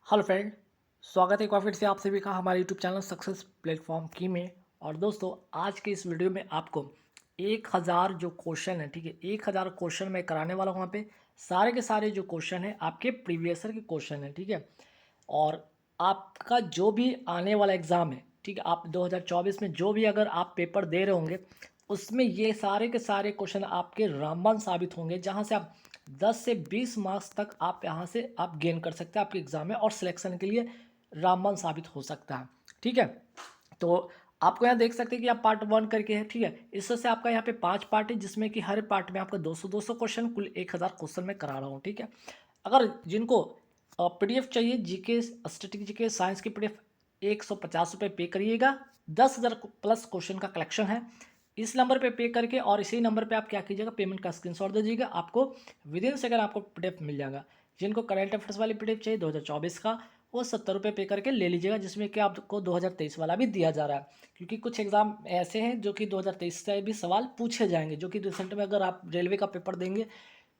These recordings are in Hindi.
Hello friend. स्वागत है एक बार फिर से आप सभी का हमारे यूट्यूब चैनल सक्सेस प्लेटफॉर्म की में। और दोस्तों, आज के इस वीडियो में आपको 1000 जो क्वेश्चन है, ठीक है, 1000 क्वेश्चन मैं कराने वाला हूँ। वहाँ पे सारे के सारे जो क्वेश्चन है आपके प्रीवियस ईयर के क्वेश्चन है, ठीक है। और आपका जो भी आने वाला एग्ज़ाम है, ठीक है, आप 2024 में जो भी अगर आप पेपर दे रहे होंगे, उसमें ये सारे के सारे क्वेश्चन आपके रामबाण साबित होंगे, जहाँ से आप 10 से 20 मार्क्स तक आप यहाँ से आप गेन कर सकते हैं आपके एग्ज़ाम में, और सिलेक्शन के लिए रामबाण साबित हो सकता है, ठीक है। तो आपको यहाँ देख सकते हैं कि आप पार्ट 1 करके है, ठीक है। इससे आपका यहाँ पे 5 पार्ट है, जिसमें कि हर पार्ट में आपका 200-200 क्वेश्चन, कुल 1000 क्वेश्चन मैं करा रहा हूँ, ठीक है। अगर जिनको पीडीएफ चाहिए, जीके स्टैटिक जीके साइंस की पीडीएफ, 150 रुपये पे करिएगा। 10,000 प्लस क्वेश्चन का कलेक्शन है। इस नंबर पे पे करके और इसी नंबर पे आप क्या कीजिएगा, पेमेंट का स्क्रीनशॉट दीजिएगा, आपको विदिन सेकंड आपको पीडीएफ मिल जाएगा। जिनको करंट अफेयर्स वाली पीडीएफ चाहिए 2024 का, वो 70 रुपये पे करके ले लीजिएगा, जिसमें कि आपको 2023 वाला भी दिया जा रहा है। क्योंकि कुछ एग्जाम ऐसे हैं जो कि 2023 से भी सवाल पूछे जाएंगे, जो कि रिसेंट में अगर आप रेलवे का पेपर देंगे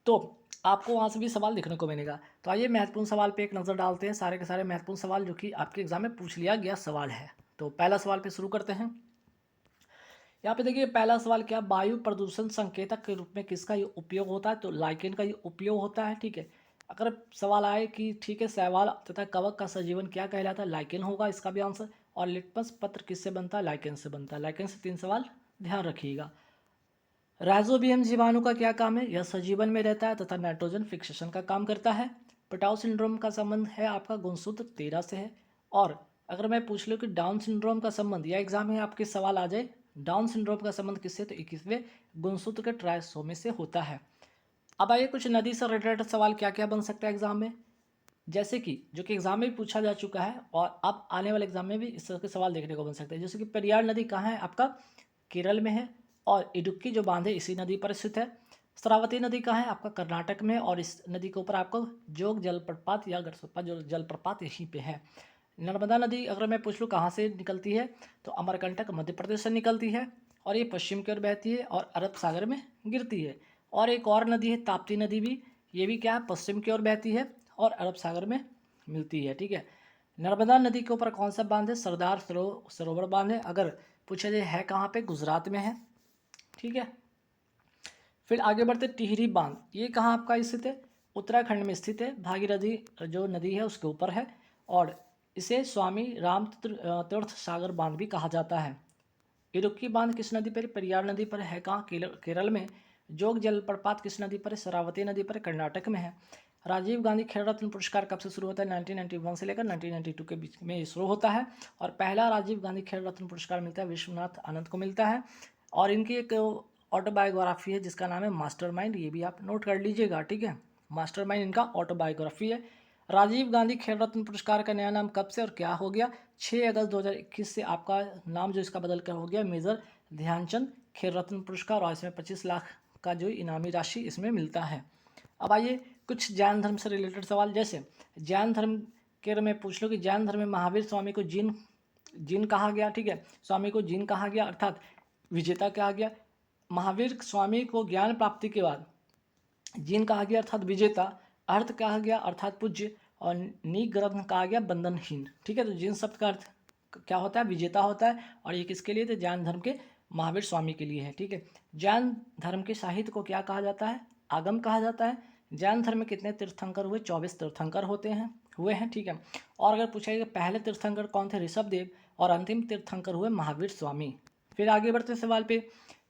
तो आपको वहाँ से भी सवाल देखने को मिलेगा। तो आइए महत्वपूर्ण सवाल पे एक नज़र डालते हैं, सारे के सारे महत्वपूर्ण सवाल जो कि आपके एग्जाम में पूछ लिया गया सवाल है। तो पहला सवाल पे शुरू करते हैं। यहाँ पे देखिए, पहला सवाल क्या, वायु प्रदूषण संकेतक के रूप में किसका ये उपयोग होता है? तो लाइकेन का ये उपयोग होता है, ठीक है। अगर सवाल आए कि ठीक है, शैवाल तथा कवक का सजीवन क्या कहलाता है, लाइकेन होगा इसका भी आंसर। और लिटमस पत्र किससे बनता है? लाइकेन से बनता है। लाइकेन से 3 सवाल ध्यान रखिएगा। राइजोबियम जीवाणु का क्या काम है? यह सजीवन में रहता है तथा नाइट्रोजन फिक्सेशन का काम करता है। पटाउ सिंड्रोम का संबंध है आपका गुणसूत्र 13 से है। और अगर मैं पूछ लूँ कि डाउन सिंड्रोम का संबंध, या एग्जाम में आपके सवाल आ जाए डाउन सिंड्रोम का संबंध किससे, तो 21वें गुणसूत्र के ट्राइसोमी से होता है। अब आइए कुछ नदी से रिलेटेड सवाल क्या क्या बन सकता है एग्जाम में, जैसे कि जो कि एग्जाम में भी पूछा जा चुका है और अब आने वाले एग्जाम में भी इस तरह के सवाल देखने को बन सकते हैं। जैसे कि पेरियार नदी कहाँ है? आपका केरल में है। और इडुक्की जो बांध है इसी नदी पर स्थित है। श्रावती नदी कहाँ है? आपका कर्नाटक में। और इस नदी के ऊपर आपको जोग जलप्रपात या गरसोप्पा जो जलप्रपात यहीं पे है। नर्मदा नदी अगर मैं पूछ लूँ कहाँ से निकलती है, तो अमरकंटक मध्य प्रदेश से निकलती है, और ये पश्चिम की ओर बहती है और अरब सागर में गिरती है। और एक और नदी है ताप्ती नदी भी, ये भी क्या है, पश्चिम की ओर बहती है और अरब सागर में मिलती है, ठीक है। नर्मदा नदी के ऊपर कौन सा बांध है? सरदार सरोवर बांध है। अगर पूछा जाए है कहाँ पे, गुजरात में है, ठीक है। फिर आगे बढ़ते, टिहरी बांध ये कहाँ आपका स्थित है? उत्तराखंड में स्थित है, भागीरथी जो नदी है उसके ऊपर है। और इसे स्वामी राम तीर्थ सागर बांध भी कहा जाता है। इडुक्की बांध किस नदी पर? पेरियार नदी पर है। कहाँ? केरल में। जोग जलप्रपात किस नदी पर है? शरावती नदी पर, कर्नाटक में है। राजीव गांधी खेल रत्न पुरस्कार कब से शुरू होता है? 1991 से लेकर 1992 के बीच में ये शुरू होता है। और पहला राजीव गांधी खेल रत्न पुरस्कार मिलता है विश्वनाथ आनंद को मिलता है। और इनकी एक ऑटोबायोग्राफी है जिसका नाम है मास्टरमाइंड, ये भी आप नोट कर लीजिएगा, ठीक है। मास्टरमाइंड इनका ऑटोबायोग्राफी है। राजीव गांधी खेल रत्न पुरस्कार का नया नाम कब से और क्या हो गया? 6 अगस्त 2021 से आपका नाम जो इसका बदल कर हो गया मेजर ध्यानचंद खेल रत्न पुरस्कार, और इसमें 25 लाख का जो इनामी राशि इसमें मिलता है। अब आइए कुछ जैन धर्म से रिलेटेड सवाल, जैसे जैन धर्म के में पूछ लो कि जैन धर्म में महावीर स्वामी को जिन जिन कहा गया, ठीक है। स्वामी को जिन कहा गया अर्थात विजेता कहा गया। महावीर स्वामी को ज्ञान प्राप्ति के बाद जिन कहा गया अर्थात विजेता, अर्थ कहा गया अर्थात पूज्य, और निग्रह कहा गया बंधनहीन, ठीक है। तो जिन शब्द का अर्थ क्या होता है? विजेता होता है। और ये किसके लिए? तो जैन धर्म के महावीर स्वामी के लिए है, ठीक है। जैन धर्म के साहित्य को क्या कहा जाता है? आगम कहा जाता है। जैन धर्म में कितने तीर्थंकर हुए? 24 तीर्थंकर हुए हैं, ठीक है। और अगर पूछा जाए पहले तीर्थंकर कौन थे? ऋषभदेव। और अंतिम तीर्थंकर हुए महावीर स्वामी। फिर आगे बढ़ते सवाल पे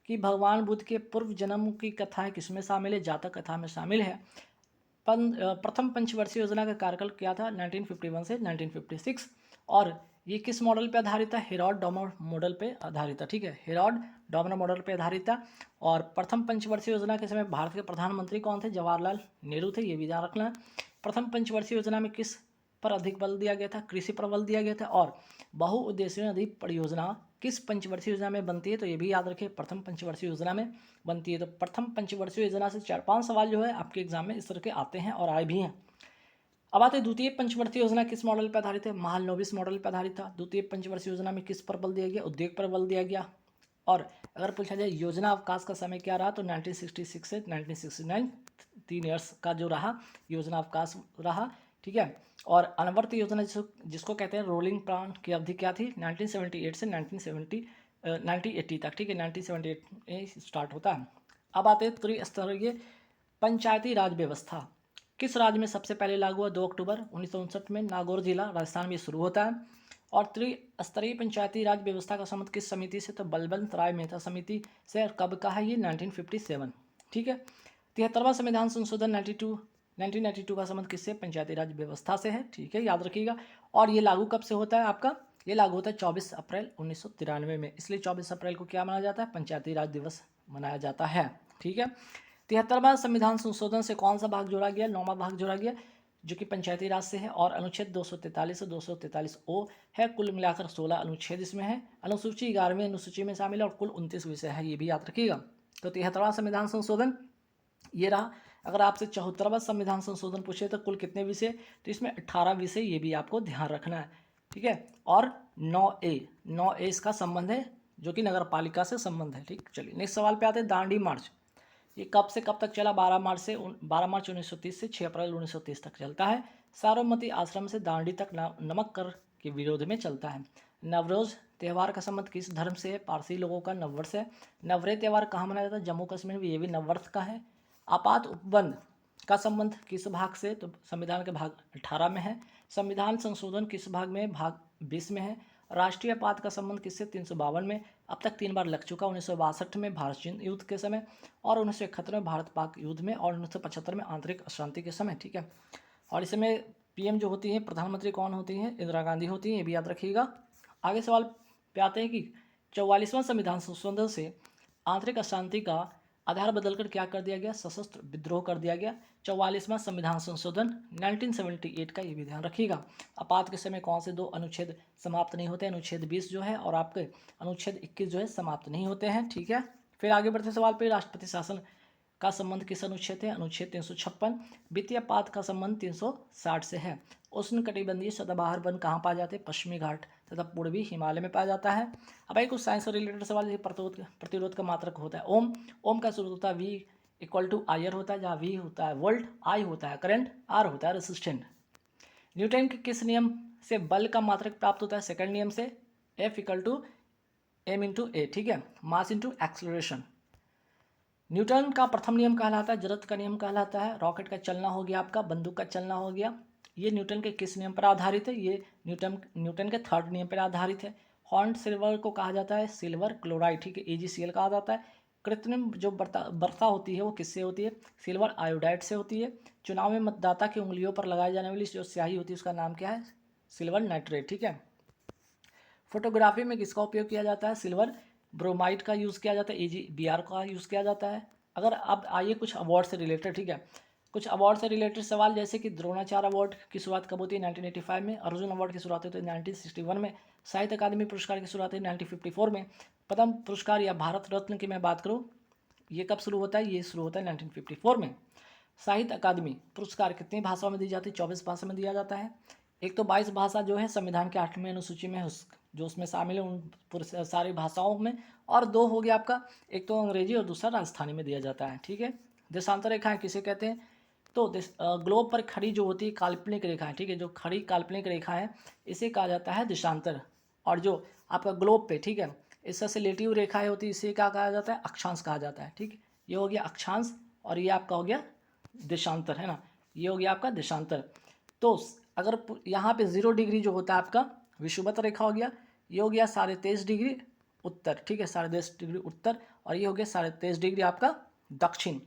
कि भगवान बुद्ध के पूर्व जन्म की कथाएं किसमें शामिल है? जातक कथा में शामिल है। प्रथम पंचवर्षीय योजना का कार्यकाल क्या था? 1951 से 1956। और ये किस मॉडल पे आधारित है? हेरोड डॉमर मॉडल पे आधारित है, ठीक है। हेरोड डॉमर मॉडल पे आधारित है। और प्रथम पंचवर्षीय योजना के समय भारत के प्रधानमंत्री कौन थे? जवाहरलाल नेहरू थे, ये भी ध्यान रखना है। प्रथम पंचवर्षीय योजना में किस पर अधिक बल दिया गया था? कृषि पर बल दिया गया था। और बहुउद्देशीय नदी परियोजना किस पंचवर्षीय योजना में बनती है? तो ये भी याद रखिए, प्रथम पंचवर्षीय योजना में बनती है। तो प्रथम पंचवर्षीय योजना से 4-5 सवाल जो है आपके एग्जाम में इस तरह के आते हैं और आए भी हैं। अब आते हैं द्वितीय पंचवर्षीय योजना किस मॉडल पर आधारित है? महालनोबिस मॉडल पर आधारित था। द्वितीय पंचवर्षीय योजना में किस पर बल दिया गया? उद्योग पर बल दिया गया। और अगर पूछा जाए योजना अवकाश का समय क्या रहा, तो 1966 से 1969 3 ईयर्स का जो रहा योजना अवकाश रहा। ठीक है। और अनवर्त योजना जिसको कहते हैं रोलिंग प्लान की अवधि क्या थी, 1978 से 1980 तक, ठीक है, 1978 स्टार्ट होता है। अब आते हैं त्रिस्तरीय पंचायती राज व्यवस्था किस राज्य में सबसे पहले लागू हुआ, 2 अक्टूबर 1959 में नागौर जिला राजस्थान में शुरू होता है। और त्रिस्तरीय पंचायती राज व्यवस्था का संबंध किस समिति से, तो बलवंत राय मेहता समिति से। और कब का है ये, 1957, ठीक है। 73वां संविधान संशोधन 1992 का संबंध किससे, पंचायती राज व्यवस्था से है, ठीक है, याद रखिएगा। और ये लागू कब से होता है आपका, ये लागू होता है 24 अप्रैल 1993 में, इसलिए 24 अप्रैल को क्या मनाया जाता है, पंचायती राज दिवस मनाया जाता है, ठीक है। 73वां संविधान संशोधन से कौन सा भाग जोड़ा गया, 9वां भाग जोड़ा गया, जो कि पंचायती राज से है। और अनुच्छेद 243 से 243 ओ है, कुल मिलाकर 16 अनुच्छेद इसमें है। अनुसूची 11वीं अनुसूची में शामिल है और कुल 29 विषय है, ये भी याद रखिएगा। तो 73वां संविधान संशोधन ये रहा। अगर आपसे 74वां संविधान संशोधन पूछे तो कुल कितने विषय, तो इसमें 18 विषय, ये भी आपको ध्यान रखना है, ठीक है। और 9A इसका संबंध है, जो कि नगर पालिका से संबंध है, ठीक। चलिए नेक्स्ट सवाल पे आते हैं, दांडी मार्च ये कब से कब तक चला, 12 मार्च 1930 से 6 अप्रैल 1930 तक चलता है। साबरमती आश्रम से दांडी तक नमक कर के विरोध में चलता है। नवरोज त्यौहार का संबंध किस धर्म से है, पारसी लोगों का नववर्ष है। नवरे त्यौहार कहाँ मनाया जाता है, जम्मू कश्मीर में, ये भी नववर्ष का है। आपात उपबंध का संबंध किस भाग से, तो संविधान के भाग 18 में है। संविधान संशोधन किस भाग में, भाग 20 में है। राष्ट्रीय आपात का संबंध किससे, 352 में, अब तक 3 बार लग चुका, 1962 में भारत चीन युद्ध के समय, और 1971 में भारत पाक युद्ध में, और 1975 में आंतरिक अशांति के समय, ठीक है। और इसमें पीएम जो होती हैं, प्रधानमंत्री कौन होती हैं, इंदिरा गांधी होती हैं, ये भी याद रखिएगा। आगे सवाल पे आते हैं कि 44वां संविधान संशोधन से आंतरिक अशांति का आधार बदलकर क्या कर दिया गया, सशस्त्र विद्रोह कर दिया गया। 44वां संविधान संशोधन 1978 का, ये भी ध्यान रखिएगा। आपात के समय कौन से 2 अनुच्छेद समाप्त नहीं होते, अनुच्छेद 20 जो है और आपके अनुच्छेद 21 जो है समाप्त नहीं होते हैं, ठीक है। फिर आगे बढ़ते सवाल पे, राष्ट्रपति शासन का संबंध किस अनुच्छेद है, अनुच्छेद 356। वित्तीय आपात का संबंध 360 से है। उष्ण कटिबंधीय सदाबहार वन कहाँ पाए जाते हैं, पश्चिमी घाट तथा पूर्वी हिमालय में पाया जाता है। अब एक कुछ साइंस से रिलेटेड सवाल, जैसे प्रतिरोध का मात्रक होता है ओम। ओम का स्रोत होता है V = IR होता है, जहाँ V होता है वोल्ट, I होता है करंट, R होता है रेसिस्टेंट। न्यूटन के किस नियम से बल का मात्रक प्राप्त होता है, सेकंड नियम से, F = m/a, ठीक है, मास इंटू एक्सलरेशन। न्यूटन का प्रथम नियम कहलाता है, जड़त्व का नियम कहलाता है। रॉकेट का चलना हो गया आपका, बंदूक का चलना हो गया, ये न्यूटन के किस नियम पर आधारित है, ये न्यूटन के थर्ड नियम पर आधारित है। हॉर्न सिल्वर को कहा जाता है सिल्वर क्लोराइड, ठीक है, AgCl कहा जाता है। कृत्रिम जो वर्षा होती है वो किससे होती है, सिल्वर आयोडाइड से होती है। चुनाव में मतदाता की उंगलियों पर लगाई जाने वाली जो स्याही होती है उसका नाम क्या है, सिल्वर नाइट्रेट, ठीक है। फोटोग्राफी में किसका उपयोग किया जाता है, सिल्वर ब्रोमाइड का यूज़ किया जाता है, AgBr का यूज़ किया जाता है। अगर अब आइए कुछ अवार्ड से रिलेटेड, ठीक है, कुछ अवार्ड से रिलेटेड सवाल, जैसे कि द्रोणाचार्य अवार्ड की शुरुआत कब होती है, 1985 में। अर्जुन अवार्ड की शुरुआत होती है 1961 में। साहित्य अकादमी पुरस्कार की शुरुआत है 1954 में। पद्म पुरस्कार या भारत रत्न की मैं बात करूँ, ये कब शुरू होता है, ये शुरू होता है 1954 में। साहित्य अकादमी पुरस्कार कितनी भाषाओं में दी जाती है, 24 भाषा में दिया जाता है। एक तो 22 भाषा जो है संविधान के 8वीं अनुसूची में जो उसमें शामिल है उन सारी भाषाओं में, और 2 हो गया आपका, एक तो अंग्रेजी और दूसरा राजस्थानी में दिया जाता है, ठीक है। देशांतर रेखाएं किसे कहते हैं, तो ग्लोब पर खड़ी जो होती है काल्पनिक रेखाएं, ठीक है, जो खड़ी काल्पनिक रेखा है इसे कहा जाता है देशांतर। और जो आपका ग्लोब पे, ठीक है, इससे रिलेटिव रेखाएं होती है इसे क्या कहा जाता है, अक्षांश कहा जाता है, ठीक। ये हो गया अक्षांश और ये आपका हो गया देशांतर, है ना, ये हो गया आपका देशांतर। तो अगर यहाँ पे 0 डिग्री जो होता है आपका विषुवत रेखा हो गया, ये हो गया 23.5 डिग्री उत्तर, ठीक है, 23.5 डिग्री उत्तर, और ये हो गया 23.5 डिग्री आपका दक्षिण।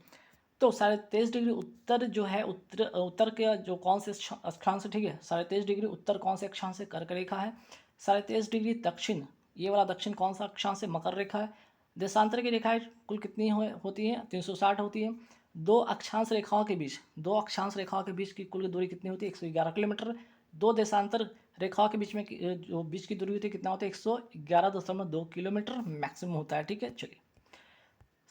तो 23.5 डिग्री उत्तर जो है, उत्तर के जो कौन से अक्षांश से, ठीक है, 23.5 डिग्री उत्तर कौन से अक्षांश से, कर्क रेखा है। 23.5 डिग्री दक्षिण, ये वाला दक्षिण कौन सा अक्षांश से, मकर रेखा है। देशांतर की रेखाएं कुल कितनी होती हैं, 360 होती हैं। दो अक्षांश रेखाओं के बीच की कुल दूरी कितनी होती है, 111 किलोमीटर। 2 देशांतर रेखाओं के बीच में जो बीच की दूरी होती है कितना होता है, 111.2 किलोमीटर मैक्सिमम होता है, ठीक है। चलिए,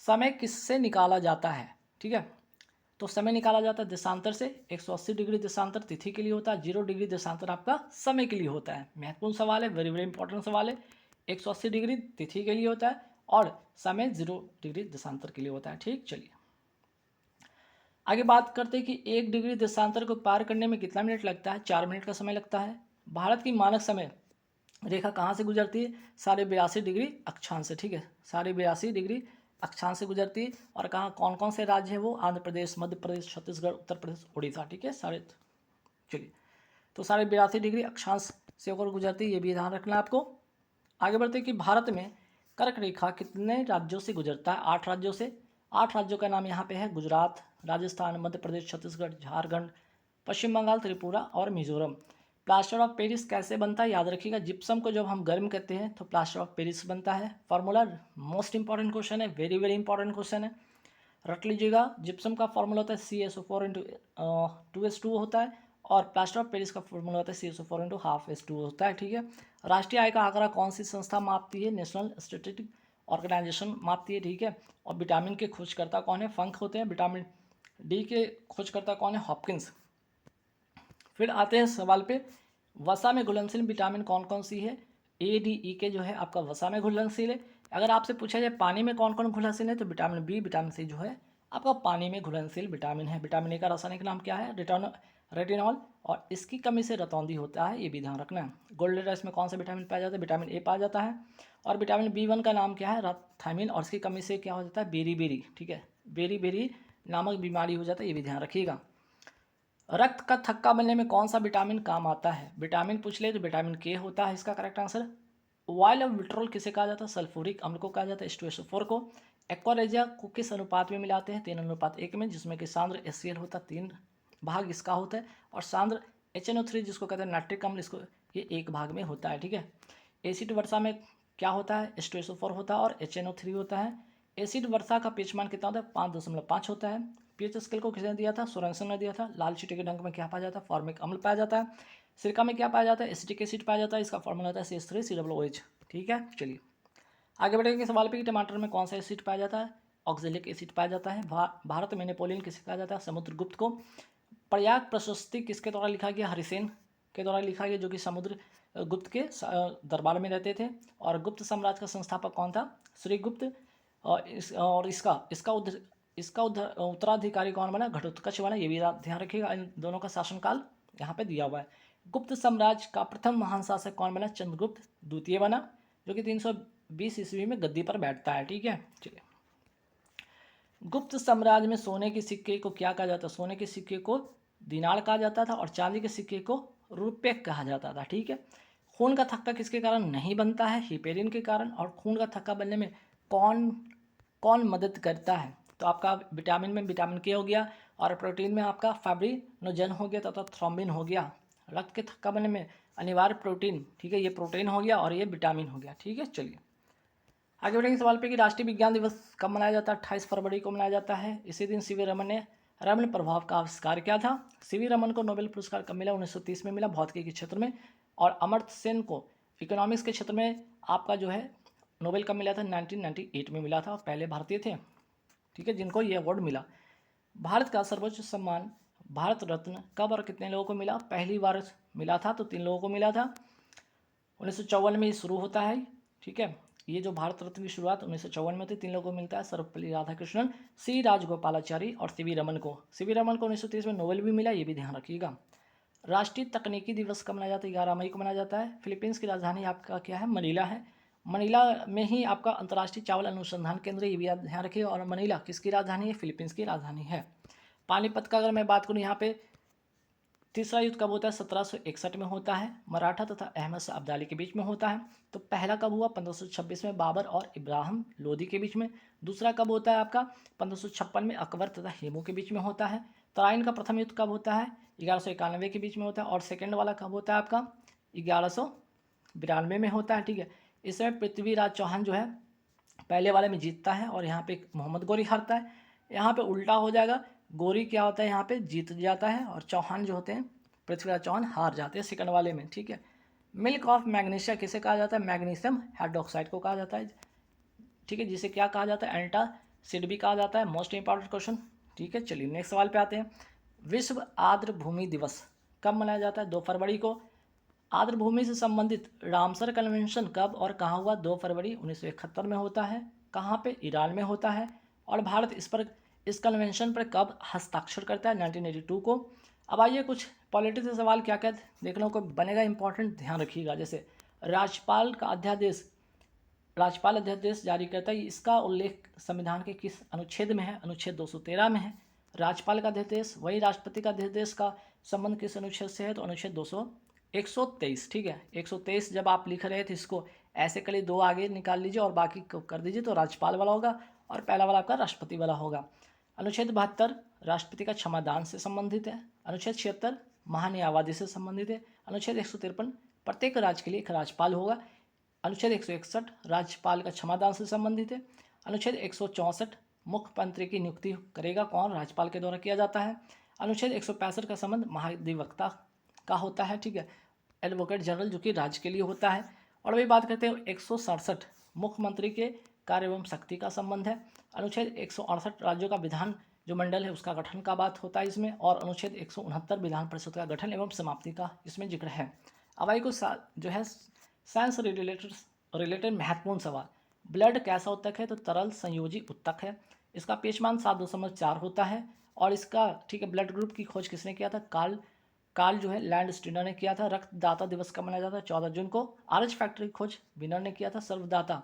समय किससे निकाला जाता है, ठीक है, तो समय निकाला जाता है देशांतर से। 180 डिग्री देशांतर तिथि के लिए होता है, 0 डिग्री देशांतर आपका समय के लिए होता है। महत्वपूर्ण सवाल है, वेरी वेरी इंपॉर्टेंट सवाल है। 180 डिग्री तिथि के लिए होता है और समय 0 डिग्री देशांतर के लिए होता है, ठीक। चलिए, आगे बात करते हैं कि 1 डिग्री देशांतर को पार करने में कितना मिनट लगता है? 4 मिनट का समय लगता है। भारत की मानक समय रेखा कहाँ से गुजरती है? 82.5 डिग्री अक्षांश से, ठीक है, 82.5 डिग्री अक्षांश से गुजरती है। और कहाँ, कौन कौन से राज्य हैं वो? आंध्र प्रदेश, मध्य प्रदेश, छत्तीसगढ़, उत्तर प्रदेश, उड़ीसा, ठीक है। चलिए, तो 82.5 डिग्री अक्षांश से होकर गुजरती है, ये भी ध्यान रखना है आपको। आगे बढ़ते हैं कि भारत में कर्क रेखा कितने राज्यों से गुजरता है? 8 राज्यों से। 8 राज्यों का नाम यहाँ पे है: गुजरात, राजस्थान, मध्य प्रदेश, छत्तीसगढ़, झारखंड, पश्चिम बंगाल, त्रिपुरा और मिजोरम। प्लास्टर ऑफ पेरिस कैसे बनता है? याद रखिएगा, जिप्सम को जब हम गर्म करते हैं तो प्लास्टर ऑफ पेरिस बनता है। फॉर्मूला मोस्ट इंपॉर्टेंट क्वेश्चन है, वेरी वेरी इंपॉर्टेंट क्वेश्चन है, रट लीजिएगा। जिप्सम का फॉर्मूला होता है CaSO4 इंटू 2S2 होता है, और प्लास्टर ऑफ पेरिस का फॉर्मूला होता है CaSO4 इंटू हाफ S2 होता है, ठीक है। राष्ट्रीय आय का आंकड़ा कौन सी संस्था मापती है? नेशनल स्टैटिस्टिक ऑर्गेनाइजेशन मापती है, ठीक है। और विटामिन के खोजकर्ता कौन है? फंक होते हैं। विटामिन डी के खोजकर्ता कौन है? हॉपकिंस। फिर आते हैं सवाल पे, वसा में घुलनशील विटामिन कौन कौन सी है? ADE के जो है आपका वसा में घुलनशील है। अगर आपसे पूछा जाए पानी में कौन कौन घुलनशील है, तो विटामिन बी, विटामिन सी जो है आपका पानी में घुलनशील विटामिन है। विटामिन ए का रासायनिक नाम क्या है? रेटिनॉल, और इसकी कमी से रतौंधी होता है, ये भी ध्यान रखना है। गोल्डन राइस में कौन सा विटामिन पाया जाता है? विटामिन ए पाया जाता है। और विटामिन B1 का नाम क्या है? थायमिन, और इसकी कमी से क्या हो जाता है? बेरी, ठीक है, बेरी नामक बीमारी हो जाता है, ये भी ध्यान रखिएगा। रक्त का थक्का बनने में कौन सा विटामिन काम आता है? विटामिन पूछ ले तो विटामिन के होता है इसका correct answer. Oil of vitriol किसे कहा जाता है? सल्फ्यूरिक अम्ल को कहा जाता है, H2SO4 को। एक्वारेजिया को किस अनुपात में मिलाते हैं? 3:1 में, जिसमें कि सांद्र HCl होता है 3 भाग इसका होता है, और सांद्र HNO3 जिसको कहते हैं नाइट्रिक अम्ल, इसको ये 1 भाग में होता है, ठीक है। एसिड वर्षा में क्या होता है? H2SO4 होता है और HNO3 होता है। एसिड वर्षा का पीएच मान कितना होता है? 5.5 होता है। पीएच स्केल को किसने दिया था? सोरेनसन ने दिया था। लाल चीटे के डंक में क्या पाया जाता है? फॉर्मिक अम्ल पाया जाता है। सिरका में क्या पाया जाता है? एसिटिक एसिड पाया जाता है, इसका फॉर्मूला होता है CH3COOH, ठीक है। चलिए आगे बढ़ेंगे सवाल पे कि टमाटर में कौन सा एसिड पाया जाता है? ऑक्जेलिक एसिड पाया जाता है। भारत में नेपोलियन किसे कहा जाता है? समुद्रगुप्त को। प्रयाग प्रशस्ति किसके द्वारा लिखा गया? हरिसेन के द्वारा लिखा गया, जो कि समुद्र गुप्त के दरबार में रहते थे। और गुप्त साम्राज्य का संस्थापक कौन था? श्रीगुप्त। और इसका उत्तराधिकारी कौन बना? घटोत्कच बना, ये भी ध्यान रखिएगा। इन दोनों का शासनकाल यहाँ पे दिया हुआ है। गुप्त साम्राज्य का प्रथम महान शासक कौन बना? चंद्रगुप्त द्वितीय बना, जो कि 320 ईस्वी में गद्दी पर बैठता है, ठीक है। चलिए, गुप्त साम्राज्य में सोने के सिक्के को क्या कहा जाता? सोने के सिक्के को दिनार कहा जाता था, और चांदी के सिक्के को रुपये कहा जाता था, ठीक है। खून का थक्का किसके कारण नहीं बनता है? हिपेरिन के कारण। और खून का थक्का बनने में कौन कौन मदद करता है? तो आपका विटामिन में विटामिन के हो गया, और प्रोटीन में आपका फाइब्रिनोजन हो गया तथा थ्रोम्बिन हो गया। रक्त के थक्का बनने में अनिवार्य प्रोटीन, ठीक है, ये प्रोटीन हो गया और ये विटामिन हो गया, ठीक है। चलिए आगे बढ़ेंगे सवाल पे कि राष्ट्रीय विज्ञान दिवस कब मनाया जाता है? 28 फरवरी को मनाया जाता है। इसी दिन सीवी रमन ने रमन प्रभाव का आविष्कार किया था। सीवी रमन को नोबेल पुरस्कार कब मिला? 1930 में मिला, भौतिकी के क्षेत्र में। और अमर्त्य सेन को इकोनॉमिक्स के क्षेत्र में आपका जो है नोबेल कब मिला था? 1998 में मिला था, और पहले भारतीय थे, ठीक है, जिनको ये अवार्ड मिला। भारत का सर्वोच्च सम्मान भारत रत्न कब और कितने लोगों को मिला? पहली बार मिला था तो 3 लोगों को मिला था। 1954 में ये शुरू होता है, ठीक है। ये जो भारत रत्न की शुरुआत 1954 में होती, 3 लोगों को मिलता है: सर्वपल्ली राधाकृष्णन, सी राजगोपालाचारी और सीवी रमन को। सीवी रमन को 1930 में नोबेल भी मिला, ये भी ध्यान रखिएगा। राष्ट्रीय तकनीकी दिवस कब मनाया जाता है? 11 मई को मनाया जाता है। फिलीपींस की राजधानी आपका क्या है? मनीला है। मनीला में ही आपका अंतर्राष्ट्रीय चावल अनुसंधान केंद्र, ये भी आप ध्यान रखिए। और मनीला किसकी राजधानी है? फिलीपींस की राजधानी है। पानीपत का अगर मैं बात करूँ, यहाँ पे तीसरा युद्ध कब होता है? 1761 में होता है, मराठा तथा अहमद शाह अब्दाली के बीच में होता है। तो पहला कब हुआ? 1526 में बाबर और इब्राहिम लोदी के बीच में। दूसरा कब होता है आपका? 1556 में अकबर तथा हेमू के बीच में होता है। तराइन का प्रथम युद्ध कब होता है? 1191 के बीच में होता है। और सेकेंड वाला कब होता है आपका? 1192 में होता है, ठीक है। इस समय पृथ्वीराज चौहान जो है पहले वाले में जीतता है, और यहाँ पे मोहम्मद गोरी हारता है। यहाँ पे उल्टा हो जाएगा, गोरी क्या होता है यहाँ पे जीत जाता है, और चौहान जो होते हैं पृथ्वीराज चौहान हार जाते हैं सेकंड वाले में, ठीक है। मिल्क ऑफ मैग्नीशिया किसे कहा जाता है? मैग्नीशियम हाइड्रोक्साइड को कहा जाता है, ठीक है, जिसे क्या कहा जाता है? एंटासिड भी कहा जाता है। मोस्ट इंपॉर्टेंट क्वेश्चन, ठीक है। चलिए नेक्स्ट सवाल पे आते हैं। विश्व आर्द्र भूमि दिवस कब मनाया जाता है? 2 फरवरी को। आर्द्र भूमि से संबंधित रामसर कन्वेंशन कब और कहाँ हुआ? 2 फरवरी 1971 में होता है। कहाँ पे? ईरान में होता है। और भारत इस पर इस कन्वेंशन पर कब हस्ताक्षर करता है? 1982 को। अब आइए कुछ पॉलिटिक्स के सवाल क्या क्या देखने को बनेगा इंपॉर्टेंट, ध्यान रखिएगा। जैसे राज्यपाल अध्यादेश जारी करता है, इसका उल्लेख संविधान के किस अनुच्छेद में है? अनुच्छेद 213 में है। राज्यपाल का अध्यादेश, वही राष्ट्रपति का अध्यादेश का संबंध किस अनुच्छेद से है? तो अनुच्छेद 123, ठीक है। 123 जब आप लिख रहे थे इसको ऐसे करिए, 2 आगे निकाल लीजिए और बाकी को कर दीजिए, तो राज्यपाल वाला होगा और पहला वाला आपका राष्ट्रपति वाला होगा। अनुच्छेद 72 राष्ट्रपति का क्षमादान से संबंधित है। अनुच्छेद 76 महान्यायवादी से संबंधित है। अनुच्छेद 153 प्रत्येक राज्य के लिए एक राज्यपाल होगा। अनुच्छेद 161 राज्यपाल का क्षमादान से संबंधित है। अनुच्छेद 164 मुख्यमंत्री की नियुक्ति करेगा कौन? राज्यपाल के द्वारा किया जाता है। अनुच्छेद 165 का संबंध महाधिवक्ता का होता है, ठीक है, एडवोकेट जनरल, जो कि राज्य के लिए होता है। और वही बात करते हैं 167 मुख्यमंत्री के कार्य एवं शक्ति का संबंध है। अनुच्छेद 168 राज्यों का विधान जो मंडल है उसका गठन का बात होता है इसमें। और अनुच्छेद 169 विधान परिषद का गठन एवं समाप्ति का इसमें जिक्र है। अब आई कुछ जो है साइंस रिलेटेड महत्वपूर्ण सवाल। ब्लड कैसा उत्तक है? तो तरल संयोजी उत्तक है। इसका पीएच मान 7.4 होता है। और इसका, ठीक है, ब्लड ग्रुप की खोज किसने किया था? कार्ल जो है लैंड स्टीनर ने किया था। रक्तदाता दिवस कब मनाया जाता है? 14 जून को। आरएच फैक्टर की खोज विनर ने किया था। सर्वदाता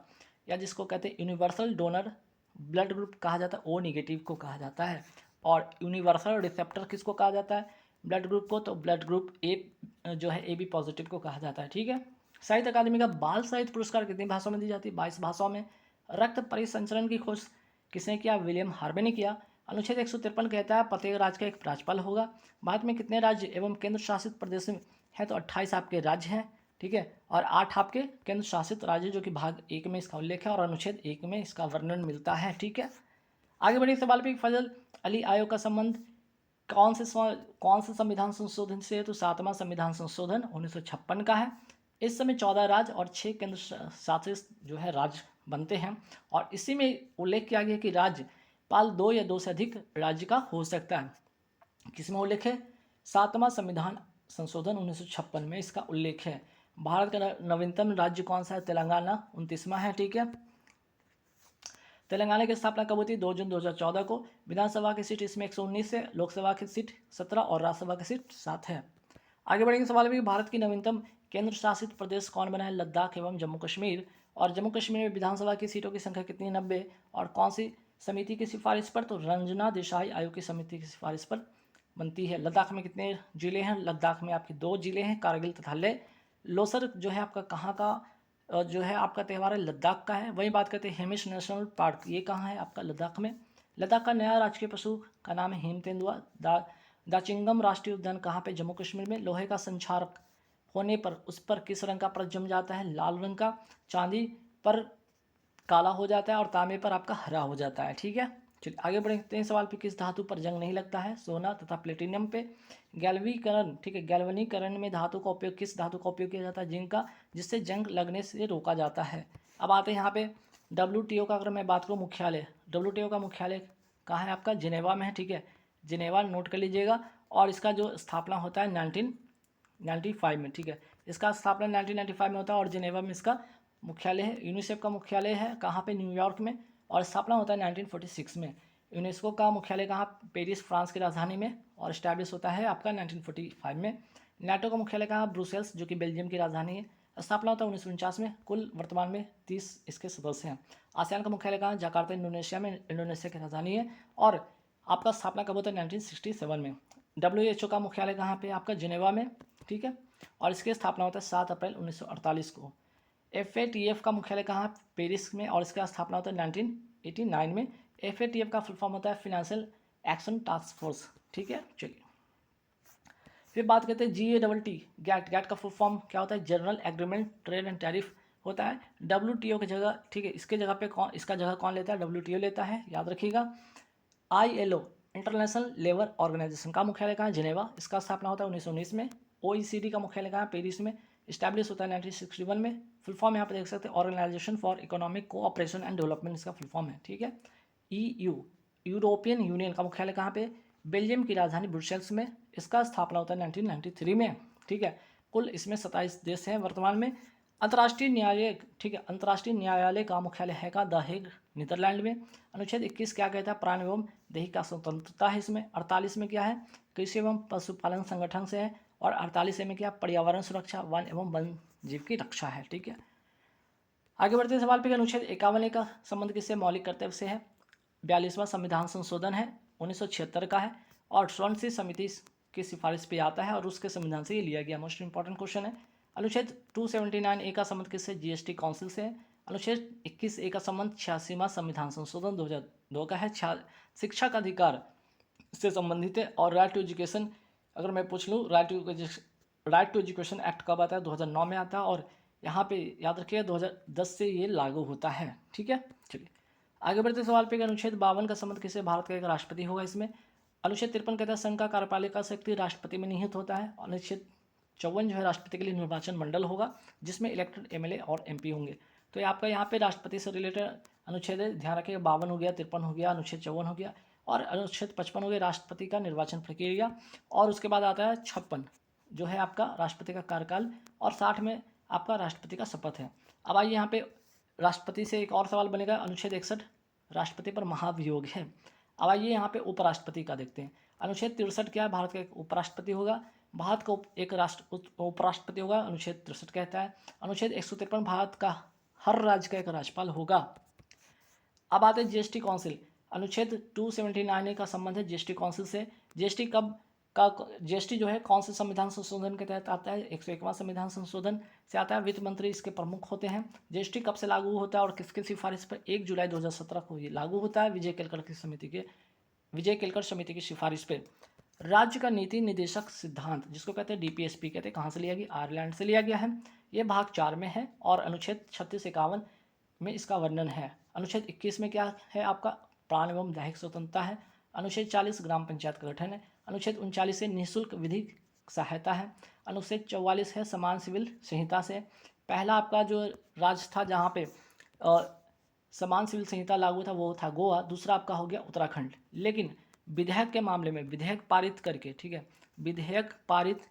या जिसको कहते हैं यूनिवर्सल डोनर ब्लड ग्रुप कहा जाता है, ओ नेगेटिव को कहा जाता है। और यूनिवर्सल रिसेप्टर किसको कहा जाता है ब्लड ग्रुप को? तो ब्लड ग्रुप ए जो है ए बी पॉजिटिव को कहा जाता है, ठीक है। साहित्य अकादमी का बाल साहित्य पुरस्कार कितनी भाषाओं में दी जाती है? 22 भाषाओं में। रक्त परिसंचरण की खोज किसने किया? विलियम हार्वे ने किया। अनुच्छेद 153 कहता है प्रत्येक राज्य का एक राज्यपाल होगा। भारत में कितने राज्य एवं केंद्र शासित प्रदेश हैं? तो 28 आपके राज्य हैं, ठीक है, और 8 आपके केंद्र शासित राज्य, जो कि भाग 1 में इसका उल्लेख है और अनुच्छेद 1 में इसका वर्णन मिलता है, ठीक है। आगे बढ़िए सवाल पे, फजल अली आयोग का संबंध कौन से संविधान संशोधन से है? तो 7वां संविधान संशोधन 1956 का है। इस समय 14 राज्य और 6 केंद्र शासित जो है राज्य बनते हैं। और इसी में उल्लेख किया गया कि राज्यपाल 2 या 2 से अधिक राज्य का हो सकता है। किसमें उल्लेख है? 7वां संविधान संशोधन 1956 में इसका उल्लेख है। भारत का नवीनतम राज्य कौन सा है? तेलंगाना 29वां है, ठीक है। तेलंगाना की स्थापना कब हुई थी? 2 जून 2014 को। विधानसभा की सीट इसमें 119 है, लोकसभा की सीट 17 और राज्यसभा की सीट 7 है। आगे बढ़ेंगे सवाल में, भारत की नवीनतम केंद्र शासित प्रदेश कौन बना है? लद्दाख एवं जम्मू कश्मीर। और जम्मू कश्मीर में विधानसभा की सीटों की संख्या कितनी? 90। और कौन सी समिति की सिफारिश पर? तो रंजना देसाई आयोग की समिति की सिफारिश पर बनती है। लद्दाख में कितने जिले हैं? लद्दाख में आपके 2 जिले हैं, कारगिल तथा लेह। लोसर जो है आपका कहाँ का जो है आपका त्यौहार है? लद्दाख का है। वही बात करते हैं हेमिश नेशनल पार्क, ये कहाँ है? आपका लद्दाख में। लद्दाख का नया राष्ट्रीय पशु का नाम है हिम तेंदुआ। दाचिंगम राष्ट्रीय उद्यान कहाँ पे? जम्मू कश्मीर में। लोहे का संचारक होने पर उस पर किस रंग का परत जम जाता है? लाल रंग का। चांदी पर काला हो जाता है और तांबे पर आपका हरा हो जाता है, ठीक है। चलिए आगे बढ़ते हैं सवाल पे, किस धातु पर जंग नहीं लगता है? सोना तथा प्लेटिनियम पे। गैल्वीकरण, ठीक है, गैल्वनीकरण में धातु का उपयोग, किस धातु का उपयोग किया जाता है? जिंक का, जिससे जंग लगने से रोका जाता है। अब आते हैं यहाँ पे WTO का, अगर मैं बात करूँ मुख्यालय, WTO का मुख्यालय कहाँ है आपका? जिनेवा में है, ठीक है, जिनेवा नोट कर लीजिएगा। और इसका जो स्थापना होता है 1995 में, ठीक है, इसका स्थापना 1995 में होता है और जिनेवा में इसका मुख्यालय है। यूनिसेफ का मुख्यालय है कहाँ पे? न्यूयॉर्क में। और स्थापना होता है 1946 में। यूनेस्को का मुख्यालय कहाँ? पेरिस, फ्रांस की राजधानी में। और स्टैब्लिश होता है आपका 1945 में। नाटो का मुख्यालय कहाँ? ब्रुसेल्स, जो कि बेल्जियम की राजधानी है। स्थापना होता है 1949 में। कुल वर्तमान में 30 इसके सदस्य हैं। आसियान का मुख्यालय कहाँ? जकार्ता, इंडोनेशिया में, इंडोनेशिया की राजधानी है। और आपका स्थापना कब होता है? 1967 में। WHO का मुख्यालय कहाँ पे? आपका जिनेवा में, ठीक है। और इसकी स्थापना होता है 7 अप्रैल 1948 को। FATF का मुख्यालय कहाँ? पेरिस में। और इसका स्थापना होता है 1989 में। FATF का फुल फॉर्म होता है फाइनेंशियल एक्शन टास्क फोर्स, ठीक है। चलिए फिर बात करते हैं GATT, गैट का फुल फॉर्म क्या होता है? General agreement trade and tariff होता है। WTO की जगह, ठीक है, इसके जगह पे इसका जगह कौन लेता है? WTO लेता है, याद रखिएगा। ILO, इंटरनेशनल लेबर ऑर्गेनाइजेशन का मुख्यालय कहाँ है? जिनेवा। इसका स्थापना होता है 1919 में। OECD का मुख्यालय कहाँ है? पेरिस में। इस्टेब्लिश होता है 1961 में। फुल फॉर्म यहाँ पे देख सकते हैं, organisation for economic cooperation and development इसका फुल फॉर्म है, ठीक है। EU, यूरोपियन यूनियन का मुख्यालय कहाँ पे? बेल्जियम की राजधानी ब्रुसेल्स में। इसका स्थापना होता है 1993 में, ठीक है। कुल इसमें 27 देश हैं वर्तमान में। अंतर्राष्ट्रीय न्यायालय, ठीक है, अंतर्राष्ट्रीय न्यायालय का मुख्यालय है का? द हेग, नीदरलैंड में। अनुच्छेद 21 क्या कहता है, प्राण एवं दैहिक का स्वतंत्रता है इसमें। 48 में क्या है, कृषि एवं पशुपालन संगठन से है। और 48 में क्या, पर्यावरण सुरक्षा, वन एवं वन जीव की रक्षा है। ठीक है, आगे बढ़ते सवाल पे। अनुच्छेद 51 का संबंध किससे, मौलिक कर्तव्य से है। 42वां संविधान संशोधन है, 1976 का है और श्रवणशील समिति की सिफारिश पे आता है और उसके संविधान से ये लिया गया। मोस्ट इंपॉर्टेंट क्वेश्चन है। अनुच्छेद 279A का संबंध किससे, जीएसटी काउंसिल से है। अनुच्छेद 21A का संबंध 86वां संविधान संशोधन 2002 का है, शिक्षा का अधिकार से संबंधित है। और राइट टू एजुकेशन, अगर मैं पूछ लूँ, राइट टू एजुकेशन एक्ट कब आता है, 2009 में आता है। और यहाँ पे याद रखिए 2010 से ये लागू होता है। ठीक है, चलिए आगे बढ़ते सवाल पे। अनुच्छेद 52 का संबंध किससे, भारत का एक राष्ट्रपति होगा इसमें। अनुच्छेद 53 कहता है संघ का कार्यपालिका शक्ति राष्ट्रपति में निहित होता है। अनुच्छेद 54 जो है राष्ट्रपति के लिए निर्वाचन मंडल होगा जिसमें इलेक्टेड एमएलए और एमपी होंगे। तो ये आपका यहाँ पे राष्ट्रपति से रिलेटेड अनुच्छेद है, ध्यान रखिएगा। 52 हो गया, 53 हो गया, अनुच्छेद 54 हो गया और अनुच्छेद 55 हो गया राष्ट्रपति का निर्वाचन प्रक्रिया। और उसके बाद आता है 56 जो है आपका राष्ट्रपति का कार्यकाल और 60 में आपका राष्ट्रपति का शपथ है। अब आइए यहाँ पे राष्ट्रपति से एक और सवाल बनेगा। अनुच्छेद 61 राष्ट्रपति पर महाभियोग है। अब आइए यहाँ पे उपराष्ट्रपति का देखते हैं। अनुच्छेद 63 क्या है, भारत का एक उपराष्ट्रपति होगा, भारत का एक उपराष्ट्रपति होगा, अनुच्छेद 63 कहता है। अनुच्छेद 153 भारत का हर राज्य का एक राज्यपाल होगा। अब आते हैं जीएसटी काउंसिल। अनुच्छेद 279A का संबंध है जीएसटी काउंसिल से। जीएसटी कब का, जीएसटी जो है कौन से संविधान संशोधन के तहत आता है, 101वां संविधान संशोधन से आता है। वित्त मंत्री इसके प्रमुख होते हैं। जीएसटी कब से लागू होता है और किसकी सिफारिश पर, 1 जुलाई 2017 को ये लागू होता है विजय केलकर समिति की सिफारिश पे। राज्य का नीति निदेशक सिद्धांत जिसको कहते हैं डीपीएसपी कहते हैं, कहाँ से लिया गया, आयरलैंड से लिया गया है। ये भाग 4 में है और अनुच्छेद 36-51 में इसका वर्णन है। अनुच्छेद 21 में क्या है आपका, प्राण एवं दैहिक स्वतंत्रता है। अनुच्छेद 40 ग्राम पंचायत का गठन है। अनुच्छेद 39 से निःशुल्क विधिक सहायता है। अनुच्छेद 44 है समान सिविल संहिता से। पहला आपका जो राज्य था जहाँ पे समान सिविल संहिता लागू था वो था गोवा। दूसरा आपका हो गया उत्तराखंड। लेकिन विधेयक के मामले में विधेयक पारित करके, ठीक है, विधेयक पारित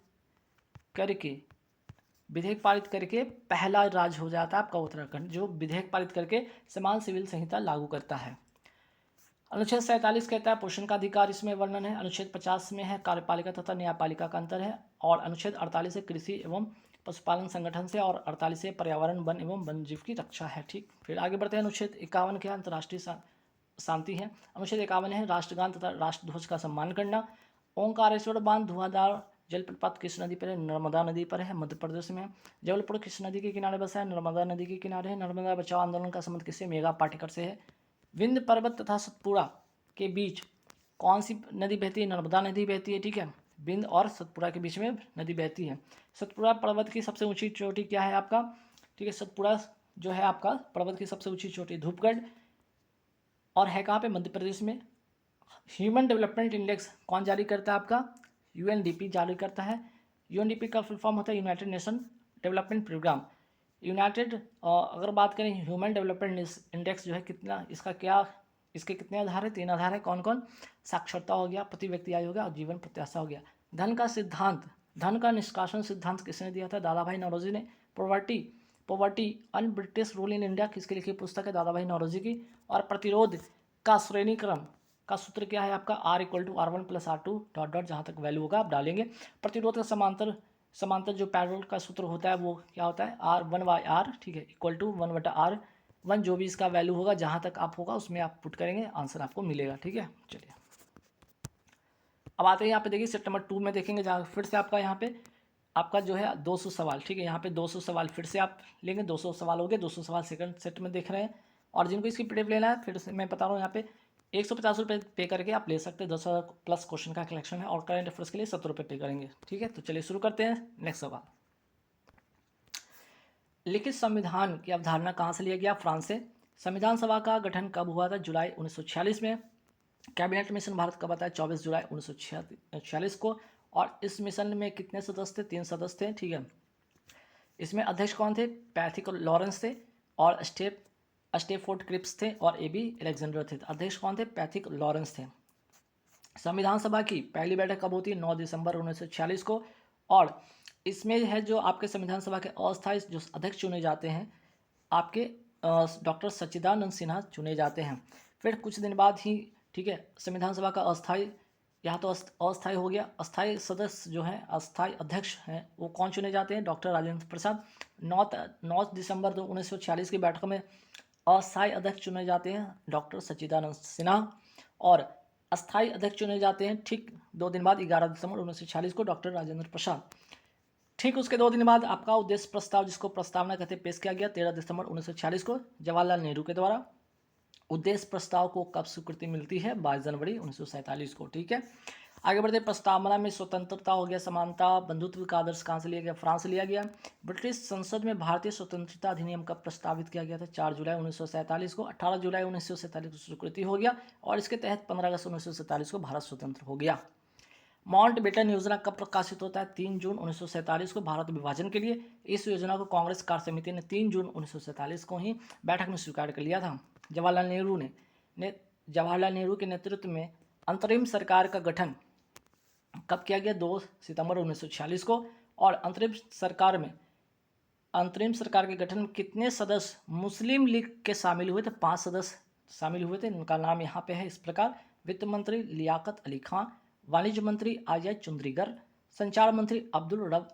करके पहला राज्य हो जाता है आपका उत्तराखंड जो विधेयक पारित करके समान सिविल संहिता लागू करता है। अनुच्छेद 47 कहता है पोषण का अधिकार, इसमें वर्णन है। अनुच्छेद 50 में है कार्यपालिका तथा न्यायपालिका का अंतर है। और अनुच्छेद 48 है कृषि एवं पशुपालन संगठन से। और 48 से पर्यावरण, वन एवं वन जीव की रक्षा है। ठीक, फिर आगे बढ़ते हैं। अनुच्छेद 51 के अंतर्राष्ट्रीय शांति है। अनुच्छेद 51 है राष्ट्रगान तथा राष्ट्रध्वज का सम्मान करना। ओंकारेश्वर बांध धुआंधार जलप्रपात किस नदी पर है, नर्मदा नदी पर है, मध्य प्रदेश में। जबलपुर किस नदी के किनारे बसा है, नर्मदा नदी के किनारे है। नर्मदा बचाओ आंदोलन का संबंध किससे, मेघा पाटेकर से है। विंध्य पर्वत तथा सतपुड़ा के बीच कौन सी नदी बहती है, नर्मदा नदी बहती है। ठीक है, विंध्य और सतपुड़ा के बीच में नदी बहती है। सतपुड़ा पर्वत की सबसे ऊंची चोटी क्या है आपका, ठीक है, सतपुड़ा जो है आपका पर्वत की सबसे ऊंची चोटी धूपगढ़ और है कहाँ पे, मध्य प्रदेश में। ह्यूमन डेवलपमेंट इंडेक्स कौन जारी करता है आपका, यूएनडीपी जारी करता है। यूएनडीपी का फुल फॉर्म होता है यूनाइटेड नेशन डेवलपमेंट प्रोग्राम। अगर बात करें ह्यूमन डेवलपमेंट इंडेक्स जो है कितना, इसके कितने आधार है, 3 आधार है। कौन कौन, साक्षरता हो गया, प्रति व्यक्ति आय हो गया और जीवन प्रत्याशा हो गया। धन का निष्कासन सिद्धांत किसने दिया था, दादा भाई नौरोजी ने। Poverty un British rule in India किसकी लिखी पुस्तक है, दादा भाई नौरोजी की। और प्रतिरोध का श्रेणीक्रम का सूत्र क्या है आपका, R=R1 + R2 ... जहाँ तक वैल्यू होगा आप डालेंगे। प्रतिरोध का समांतर जो पैरेलल का सूत्र होता है वो क्या होता है, R1/R, ठीक है, = 1/R1। जो भी इसका वैल्यू होगा जहाँ तक आप होगा उसमें आप पुट करेंगे, आंसर आपको मिलेगा। ठीक है, चलिए अब आते हैं यहाँ पे देखिए सेट नंबर 2 में देखेंगे जहाँ फिर से आपका यहाँ पे आपका जो है 200 सवाल। ठीक है, यहाँ पे 200 सवाल फिर से आप लेंगे, 200 सवाल हो गए, 200 सवाल सेकंड सेट में देख रहे हैं। और जिनको इसकी पीडीएफ लेना है फिर से मैं बता रहा हूँ, यहाँ पे 150 रुपये पे करके आप ले सकते हैं। 10,000+ क्वेश्चन का कलेक्शन है और करंट अफेयर्स के लिए 70 रुपये पे करेंगे। ठीक है, तो चलिए शुरू करते हैं। नेक्स्ट सवाल, लिखित संविधान की अवधारणा कहाँ से लिया गया, फ्रांस से। संविधान सभा का गठन कब हुआ था, जुलाई 1946 में। कैबिनेट मिशन भारत कब आता है, 24 जुलाई 1946 को। और इस मिशन में कितने सदस्य थे, 3 सदस्य थे। ठीक है, इसमें अध्यक्ष कौन थे, पैथिक लॉरेंस थे और स्टेफोर्ड क्रिप्स थे और AB अलेक्जेंडर थे। अध्यक्ष कौन थे, पैथिक लॉरेंस थे। संविधान सभा की पहली बैठक कब होती है, 9 दिसंबर 1946 को। और इसमें है जो आपके संविधान सभा के अस्थायी जो अध्यक्ष चुने जाते हैं आपके डॉक्टर सच्चिदानंद सिन्हा चुने जाते हैं। फिर कुछ दिन बाद ही, ठीक है, संविधान सभा का अस्थाई, यहाँ तो अस्थाई हो गया, अस्थाई सदस्य जो है, अस्थाई अध्यक्ष हैं, वो कौन चुने जाते हैं? डॉक्टर राजेंद्र प्रसाद। 9 दिसंबर 1946 की बैठक में अस्थाई अध्यक्ष चुने जाते हैं डॉक्टर सच्चिदानंद सिन्हा, और अस्थाई अध्यक्ष चुने जाते हैं ठीक 2 दिन बाद 11 दिसंबर 1946 को डॉक्टर राजेंद्र प्रसाद। ठीक उसके 2 दिन बाद आपका उद्देश्य प्रस्ताव, जिसको प्रस्तावना कहते हैं, पेश किया गया 13 दिसंबर 1946 को जवाहरलाल नेहरू के द्वारा। उद्देश्य प्रस्ताव को कब स्वीकृति मिलती है? 22 जनवरी 1947 को। ठीक है, आगे बढ़ते। प्रस्तावना में स्वतंत्रता हो गया, समानता, बंधुत्व का आदर्श कहाँ से लिया गया? फ्रांस से लिया गया। ब्रिटिश संसद में भारतीय स्वतंत्रता अधिनियम का प्रस्तावित किया गया था 4 जुलाई 1947 को। 18 जुलाई 1947 को स्वीकृति हो गया, और इसके तहत 15 अगस्त 1947 को भारत स्वतंत्र हो गया। माउंटबेटन योजना कब प्रकाशित होता है? 3 जून 1947 को, भारत विभाजन के लिए। इस योजना को कांग्रेस कार्य समिति ने 3 जून 1947 को ही बैठक में स्वीकार कर लिया था। जवाहरलाल नेहरू के नेतृत्व में अंतरिम सरकार का गठन कब किया गया? 2 सितंबर 1946 को। और अंतरिम सरकार के गठन में कितने सदस्य मुस्लिम लीग के शामिल हुए थे? 5 सदस्य शामिल हुए थे। इनका नाम यहाँ पे है इस प्रकार: वित्त मंत्री लियाकत अली खां, वाणिज्य मंत्री अजय चुंद्रीगर, संचार मंत्री अब्दुल रब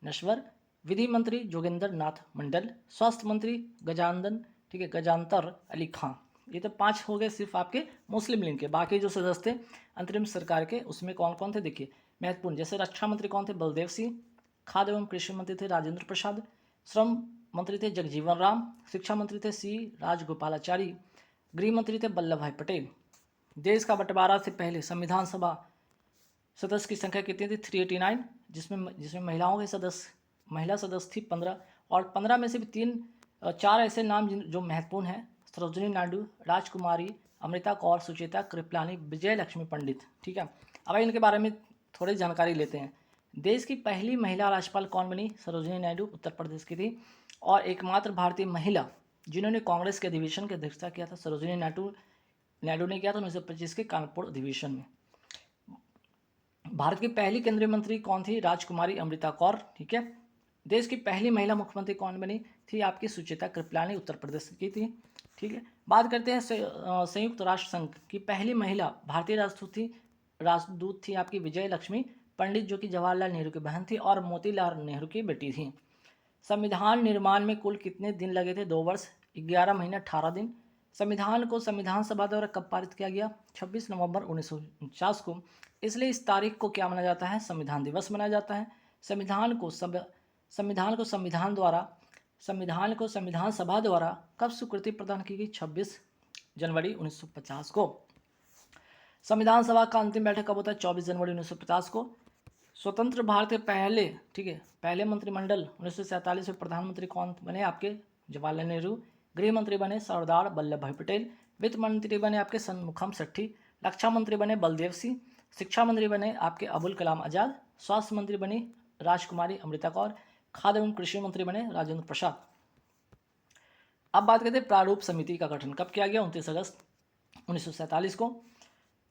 नश्वर, विधि मंत्री जोगेंद्र नाथ मंडल, स्वास्थ्य मंत्री गजानतर अली खां। ये तो 5 हो गए सिर्फ आपके मुस्लिम लीग के। बाकी जो सदस्य थे अंतरिम सरकार के, उसमें कौन कौन थे देखिए, महत्वपूर्ण। जैसे रक्षा मंत्री कौन थे? बलदेव सिंह। खाद्य एवं कृषि मंत्री थे राजेंद्र प्रसाद। श्रम मंत्री थे जगजीवन राम। शिक्षा मंत्री थे सी राजगोपालाचारी। गृह मंत्री थे वल्लभ भाई पटेल। देश का बंटवारा से पहले संविधान सभा सदस्य की संख्या कितनी थी? 389, जिसमें महिला सदस्य थी 15, और 15 में से भी 4 ऐसे नाम जो महत्वपूर्ण हैं: सरोजिनी नायडू, राजकुमारी, अमृता कौर, सुचेता कृपलानी, विजय लक्ष्मी पंडित। ठीक है, अब इनके बारे में थोड़ी जानकारी लेते हैं। देश की पहली महिला राज्यपाल कौन बनी? सरोजिनी नायडू, उत्तर प्रदेश की थी। और एकमात्र भारतीय महिला जिन्होंने कांग्रेस के अधिवेशन की अध्यक्षता किया था, सरोजिनी नायडू ने किया था 1925 के कानपुर अधिवेशन में। भारत की पहली केंद्रीय मंत्री कौन थी? राजकुमारी अमृता कौर। ठीक है, देश की पहली महिला मुख्यमंत्री कौन बनी थी? आपकी सुचेता कृपलानी, उत्तर प्रदेश की थी। ठीक है, बात करते हैं संयुक्त राष्ट्र संघ की पहली महिला भारतीय राजदूत थी आपकी विजय लक्ष्मी पंडित, जो कि जवाहरलाल नेहरू की बहन थी और मोतीलाल नेहरू की बेटी थी। संविधान निर्माण में कुल कितने दिन लगे थे? 2 वर्ष 11 महीने 18 दिन। संविधान को संविधान सभा द्वारा कब पारित किया गया? 26 नवंबर 1949 को। इसलिए इस तारीख को क्या माना जाता है? संविधान दिवस मनाया जाता है। संविधान को संविधान सभा द्वारा कब स्वीकृति प्रदान की गई? 26 जनवरी 1950 को। संविधान सभा का अंतिम बैठक कब होता है? 24 जनवरी 1950 को। स्वतंत्र भारत के पहले मंत्रिमंडल 1947 में प्रधानमंत्री कौन बने? आपके जवाहरलाल नेहरू। गृह मंत्री बने सरदार वल्लभ भाई पटेल। वित्त मंत्री बने आपके शनमुखम सेट्टी। रक्षा मंत्री बने बलदेव सिंह। शिक्षा मंत्री बने आपके अबुल कलाम आजाद। स्वास्थ्य मंत्री बनी राजकुमारी अमृता कौर। खाद्य एवं कृषि मंत्री बने राजेंद्र प्रसाद। अब बात करते हैं प्रारूप समिति का गठन कब किया गया? 29 अगस्त 1947 को।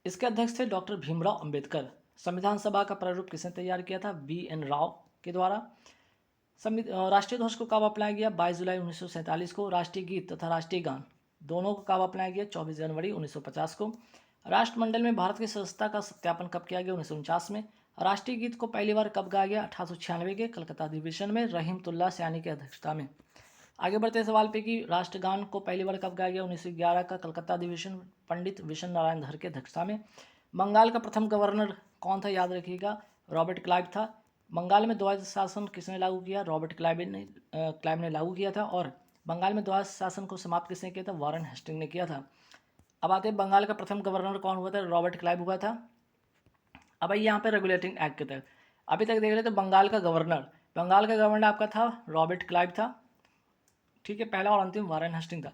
इसके अध्यक्ष थे डॉक्टर भीमराव अंबेडकर। संविधान सभा का प्रारूप किसने तैयार किया था? BN राव के द्वारा। राष्ट्रीय ध्वज को कब अपनाया गया? 22 जुलाई 1947 को। राष्ट्रीय गीत तथा राष्ट्रीय गान दोनों को कब अपनाया गया? 24 जनवरी 1950 को। राष्ट्रमंडल में भारत की सदस्यता का सत्यापन कब किया गया? 1949 में। राष्ट्रीय गीत को पहली बार कब गाया गया? 1896 के कलकत्ता अधिवेशन में रहीमतुल्लाह सयानी की अध्यक्षता में। आगे बढ़ते सवाल पे कि राष्ट्रगान को पहली बार कब गाया गया? 1911 का कलकत्ता अधिवेशन पंडित विशन नारायण धर की अध्यक्षता में। बंगाल का प्रथम गवर्नर कौन था? याद रखिएगा, रॉबर्ट क्लाइव था। बंगाल में द्वैध शासन किसने लागू किया? रॉबर्ट क्लाइव ने लागू किया था। और बंगाल में द्वैध शासन को समाप्त किसने किया था? वारेन हेस्टिंग ने किया था। अब आते हैं बंगाल का प्रथम गवर्नर कौन हुआ था? रॉबर्ट क्लाइव हुआ था। अब यहाँ पे रेगुलेटिंग एक्ट के तहत अभी तक देख रहे थे बंगाल का गवर्नर आपका था रॉबर्ट क्लाइव था। ठीक है, पहला और अंतिम वारेन हेस्टिंग था।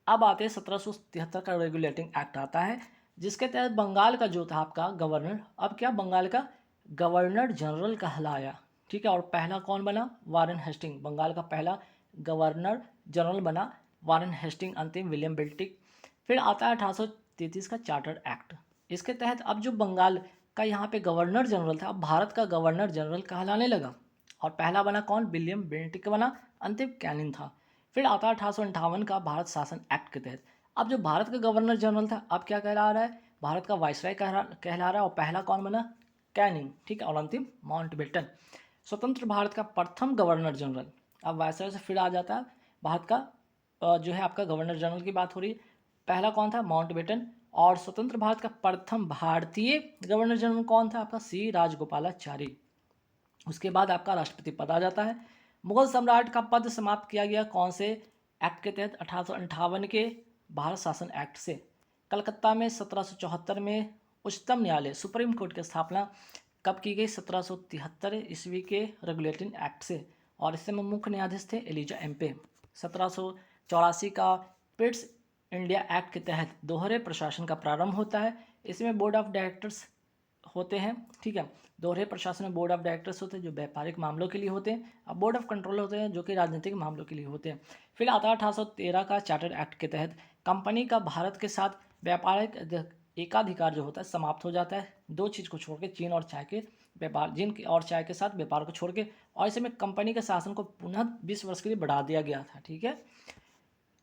अब आते हैं 1773 का रेगुलेटिंग एक्ट आता है, जिसके तहत बंगाल का जो था आपका गवर्नर, अब क्या बंगाल का गवर्नर जनरल कहलाया। ठीक है, और पहला कौन बना? Warren Hasting. बंगाल का पहला गवर्नर जनरल बना वारेन हेस्टिंग, अंतिम विलियम बेल्टिक। फिर आता है 1833 का चार्टर एक्ट। इसके तहत अब जो बंगाल का यहाँ पे गवर्नर जनरल था, अब भारत का गवर्नर जनरल कहलाने लगा। और पहला बना कौन? विलियम बेल्टिक बना, अंतिम कैनिंग था। फिर आता है 1858 का भारत शासन एक्ट के तहत। अब जो भारत का गवर्नर जनरल था अब क्या कहला रहा है, भारत का वायसराय कहला रहा है, और पहला कौन बना, कैनिंग, ठीक है, और अंतिम माउंटबेटन। स्वतंत्र भारत का प्रथम गवर्नर जनरल। अब वायसराय से फिर आ जाता है भारत का जो है आपका गवर्नर जनरल की बात हो रही है। पहला कौन था, माउंटबेटन। और स्वतंत्र भारत का प्रथम भारतीय गवर्नर जनरल कौन था, आपका सी राजगोपालाचारी। उसके बाद आपका राष्ट्रपति पद आ जाता है। मुगल सम्राट का पद समाप्त किया गया कौन से एक्ट के तहत, 1858 के भारत शासन एक्ट से। कलकत्ता में 1774 में उच्चतम न्यायालय सुप्रीम कोर्ट की स्थापना कब की गई, 1773 ईस्वी के रेगुलेटिंग एक्ट से, और इससे में मुख्य न्यायाधीश थे एलिजा एम्पे। 1784 का पिट्स इंडिया एक्ट के तहत दोहरे प्रशासन का प्रारंभ होता है। इसमें बोर्ड ऑफ डायरेक्टर्स होते हैं, ठीक है। दोहरे प्रशासन में बोर्ड ऑफ डायरेक्टर्स होते हैं जो व्यापारिक मामलों के लिए होते हैं, और बोर्ड ऑफ कंट्रोल होते हैं जो कि राजनीतिक मामलों के लिए होते हैं। फिर आता है 1813 का चार्टर एक्ट के तहत कंपनी का भारत के साथ व्यापारिक एकाधिकार जो होता है समाप्त हो जाता है। दो चीज़ को छोड़ के, चीन और चाय के व्यापार, और चाय के साथ व्यापार को छोड़ के, और इसमें कंपनी के शासन को पुनः 20 वर्ष के लिए बढ़ा दिया गया था, ठीक है।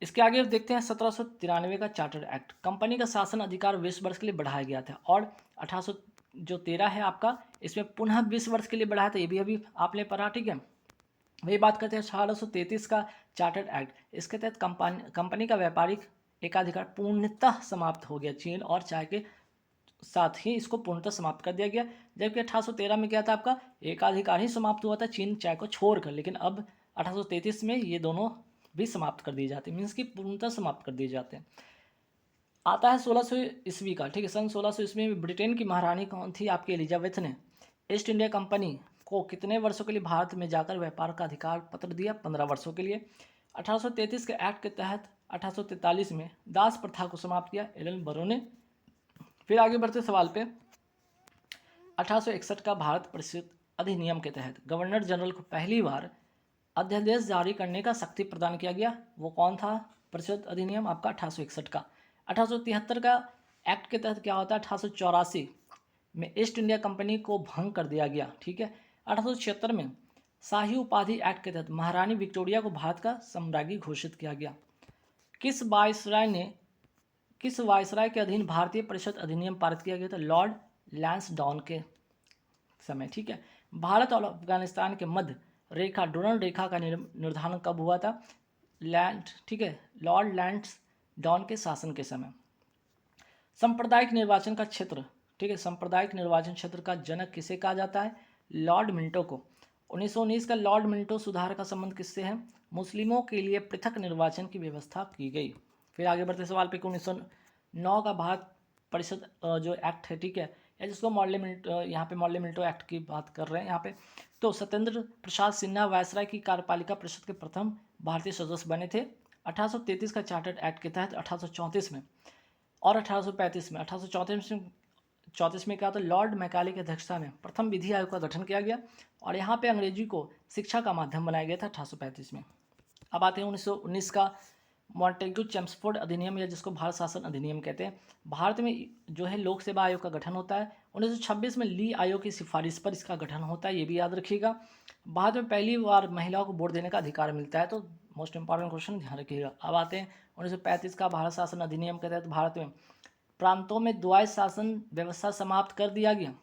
इसके आगे देखते हैं 1793 का चार्टर एक्ट। कंपनी का शासन अधिकार 20 वर्ष के लिए बढ़ाया गया था, और 1813 है आपका, इसमें पुनः 20 वर्ष के लिए बढ़ाया था, ये भी अभी आपने पढ़ा, ठीक है। वही बात करते हैं 1833 का चार्टर एक्ट। इसके तहत कंपनी का व्यापारिक एकाधिकार पूर्णतः समाप्त हो गया, चीन और चाय के साथ ही इसको पूर्णतः समाप्त कर दिया गया। जबकि 1813 में क्या था, आपका एकाधिकार ही समाप्त हुआ था चीन चाय को छोड़कर, लेकिन अब 1833 में ये दोनों भी समाप्त कर दिए जाते हैं, मीन्स कि पूर्णतः समाप्त कर दिए जाते हैं। आता है 1600 ईस्वी का, ठीक है। सन 1600 ईस्वी में ब्रिटेन की महारानी कौन थी, आपकी एलिजाबेथ ने ईस्ट इंडिया कंपनी को कितने वर्षों के लिए भारत में जाकर व्यापार का अधिकार पत्र दिया, 15 वर्षों के लिए। 1833 के एक्ट के तहत 1843 में दास प्रथा को समाप्त किया एलन बरो ने। फिर आगे बढ़ते सवाल पे, 1861 का भारत परिषद अधिनियम के तहत गवर्नर जनरल को पहली बार अध्यादेश जारी करने का शक्ति प्रदान किया गया, वो कौन था, परिषद अधिनियम आपका 1861 का। 1873 का एक्ट के तहत क्या होता है, 1884 में ईस्ट इंडिया कंपनी को भंग कर दिया गया, ठीक है। 1876 में शाही उपाधि एक्ट के तहत महारानी विक्टोरिया को भारत का सम्राज्ञी घोषित किया गया। किस वायसराय के अधीन भारतीय परिषद अधिनियम पारित किया गया था, लॉर्ड लैंसडाउन के समय, ठीक है। भारत और अफगानिस्तान के मध्य रेखा डोनल रेखा का निर्धारण कब हुआ था, ठीक है, लॉर्ड लैंसडाउन के शासन के समय। सांप्रदायिक निर्वाचन का क्षेत्र, ठीक है, सांप्रदायिक निर्वाचन क्षेत्र का जनक किसे कहा जाता है, लॉर्ड मिंटो को। 1919 का लॉर्ड मिंटो सुधार का संबंध किससे है, मुस्लिमों के लिए पृथक निर्वाचन की व्यवस्था की गई। फिर आगे बढ़ते सवाल पे, 1909 का भारत परिषद जो एक्ट है, ठीक है, या जिसको मॉडले मिंटो, यहाँ पे मॉडले मिंटो एक्ट की बात कर रहे हैं यहाँ पे। तो सत्येंद्र प्रसाद सिन्हा वायसराय की कार्यपालिका परिषद के प्रथम भारतीय सदस्य बने थे। 1833 का चार्टर्ड एक्ट के तहत 1834 में और 1835 में, 1834 में क्या था, लॉर्ड मैकाले की अध्यक्षता में प्रथम विधि आयोग का गठन किया गया, और यहाँ पे अंग्रेजी को शिक्षा का माध्यम बनाया गया था 1835 में। अब आते हैं 1919 का मॉन्टेग्यू चेम्सफोर्ड अधिनियम, या जिसको भारत शासन अधिनियम कहते हैं। भारत में जो है लोक सेवा आयोग का गठन होता है। 1926 में ली आयोग की सिफारिश पर इसका गठन होता है, ये भी याद रखिएगा। भारत में पहली बार महिलाओं को वोट देने का अधिकार मिलता है, तो मोस्ट इंपॉर्टेंट क्वेश्चन ध्यान रखिएगा। अब आते हैं 1935 का भारत शासन अधिनियम के तहत भारत में प्रांतों में द्वैध शासन व्यवस्था समाप्त कर दिया गया,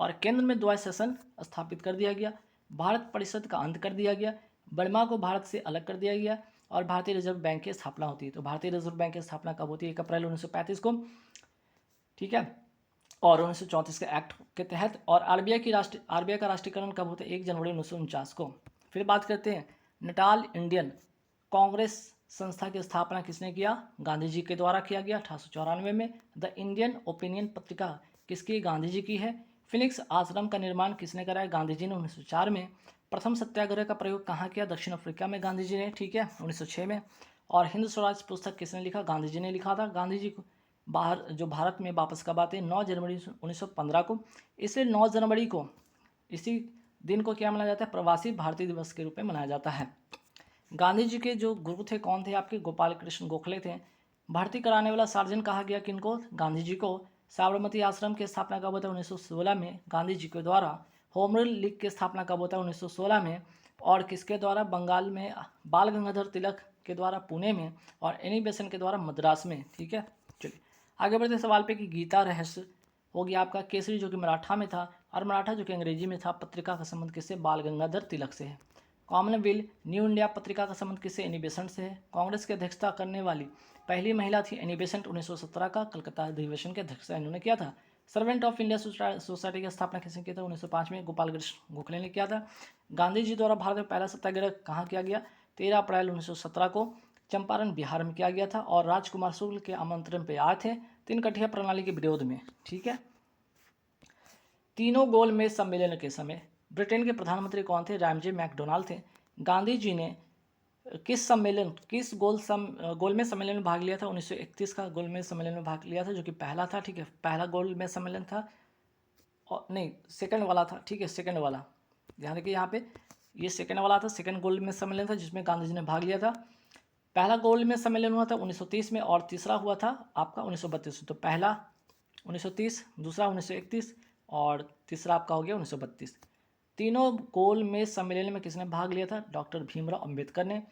और केंद्र में द्वैध शासन स्थापित कर दिया गया। भारत परिषद का अंत कर दिया गया, बर्मा को भारत से अलग कर दिया गया, और भारतीय रिजर्व बैंक की स्थापना होती है। तो भारतीय रिजर्व बैंक की स्थापना कब होती है, 1 अप्रैल 1935 को, ठीक है। और 1934 के एक्ट के तहत, और आरबीआई का राष्ट्रीयकरण कब होता है, 1 जनवरी 1949 को। फिर बात करते हैं नटाल इंडियन कांग्रेस संस्था की स्थापना किसने किया, गांधी जी के द्वारा किया गया 1894 में। द इंडियन ओपिनियन पत्रिका किसकी, गांधी जी की है। फिनिक्स आश्रम का निर्माण किसने कराया, गांधी जी ने 1904 में। प्रथम सत्याग्रह का प्रयोग कहाँ किया, दक्षिण अफ्रीका में गांधी जी ने, ठीक है, 1906 में। और हिंद स्वराज पुस्तक किसने लिखा, गांधी जी ने लिखा था। गांधी जी को भारत में वापस कब आते हैं, 9 जनवरी 1915 को। इसलिए 9 जनवरी को, इसी दिन को क्या मनाया जाता है, प्रवासी भारतीय दिवस के रूप में मनाया जाता है। गांधी जी के जो गुरु थे कौन थे, आपके गोपाल कृष्ण गोखले थे। भर्ती कराने वाला सार्जन कहा गया किनको, गांधी जी को। साबरमती आश्रम की स्थापना कब होता है, 1916 में गांधी जी के द्वारा। होम रूल लीग की स्थापना कब होता है, 1916 में। और किसके द्वारा? बंगाल में बाल गंगाधर तिलक के द्वारा पुणे में, और एनी बेसेंट के द्वारा मद्रास में। ठीक है, चलिए आगे बढ़ते सवाल पे कि गीता रहस्य हो गया आपका। केसरी जो कि मराठा में था, और मराठा जो कि अंग्रेजी में था। पत्रिका का संबंध किससे? बाल गंगाधर तिलक से है। कॉमनवेल्थ न्यू इंडिया पत्रिका का संबंध किससे? एनी बेसेंट से है। कांग्रेस की अध्यक्षता करने वाली पहली महिला थी एनी बेसेंट। 1917 का कलकत्ता अधिवेशन की अध्यक्षता इन्होंने किया था। सर्वेंट ऑफ इंडिया सोसाइटी की स्थापना किसने की था? 1905 में गोपाल कृष्ण गोखले ने किया था। गांधी जी द्वारा भारत में पहला सत्याग्रह कहाँ किया गया? 13 अप्रैल 1917 को चंपारण बिहार में किया गया था, और राजकुमार शुक्ल के आमंत्रण पर आए थे तीन कठिया प्रणाली के विरोध में। ठीक है, तीनों गोलमेज सम्मेलन के समय ब्रिटेन के प्रधानमंत्री कौन थे? रैमजे मैकडोनाल्ड थे। गांधी जी ने किस गोलमेज सम्मेलन में भाग लिया था? 1931 का गोलमेज सम्मेलन में भाग लिया था, जो कि पहला था। ठीक है, पहला गोलमेज सम्मेलन था, और नहीं सेकंड वाला था। ठीक है, सेकंड वाला, ध्यान रखिए यहाँ पे, ये सेकंड वाला था, सेकंड गोलमेज सम्मेलन था जिसमें गांधी जी ने भाग लिया था। पहला गोलमेज सम्मेलन हुआ था 1930 में, और तीसरा हुआ था आपका 1932 में। तो पहला 1930, दूसरा 1931, और तीसरा आपका हो गया 1932। तीनों गोलमेज सम्मेलन में किसने भाग लिया था? डॉक्टर भीमराव अंबेडकर ने।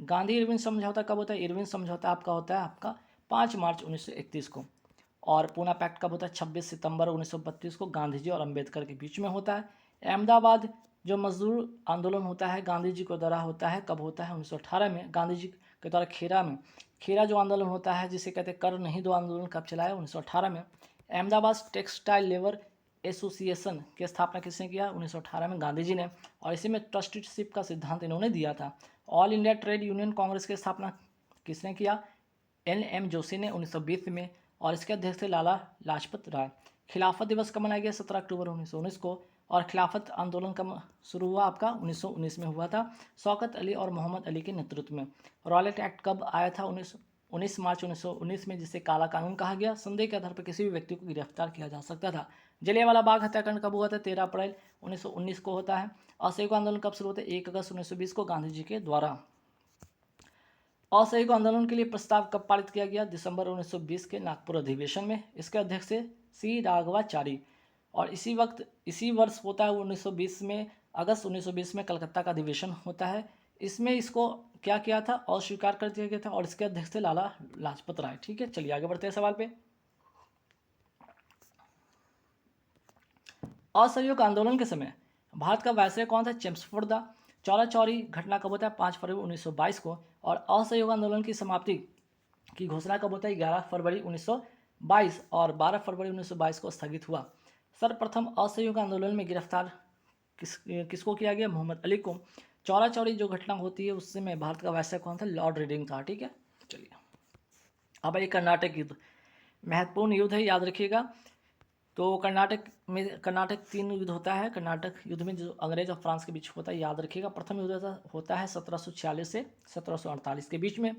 गांधी इरविन समझौता कब होता है? इरविन समझौता आपका होता है आपका 5 मार्च 1931 को। और पूना पैक्ट कब होता है? 26 सितंबर 1932 को गांधी जी और अंबेडकर के बीच में होता है। अहमदाबाद जो मजदूर आंदोलन होता है गांधी जी के द्वारा होता है, कब होता है? 1918 में। गांधी जी के द्वारा खेरा जो आंदोलन होता है, जिसे कहते हैं कर नहीं दो आंदोलन, कब चलाया? 1918 में। अहमदाबाद टेक्सटाइल लेबर एसोसिएशन की स्थापना किसने किया? 1918 में गांधी जी ने, और इसी में ट्रस्टीशिप का सिद्धांत इन्होंने दिया था। All India trade union Congress की स्थापना किसने किया? एन जोशी ने 1920 में, और इसके अध्यक्ष थे लाला लाजपत राय। खिलाफत दिवस कब मनाया गया? 17 अक्टूबर 1919 को। और खिलाफत आंदोलन कब शुरू हुआ आपका? 1919 में हुआ था, शौकत अली और मोहम्मद अली के नेतृत्व में। रॉयलेट एक्ट कब आया था? 19 मार्च 1919 में, जिसे काला कानून कहा गया। संदेह के आधार पर किसी भी व्यक्ति को गिरफ्तार किया जा सकता था। जलियांवाला बाग हत्याकांड कब हुआ था? 13 अप्रैल 1919 को होता है। असहयोग आंदोलन कब शुरू होता है? 1 अगस्त 1920 को गांधी जी के द्वारा। असहयोग आंदोलन के लिए प्रस्ताव कब पारित किया गया? दिसंबर 1920 के नागपुर अधिवेशन में। इसके अध्यक्ष थे सी राघवाचारी। और इसी वर्ष होता है 1920 में, अगस्त 1920 में कलकत्ता का अधिवेशन होता है। इसमें इसको क्या किया था? अस्वीकार कर दिया गया था, और इसके अध्यक्ष थे लाला लाजपत राय। ठीक है, चलिए आगे बढ़ते हैं सवाल पे। असहयोग आंदोलन के समय भारत का वायसराय कौन था? चेम्सफोर्ड था। चौरा चौरी घटना कब होता है? 5 फरवरी 1922 को। और असहयोग आंदोलन की समाप्ति की घोषणा कब होता है? 11 फरवरी 1922, और 12 फरवरी 1922 को स्थगित हुआ। सर्वप्रथम असहयोग आंदोलन में गिरफ्तार किसको किया गया? मोहम्मद अली को। चौरा चौरी जो घटना होती है उससे में भारत का वायसराय कौन था? लॉर्ड रीडिंग था। ठीक है, चलिए अब ये कर्नाटक युद्ध, महत्वपूर्ण युद्ध है, याद रखिएगा। तो कर्नाटक 3 युद्ध होता है। कर्नाटक युद्ध में जो अंग्रेज और फ्रांस के बीच होता है, याद रखिएगा। प्रथम युद्ध होता है 1746 से 1748 के बीच में।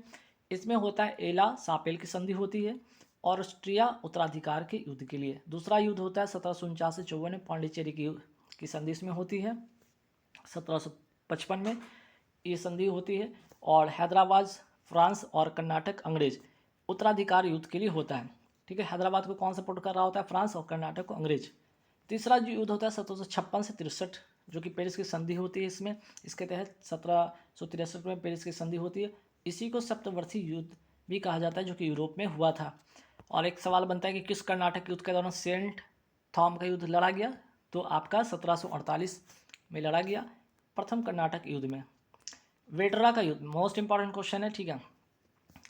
इसमें होता है एला सापेल की संधि होती है, और ऑस्ट्रिया उत्तराधिकार के युद्ध के लिए। दूसरा युद्ध होता है 1749 से 54 में, पांडिचेरी की संधि इसमें होती है। 1755 में ये संधि होती है, और हैदराबाद फ्रांस और कर्नाटक अंग्रेज उत्तराधिकार युद्ध के लिए होता है। ठीक है, हैदराबाद को कौन सपोर्ट कर रहा होता है? फ्रांस, और कर्नाटक को अंग्रेज। तीसरा जो युद्ध होता है 1756 से 63, जो कि पेरिस की संधि होती है। इसके तहत 1763 में पेरिस की संधि होती है। इसी को सप्तवर्षी युद्ध भी कहा जाता है, जो कि यूरोप में हुआ था। और एक सवाल बनता है कि किस कर्नाटक युद्ध के दौरान सेंट थॉम का युद्ध लड़ा गया? तो आपका 1748 में लड़ा गया, प्रथम कर्नाटक युद्ध में। वेडरा का युद्ध मोस्ट इंपॉर्टेंट क्वेश्चन है। ठीक है,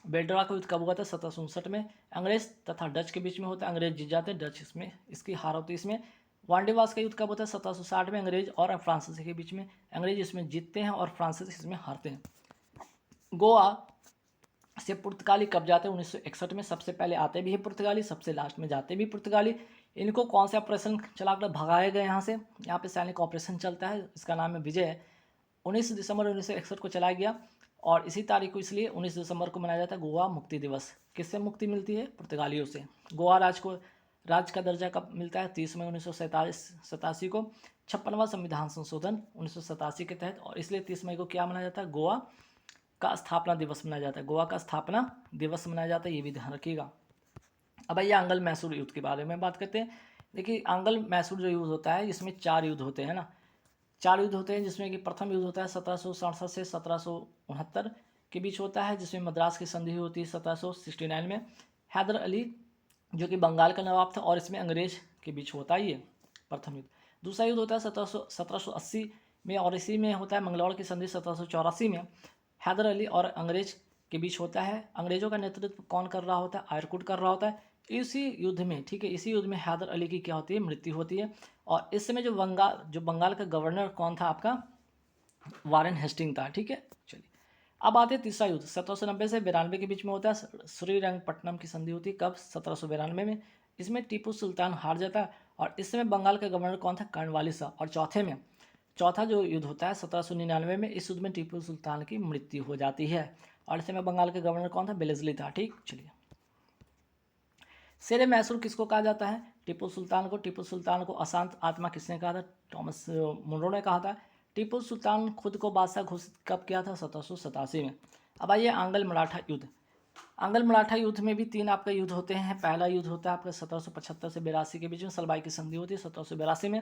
वेडरा का युद्ध कब हुआ था? 1759 में। अंग्रेज तथा डच के बीच में होता है, अंग्रेज जीत जाते हैं, डच इसमें इसकी हार होती है इसमें। वांडीवास का युद्ध कब होता है? 1760 में, अंग्रेज और फ्रांसीसी के बीच में। अंग्रेज इसमें जीतते हैं और फ्रांसीसी इसमें हारते हैं। गोवा से पुर्तगाली कब जाते हैं? 1961 में। सबसे पहले आते भी है पुर्तगाली, सबसे लास्ट में जाते भी पुर्तगाली। इनको कौन सा ऑपरेशन चलाकर भगाए गए यहाँ से? यहाँ पे सैनिक ऑपरेशन चलता है, इसका नाम है विजय। 19 दिसंबर 1961 को चलाया गया, और इसी तारीख को इसलिए 19 दिसंबर को मनाया जाता है गोवा मुक्ति दिवस। किससे मुक्ति मिलती है? पुर्तगालियों से। गोवा राज्य का दर्जा कब मिलता है? 30 मई 1987 को। 56वां संविधान संशोधन 1987 के तहत, और इसलिए 30 मई को क्या मनाया जाता है? गोवा का स्थापना दिवस मनाया जाता है। गोवा का स्थापना दिवस मनाया जाता है, ये भी ध्यान रखिएगा। अब आइए आंगल मैसूर युद्ध के बारे में बात करते हैं। देखिए आंगल मैसूर जो युद्ध होता है, इसमें 4 युद्ध होते हैं ना। 4 युद्ध होते हैं, जिसमें कि प्रथम युद्ध होता है 1767 से 1769 के बीच होता है, जिसमें मद्रास की संधि होती है 1769 में। हैदर अली जो कि बंगाल का नवाब था, और इसमें अंग्रेज के बीच होता है ये प्रथम युद्ध। दूसरा युद्ध होता है 1780 में, और इसी में होता है मंगलौर की संधि 1784 में। हैदर अली और अंग्रेज के बीच होता है। अंग्रेजों का नेतृत्व कौन कर रहा होता है? आयरकुट कर रहा होता है। इसी युद्ध में, ठीक है, इसी युद्ध में हैदर अली की क्या होती है? मृत्यु होती है। और इस समय जो बंगाल का गवर्नर कौन था आपका? वारेन हेस्टिंग था, ठीक है। चलिए अब आते हैं तीसरा युद्ध 1790 से 92 के बीच में होता है। श्रीरंगपट्टनम की संधि होती है कब? 1792 में। इसमें टीपू सुल्तान हार जाता है, और इस समय बंगाल का गवर्नर कौन था? कर्नवालिस। और चौथा जो युद्ध होता है 1799 में, इस युद्ध में टीपू सुल्तान की मृत्यु हो जाती है, और इस समय बंगाल के गवर्नर कौन था? बेलेजली था, ठीक। चलिए शेर मैसूर किसको कहा जाता है? टीपू सुल्तान को। टीपू सुल्तान को अशांत आत्मा किसने कहा था? टॉमस मुनरो ने कहा था। टीपू सुल्तान खुद को बादशाह घोषित कब किया था? 1787 में। अब आइए आंग्ल मराठा युद्ध। आंग्ल मराठा युद्ध में भी 3 आपका युद्ध होते हैं। पहला युद्ध होता है आपका 1775 से 82 के बीच में, सलबाई की संधि होती है 1782 में।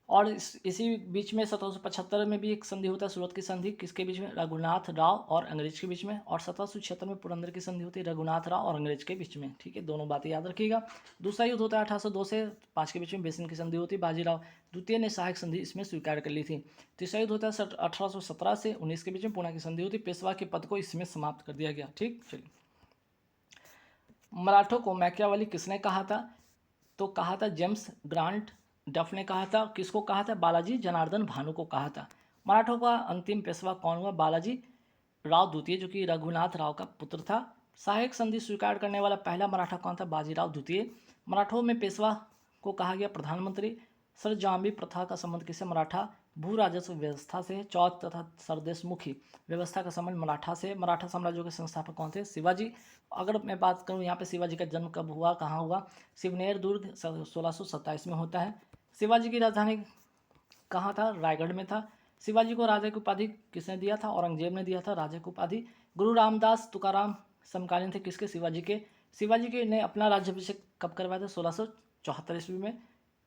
और इसी बीच में 1775 में भी एक संधि होता है, सूरत की संधि, किसके बीच में? रघुनाथ राव और अंग्रेज के बीच में। और 1776 में पुरंदर की संधि होती है रघुनाथ राव और अंग्रेज के बीच में, ठीक है। दोनों बातें याद रखिएगा। दूसरा युद्ध होता है 1802 से 5 के बीच में, बेसिन की संधि होती है। बाजीराव द्वितीय ने सहायक संधि इसमें स्वीकार कर ली थी। तीसरा युद्ध होता है 1817 से 19 के बीच में, पूना की संधि होती है। पेशवा के पद को इसमें समाप्त कर दिया गया, ठीक। चलिए मराठों को मैकियावली किसने कहा था? तो कहा था जेम्स ग्रांट डफ ने कहा था। किसको कहा था? बालाजी जनार्दन भानु को कहा था। मराठों का अंतिम पेशवा कौन हुआ? बालाजी राव द्वितीय, जो कि रघुनाथ राव का पुत्र था। सहायक संधि स्वीकार करने वाला पहला मराठा कौन था? बाजीराव द्वितीय। मराठों में पेशवा को कहा गया प्रधानमंत्री। सरजाम्बी प्रथा का संबंध किससे? मराठा भू राजस्व व्यवस्था से। चौथ तथा सरदेशमुखी व्यवस्था का संबंध मराठा से। मराठा साम्राज्य के संस्थापक कौन थे? शिवाजी। अगर मैं बात करूं यहाँ पे शिवाजी का जन्म कब हुआ, कहाँ हुआ? शिवनेर दुर्ग 1627 में होता है। शिवाजी की राजधानी कहाँ था? रायगढ़ में था। शिवाजी को राजा की उपाधि किसने दिया था? औरंगजेब ने दिया था राजा की उपाधि। गुरु रामदास तुकाराम समकालीन थे किसके? शिवाजी के। शिवाजी के ने अपना राज्याभिषेक कब करवाया था? 1674 ईस्वी में।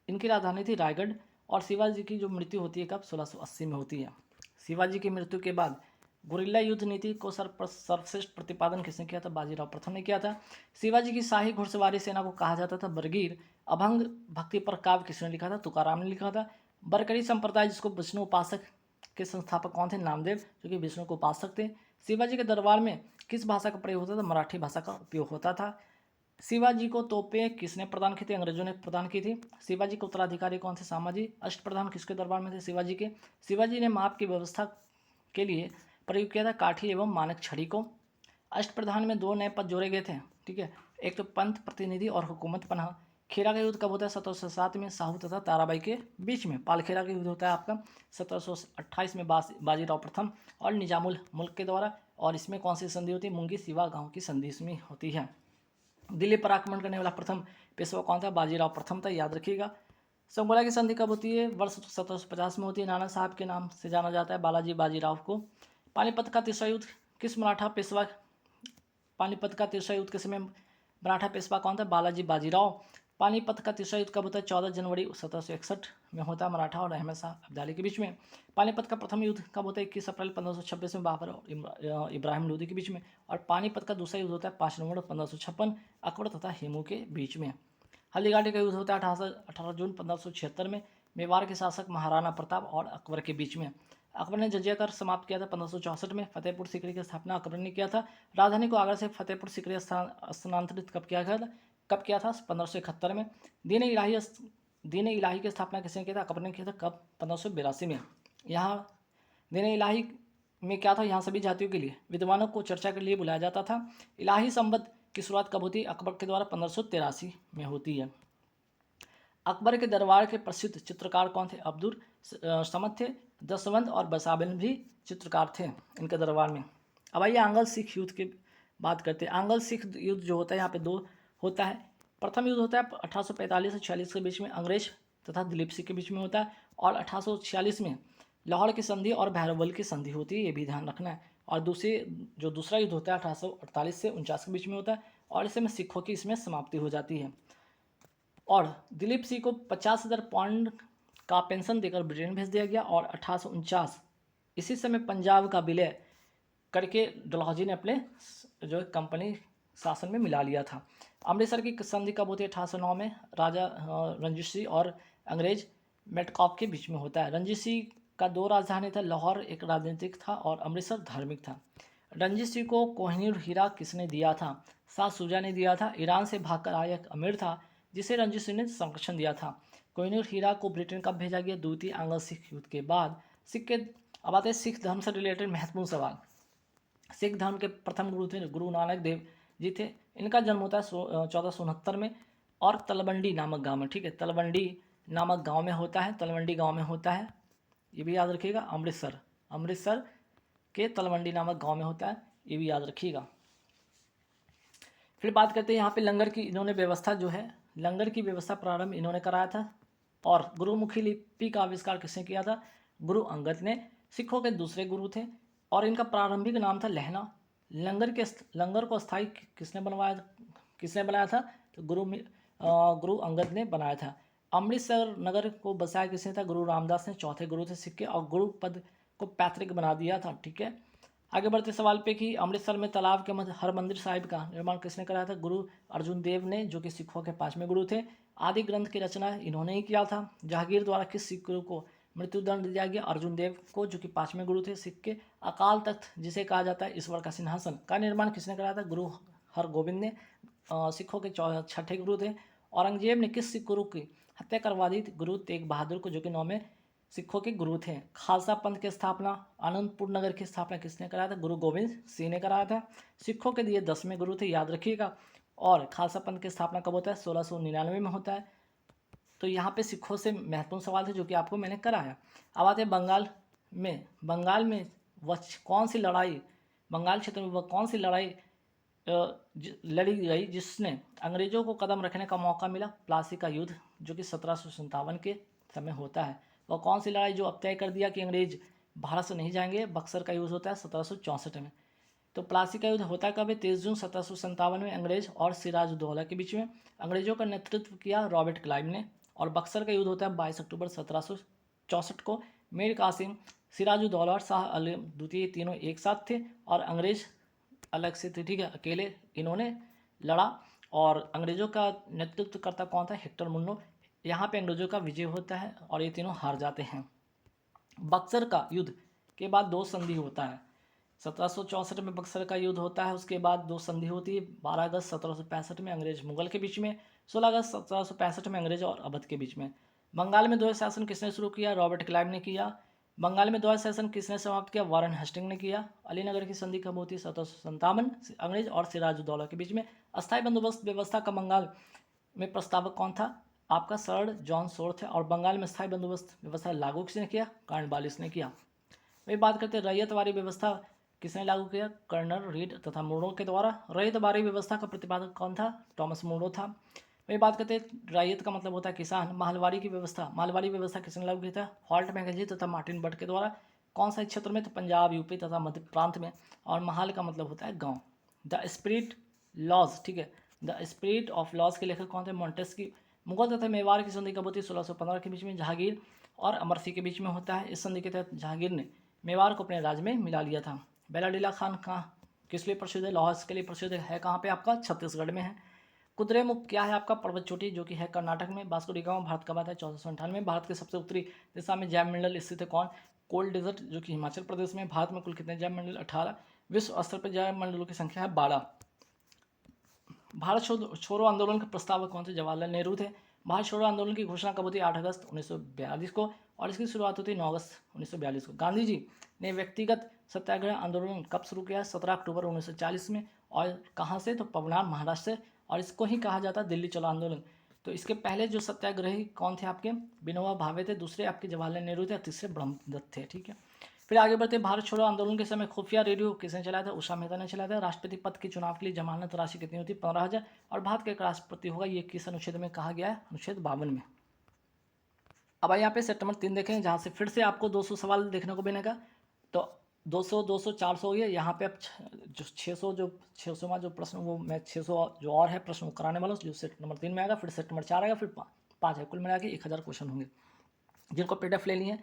इनकी राजधानी थी रायगढ़। और शिवाजी की जो मृत्यु होती है कब? 1680 में होती है। शिवाजी की मृत्यु के बाद गुरिल्ला युद्ध नीति को सर्वश्रेष्ठ प्रतिपादन किसने किया था? बाजीराव प्रथम ने किया था। शिवाजी की शाही घुड़सवारी सेना को कहा जाता था बरगीर। अभंग भक्ति पर काव्य किसने लिखा था? तुकाराम ने लिखा था। बरकरी संप्रदाय, जिसको विष्णु उपासक के संस्थापक कौन थे? नामदेव, जो कि विष्णु को उपासक थे। शिवाजी के दरबार में किस भाषा का प्रयोग होता था? मराठी भाषा का उपयोग होता था। शिवाजी को तोपें किसने प्रदान की थी? अंग्रेजों ने प्रदान की थी। शिवाजी के उत्तराधिकारी कौन थे? संभाजी। अष्टप्रधान किसके दरबार में थे? शिवाजी के। शिवाजी ने माप की व्यवस्था के लिए प्रयोग किया था काठी एवं मानक छड़ी को। अष्टप्रधान में 2 नए पद जोड़े गए थे, ठीक है। एक तो पंत प्रतिनिधि और हुकूमत पनाह। खेरा का युद्ध कब होता है? 1707 में, साहू तथा ताराबाई के बीच में। पालखेरा का युद्ध होता है आपका 1728 में, बाजीराव प्रथम और निजामुल मुल्क के द्वारा। और इसमें कौन सी संधि होती है? मुंगी सिवा गांव की संधि इसमें होती है। दिल्ली पर आक्रमण करने वाला प्रथम पेशवा कौन था? बाजीराव प्रथम था, याद रखिएगा। संगोला की संधि कब होती है? वर्ष 1750 में होती है। नाना साहब के नाम से जाना जाता है बालाजी बाजीराव को। पानीपत का तीसरा युद्ध किस मराठा पेशवा? पानीपत का तीसरा युद्ध के समय मराठा पेशवा कौन था? बालाजी बाजीराव। पानीपत का तीसरा युद्ध कब होता है? 14 जनवरी 1761 में होता है, मराठा और अहमद शाह अब्दाली के बीच में। पानीपत का प्रथम युद्ध कब होता है? 21 अप्रैल 1526 में, बाबर और इब्राहिम लोदी के बीच में। और पानीपत का दूसरा युद्ध होता है 5 नवंबर 1556 अकबर तथा हेमू के बीच में। हल्दीघाटी का युद्ध होता है 18 जून 1576 में, मेवाड़ के शासक महाराणा प्रताप और अकबर के बीच में। अकबर ने जजिया कर समाप्त किया था 1564 में। फतेहपुर सीकरी की स्थापना अकबर ने किया था। राजधानी को आगरा से फतेहपुर सीकरी स्थानांतरित कब किया गया था? 1571 में। दीन इलाही की स्थापना किसने किया था? अकबर ने किया था। कब? 1582 में। यहाँ दीन इलाही में क्या था? यहाँ सभी जातियों के लिए विद्वानों को चर्चा के लिए बुलाया जाता था। इलाही संबंध की शुरुआत कब होती है? अकबर के द्वारा 1583 में होती है। अकबर के दरबार के प्रसिद्ध चित्रकार कौन थे? अब्दुल समद थे। दसवंत और बसाबिन भी चित्रकार थे इनके दरबार में। अब आइए आंग्ल सिख युद्ध की बात करते हैं। आंग्ल सिख युद्ध जो होता है यहाँ पे 2 होता है। प्रथम युद्ध होता है 1845 से 46 के बीच में, अंग्रेज तथा दिलीप सिंह के बीच में होता है। और 1846 में लाहौर की संधि और भैरवल की संधि होती है, ये भी ध्यान रखना है। और दूसरा युद्ध होता है 1848 से 49 के बीच में होता है, और इसमें सिखों की इसमें समाप्ति हो जाती है। और दिलीप सिंह को 50,000 पाउंड का पेंशन देकर ब्रिटेन भेज दिया गया और 1849 इसी समय पंजाब का विलय करके डलहौजी ने अपने जो कंपनी शासन में मिला लिया था। अमृतसर की संधि कब होती है? 1809 में राजा रणजीत सिंह और अंग्रेज मेटकॉफ के बीच में होता है। रणजीत सिंह का दो राजधानी था, लाहौर एक राजनीतिक था और अमृतसर धार्मिक था। रणजीत सिंह को कोहिनूर हीरा किसने दिया था? शाह शुजा ने दिया था। ईरान से भागकर आया एक अमीर था जिसे रणजीत सिंह ने संरक्षण दिया था। कोहिनूर हीरा को ब्रिटेन कब भेजा गया? द्वितीय एंग्लो सिख युद्ध के बाद। सिख के अब आते हैं सिख धर्म से रिलेटेड महत्वपूर्ण सवाल। सिख धर्म के प्रथम गुरु थे गुरु नानक देव जी थे। इनका जन्म होता है 1469 में और तलवंडी नामक गांव में, ठीक है, तलवंडी नामक गांव में होता है, तलवंडी गांव में होता है, ये भी याद रखिएगा। अमृतसर, अमृतसर के तलवंडी नामक गांव में होता है, ये भी याद रखिएगा। फिर बात करते हैं यहाँ पे लंगर की इन्होंने व्यवस्था जो है, लंगर की व्यवस्था प्रारंभ इन्होंने कराया था। और गुरुमुखी लिपि का आविष्कार किसने किया था? गुरु अंगद ने। सिखों के दूसरे गुरु थे और इनका प्रारंभिक नाम था लहना। लंगर को स्थायी किसने बनाया था? तो गुरु अंगद ने बनाया था। अमृतसर नगर को बसाया किसने था? गुरु रामदास ने, चौथे गुरु थे सिख के, और गुरु पद को पैतृक बना दिया था, ठीक है। आगे बढ़ते सवाल पे कि अमृतसर में तालाब के मध्य हरमंदिर साहिब का निर्माण किसने कराया था? गुरु अर्जुन देव ने, जो कि सिखों के पांचवें गुरु थे। आदि ग्रंथ की रचना इन्होंने ही किया था। जहांगीर द्वारा किस सिख गुरु को मृत्युदंड दिया गया? अर्जुन देव को, जो कि पांचवें गुरु थे सिख के। अकाल तख्त जिसे कहा जाता है ईश्वर का सिंहासन का निर्माण किसने कराया था? गुरु हरगोबिंद ने, सिखों के छठे गुरु थे। औरंगजेब ने किस सिख गुरु की हत्या करवा दी थी? गुरु तेग बहादुर को, जो कि नौवें सिखों के गुरु थे। खालसा पंथ की स्थापना, आनंदपुर नगर की स्थापना किसने कराया था? गुरु गोविंद सिंह ने कराया था। सिखों के दिए 10वें गुरु थे, याद रखिएगा। और खालसा पंथ की स्थापना कब होता है? 1699 में होता है। तो यहाँ पे सिखों से महत्वपूर्ण सवाल थे जो कि आपको मैंने कराया। अब आते हैं बंगाल में वह कौन सी लड़ाई, बंगाल क्षेत्र में वह कौन सी लड़ाई लड़ी गई जिसने अंग्रेजों को कदम रखने का मौका मिला? प्लासी का युद्ध, जो कि 1757 के समय होता है। वह कौन सी लड़ाई जो अब तय कर दिया कि अंग्रेज भारत से नहीं जाएंगे? बक्सर का युद्ध होता है 1764 में। तो प्लासी का युद्ध होता है कब? 23 जून 1757 में अंग्रेज और सिराजुद्दौला के बीच में। अंग्रेजों का नेतृत्व किया रॉबर्ट क्लाइव ने। और बक्सर का युद्ध होता है 22 अक्टूबर 1764 को। मीर कासिम, सिराजुद्दौला और शाह आलम द्वितीय तीनों एक साथ थे और अंग्रेज अलग से थे, ठीक है, अकेले इन्होंने लड़ा। और अंग्रेजों का नेतृत्व करता कौन था? Hector Munro. यहाँ पे अंग्रेजों का विजय होता है और ये तीनों हार जाते हैं। बक्सर का युद्ध के बाद दो संधि होता है। 1764 में बक्सर का युद्ध होता है, उसके बाद दो संधि होती है। 12 अगस्त 1765 में अंग्रेज मुगल के बीच में, 16 अगस्त 1765 में अंग्रेज और अवध के बीच में। बंगाल में द्वैत शासन किसने शुरू किया? रॉबर्ट क्लाइव ने किया। बंगाल में द्वैत शासन किसने समाप्त किया? वारेन हेस्टिंग ने किया। अलीनगर की संधि कब होती है? 1757 अंग्रेज और सिराजुद्दौला के बीच में। अस्थायी बंदोबस्त व्यवस्था का बंगाल में प्रस्तावक कौन था? आपका सर जॉन सोर थे। और बंगाल में स्थायी बंदोबस्त व्यवस्था लागू किसने किया? कार्नवालिस ने किया। वही बात करते हैं रैयतवारी व्यवस्था किसने लागू किया? कर्नल रीड तथा मुर्मू के द्वारा। रैयतवारी व्यवस्था का प्रतिपादक कौन था? टॉमस मुर्मू था। वही बात करते हैं रैयत का मतलब होता है किसान। महलवारी व्यवस्था किसने लागू किया था? हॉल्ट मैकेंजी तथा मार्टिन बट के द्वारा। कौन सा क्षेत्र में? तो पंजाब, यूपी तथा मध्य प्रांत में। और महल का मतलब होता है गाँव। द स्पिरिट लॉज, ठीक है, द स्पिरिट ऑफ लॉज के लेखक कौन थे? मॉन्टेस्क्यू। मुगल तथा मेवाड़ की संधि कब होती है? 1615 के बीच में। जहांगीर और अमर सिंह के बीच में होता है। इस संधि के तहत जहांगीर ने मेवाड़ को अपने राज्य में मिला लिया था। बेलाडीला खान कहाँ किस लिए प्रसिद्ध है? लाहौर के लिए प्रसिद्ध है। कहाँ पे? आपका छत्तीसगढ़ में है। कुद्रेमुख क्या है? आपका पर्वत चोटी, जो कि है कर्नाटक में। वास्को डी गामा भारत का बात है 1498 में। भारत के सबसे उत्तरी दिशा में जैव मंडल स्थित है कौन? कोल्ड डेजर्ट, जो कि हिमाचल प्रदेश में। भारत में कुल कितने जैव मंडल? 18। विश्व स्तर पर जैव मंडलों की संख्या है 12। भारत छोड़ो आंदोलन के प्रस्तावक कौन थे? जवाहरलाल नेहरू थे। भारत छोड़ो आंदोलन की घोषणा कब होती है? 8 अगस्त 1942 को। और इसकी शुरुआत होती है 9 अगस्त 1942 को। गांधी जी ने व्यक्तिगत सत्याग्रह आंदोलन कब शुरू किया? 17 अक्टूबर 1940 में। और कहाँ से? तो पवनार, महाराष्ट्र से। और इसको ही कहा जाता है दिल्ली चलो आंदोलन। तो इसके पहले जो सत्याग्रही कौन थे? आपके विनोबा भावे थे, दूसरे आपके जवाहरलाल नेहरू थे, और तीसरे ब्रह्मदत्त थे, ठीक है। फिर आगे बढ़ते, भारत छोड़ो आंदोलन के समय खुफिया रेडियो किसने चलाया था? उषा मेहता ने चलाया था। राष्ट्रपति पद के चुनाव के लिए जमानत राशि कितनी होती है? 15,000। और भारत का राष्ट्रपति होगा, ये किस अनुच्छेद में कहा गया है? अनुच्छेद 52 में। अब यहाँ पे सेट नंबर 3 देखें, जहाँ से फिर से आपको 200 सवाल देखने को मिलेगा। तो 200, 200, 400 हो गया। यहाँ पे अब जो 600 जो प्रश्न, वो मैं 600 जो और है प्रश्न कराने वाला हूँ, जो सेट नंबर 3 में आएगा। फिर सेट नंबर 4 आएगा, फिर 5 है, कुल मिला के 1000 क्वेश्चन होंगे। जिनको पीडीएफ ले लिए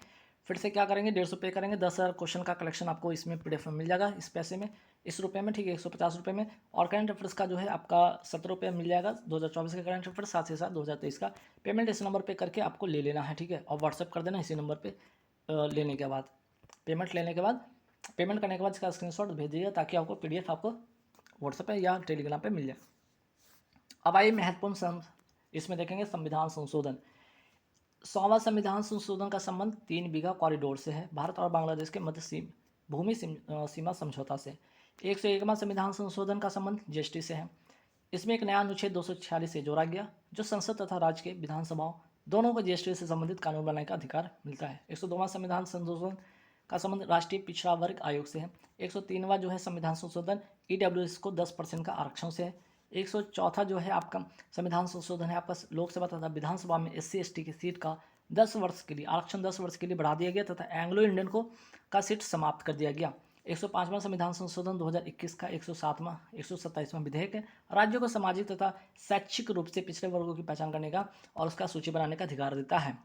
फिर से क्या करेंगे, 150 पे करेंगे, 10,000 क्वेश्चन का कलेक्शन आपको इसमें पीडीएफ में मिल जाएगा, इस पैसे में, इस रुपये में, ठीक है, 150 रुपये में। और करंट अफेयर्स का जो है आपका 17 रुपये मिल जाएगा, 2024 का करंट अफेयर्स, साथ ही साथ 2023 का। पेमेंट इस नंबर पर करके आपको ले लेना है, ठीक है, और व्हाट्सअप कर देना इसी नंबर पर लेने के बाद, पेमेंट लेने के बाद, पेमेंट करने के बाद इसका स्क्रीनशॉट भेज दीजिए ताकि आपको पीडीएफ आपको व्हाट्सएप पे या टेलीग्राम पे मिल जाए। अब आइए महत्वपूर्ण इसमें देखेंगे संविधान संशोधन। 100वां संविधान संशोधन का संबंध 3 बीघा कॉरिडोर से है, भारत और बांग्लादेश के मध्य भूमि सीमा समझौता से। 101वां संविधान संशोधन का संबंध जीएसटी से है। इसमें एक नया अनुच्छेद 246 से जोड़ा गया, जो संसद तथा राज्य के विधानसभाओं दोनों को जीएसटी से संबंधित कानून बनाने का अधिकार मिलता है। 102वां संविधान संशोधन का संबंध राष्ट्रीय पिछड़ा वर्ग आयोग से है। 103वां जो है संविधान संशोधन ईडब्ल्यूएस को 10% का आरक्षण से है। 104 जो है आपका संविधान संशोधन है आपका लोकसभा तथा विधानसभा में SC ST की सीट का 10 वर्ष के लिए आरक्षण 10 वर्ष के लिए बढ़ा दिया गया तथा एंग्लो इंडियन को का सीट समाप्त कर दिया गया। 105वां संविधान संशोधन 2021 का 127वां विधेयक है, राज्यों को सामाजिक तथा शैक्षिक रूप से पिछड़े वर्गों की पहचान करने का और उसका सूची बनाने का अधिकार देता है।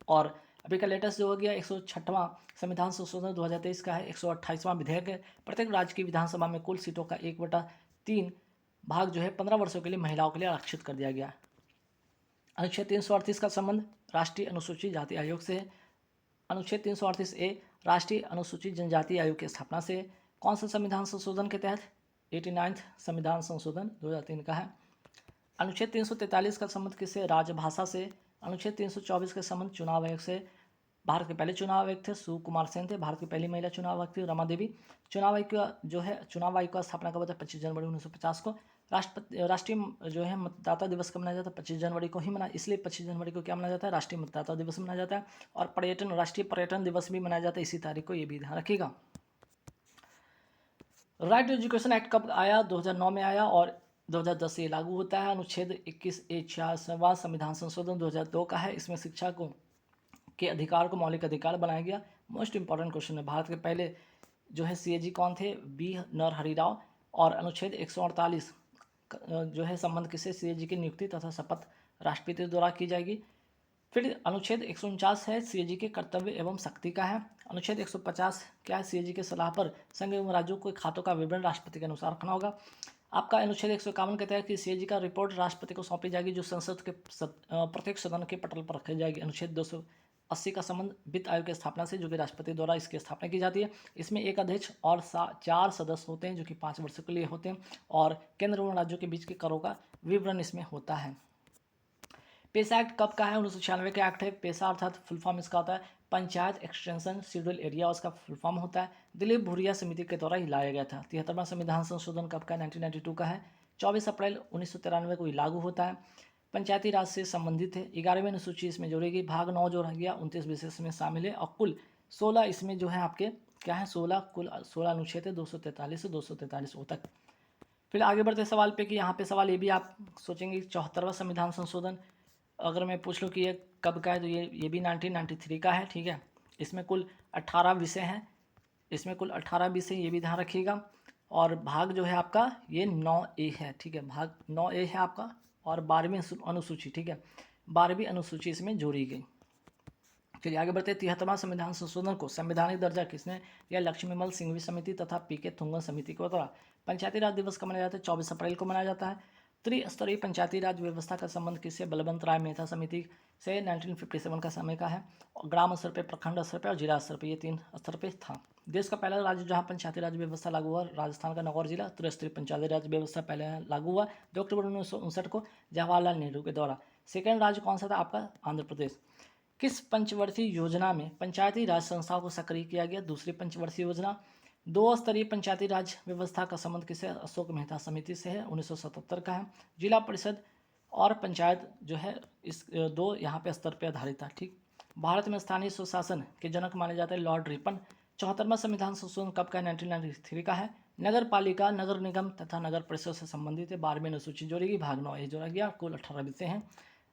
और अभी का लेटेस्ट जो हो गया 106वां संविधान संशोधन 2023 का है, 128वां विधेयक है। प्रत्येक राज्य की विधानसभा में कुल सीटों का 1/3 भाग जो है 15 वर्षों के लिए महिलाओं के लिए आरक्षित कर दिया गया। अनुच्छेद 338 का संबंध राष्ट्रीय अनुसूचित जाति आयोग से है। अनुच्छेद 338A राष्ट्रीय अनुसूचित जनजाति आयोग की स्थापना से। कौन सा संविधान संशोधन के तहत? 89वां संविधान संशोधन 2003 का है। अनुच्छेद 343 का संबंध किससे? राजभाषा से। अनुच्छेद 324 का संबंध चुनाव आयोग से। भारत के पहले चुनाव आयुक्त थे सुकुमार सेन थे, भारत की पहली महिला चुनाव आयुक्त थी रमा देवी। चुनाव आयोग का जो है चुनाव आयोग का स्थापना कब होता है? 25 जनवरी 1950 को। राष्ट्रीय जो है मतदाता दिवस कब मनाया जाता है? 25 जनवरी को ही मना, इसलिए 25 जनवरी को क्या मनाया जाता है? राष्ट्रीय मतदाता दिवस मनाया जाता है। और राष्ट्रीय पर्यटन दिवस भी मनाया जाता है इसी तारीख को, ये भी ध्यान रखिएगा। राइट टू एजुकेशन एक्ट कब आया? 2009 में आया और 2010 से लागू होता है। अनुच्छेद 21A 66वां संविधान संशोधन 2002 का है, इसमें शिक्षा को के अधिकार को मौलिक अधिकार बनाया गया। मोस्ट इंपॉर्टेंट क्वेश्चन है। भारत के पहले जो है CAG कौन थे? बी नरहरि राव। और अनुच्छेद 148 जो है संबंध किससे? CAG की नियुक्ति तथा शपथ राष्ट्रपति द्वारा की जाएगी। फिर अनुच्छेद 149 है CAG के कर्तव्य एवं शक्ति का है। अनुच्छेद 150 क्या है? CAG के सलाह पर संघ एवं राज्यों को खातों का विवरण राष्ट्रपति के अनुसार रखना होगा। आपका अनुच्छेद 151 कहता है कि CAG का रिपोर्ट राष्ट्रपति को सौंपी जाएगी, जो संसद के प्रत्येक सदन के पटल पर रखी जाएगी। अनुच्छेद 280 का संबंध वित्त आयोग की स्थापना से, जो कि राष्ट्रपति द्वारा इसकी स्थापना की जाती है। इसमें एक अध्यक्ष और 4 सदस्य होते हैं, जो कि 5 वर्षों के लिए होते हैं। और केंद्र एवं राज्यों के बीच के करों का विवरण इसमें होता है। पेसा एक्ट कब का है? 1996 का एक्ट है। पेसा अर्थात फुल फॉर्म इसका होता है पंचायत एक्सटेंशन शेड्यूल एरिया, उसका फुल फॉर्म होता है। दिलीप भुरिया समिति के द्वारा ही लाया गया था। 73वां संविधान संशोधन कब का? 1992 का है। 24 अप्रैल 1993 को लागू होता है। पंचायती राज से संबंधित है। 11वीं अनुसूची इसमें जोड़ी गई। भाग 9 जोड़ा गया, 29 विषय इसमें शामिल है और कुल 16 इसमें जो है आपके क्या है? 16 कुल 16 अनुच्छेद है, 243 से 243 तक। फिर आगे बढ़ते सवाल पे कि यहाँ पे सवाल ये भी आप सोचेंगे 74वां संविधान संशोधन अगर मैं पूछ लूँ कि ये कब का है, तो ये भी 1993 का है, ठीक है। इसमें कुल 18 विषय हैं, इसमें कुल 18 विषय, ये भी ध्यान रखिएगा। और भाग जो है आपका ये 9A है, ठीक है, भाग 9A है आपका। और 12वीं अनुसूची, ठीक है, 12वीं अनुसूची इसमें जोड़ी गई। चलिए आगे बढ़ते। 73वां संविधान संशोधन को संवैधानिक दर्जा किसने दिया? लक्ष्मीमल सिंघवी समिति तथा PK थुंगन समिति के द्वारा। पंचायती राज दिवस कब मनाया जाता है? 24 अप्रैल को मनाया जाता है। त्रिस्तरीय पंचायती राज व्यवस्था का संबंध किससे? बलवंत राय मेहता समिति से, 1957 का समय का है। और ग्राम स्तर पर, प्रखंड स्तर पर और जिला स्तर पर, ये 3 स्तर पर था। देश का पहला राज्य जहाँ पंचायती राज व्यवस्था लागू हुआ, राजस्थान का नगौर जिला। त्रिस्तरीय पंचायती राज व्यवस्था पहले लागू हुआ 2 अक्टूबर 1959 को जवाहरलाल नेहरू के द्वारा। सेकेंड राज्य कौन सा था आपका? आंध्र प्रदेश। किस पंचवर्षीय योजना में पंचायती राज संस्थाओं को सक्रिय किया गया? दूसरी पंचवर्षीय योजना। 2 स्तरीय पंचायती राज व्यवस्था का संबंध किसे? अशोक मेहता समिति से है, 1977 का है। जिला परिषद और पंचायत जो है इस 2 यहाँ पे स्तर पे आधारित था, ठीक। भारत में स्थानीय स्वशासन के जनक माने जाते हैं लॉर्ड रिपन। 74वां संविधान संशोधन कब का है? 1993 का है। नगर पालिका, नगर निगम तथा नगर परिषद से संबंधित है। 12वीं अनुसूची जोड़ेगी, भाग 9A जोड़ा गया, कुल 18 विषय हैं।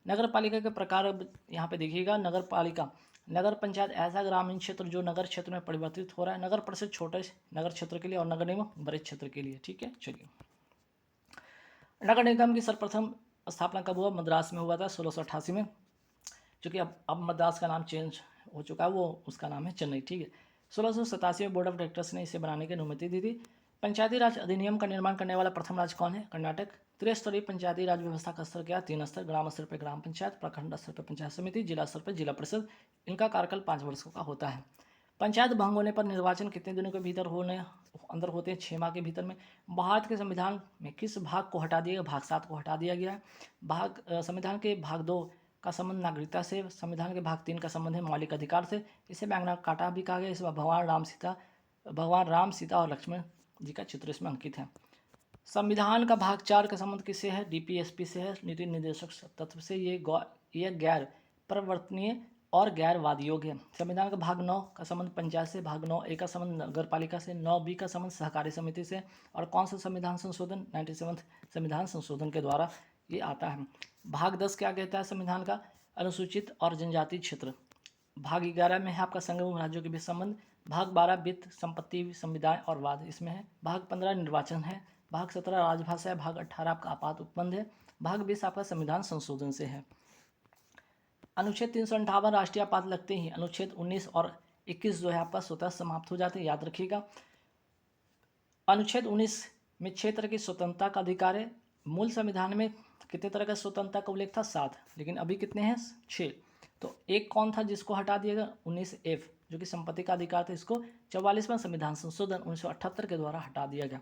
नगर पालिका के प्रकार यहाँ पे देखिएगा। नगर पालिका, नगर पंचायत ऐसा ग्रामीण क्षेत्र जो नगर क्षेत्र में परिवर्तित हो रहा है। नगर परिषद छोटे नगर क्षेत्र के लिए और नगर निगम बड़े क्षेत्र के लिए, ठीक है। चलिए, नगर निगम की सर्वप्रथम स्थापना कब हुआ? मद्रास में हुआ था 1688 में। जो कि अब मद्रास का नाम चेंज हो चुका है, वो उसका नाम है चेन्नई। ठीक है, 1687 में बोर्ड ऑफ डायरेक्टर्स ने इसे बनाने की अनुमति दी थी। पंचायती राज अधिनियम का निर्माण करने वाला प्रथम राज्य कौन है? कर्नाटक। त्रिस्तरीय पंचायती राज व्यवस्था का स्तर क्या? 3 स्तर, ग्राम स्तर पर ग्राम पंचायत, प्रखंड स्तर पर पंचायत समिति, जिला स्तर पर जिला परिषद। इनका कार्यकाल 5 वर्षों का होता है। पंचायत भंग होने पर निर्वाचन कितने दिनों के भीतर अंदर होते हैं? 6 माह के भीतर में। भारत के संविधान में किस भाग को हटा दिया गया? भाग 7 को हटा दिया गया है। संविधान के भाग 2 का संबंध नागरिकता से, संविधान के भाग 3 का संबंध है मौलिक अधिकार से। इसे मैग्ना कार्टा भी कहा गया। इसमें भगवान राम, सीता और लक्ष्मण जी का चित्र इसमें अंकित है। संविधान का भाग 4 का संबंध किससे है? डीपीएसपी से है, नीति निर्देशक तत्व से। ये गैर परिवर्तनीय और गैर वाद योग्य है। संविधान का भाग 9 का संबंध पंचायत से, भाग 9A का संबंध नगर पालिका से, 9B का संबंध सहकारी समिति से। और कौन सा संविधान संशोधन? 97 संविधान संशोधन के द्वारा ये आता है। भाग 10 क्या कहता है संविधान का? अनुसूचित और जनजाति क्षेत्र। भाग 11 में है आपका संघ एवं राज्यों के बीच संबंध। भाग 12 वित्त, संपत्ति, संविदाएं और वाद इसमें है। भाग 15 निर्वाचन है। भाग 17 राजभाषा है। भाग 18 आपका आपात उपबंध है। भाग 20 आपका संविधान संशोधन से है। अनुच्छेद 358 राष्ट्रीय आपात लगते ही अनुच्छेद 19 और 21 जो है आपका स्वतः समाप्त हो जाते हैं, याद रखिएगा। अनुच्छेद 19 में 6 तरह की स्वतंत्रता का अधिकार है। मूल संविधान में कितने तरह का स्वतंत्रता का उल्लेख था? 7, लेकिन अभी कितने हैं? 6। तो एक कौन था जिसको हटा दिया गया? 19F, जो कि संपत्ति का अधिकार था। इसको 44वां संविधान संशोधन 1978 के द्वारा हटा दिया गया।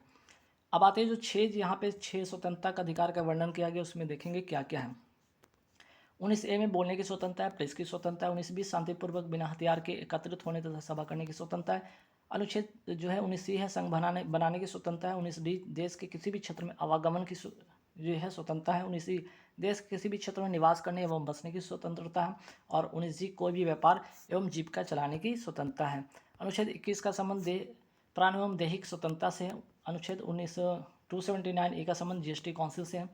अब आते हैं जो 6 यहाँ पे 6 स्वतंत्रता का अधिकार का वर्णन किया गया, उसमें देखेंगे क्या क्या है। 19A में बोलने की स्वतंत्रता है, प्रेस की स्वतंत्रता है। 19B शांतिपूर्वक बिना हथियार के एकत्रित होने तथा सभा करने की स्वतंत्रता है। अनुच्छेद जो है 19C है संघ बनाने की स्वतंत्रता है। 19D देश के किसी भी क्षेत्र में आवागमन की जो है स्वतंत्रता है। 19E देश के किसी भी क्षेत्र में निवास करने एवं बसने की स्वतंत्रता है। और 19G कोई भी व्यापार एवं जीविका चलाने की स्वतंत्रता है। अनुच्छेद 21 का संबंध प्राण एवं दैहिक स्वतंत्रता से है। अनुच्छेद 279A का संबंध जीएसटी काउंसिल से है।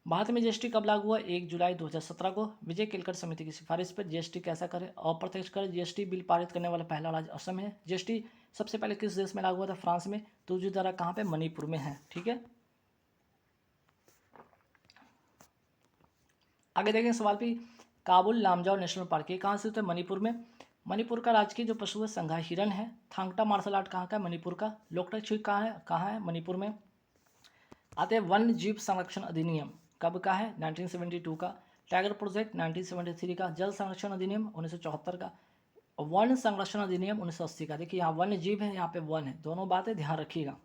भारत में जीएसटी कब लागू हुआ? 1 जुलाई 2017 को विजय केलकर समिति की सिफारिश पर। जीएसटी कैसा करें? अप्रत्यक्ष कर जीएसटी बिल पारित करने वाला पहला राज्य असम है। जीएसटी सबसे पहले किस देश में लागू हुआ था? फ्रांस में। तो जो दरा कहाँ पे? मणिपुर में है। ठीक है, आगे देखें सवाल भी। काबुल लामजाओ नेशनल पार्क ये कहाँ स्थित है? मणिपुर में। मणिपुर का राजकीय जो पशु है संघा हिरन है। थांगटा मार्शल आर्ट कहाँ का है? मणिपुर का। लोकटक छुई कहाँ है? मणिपुर में। आते हैं वन्य जीव संरक्षण अधिनियम कब का है? 1972 का। टाइगर प्रोजेक्ट 1973 का। जल संरक्षण अधिनियम 1974 का। वन संरक्षण अधिनियम 1980 का। देखिए यहाँ वन्य जीव है, यहाँ पे वन है, दोनों बातें ध्यान रखिएगा।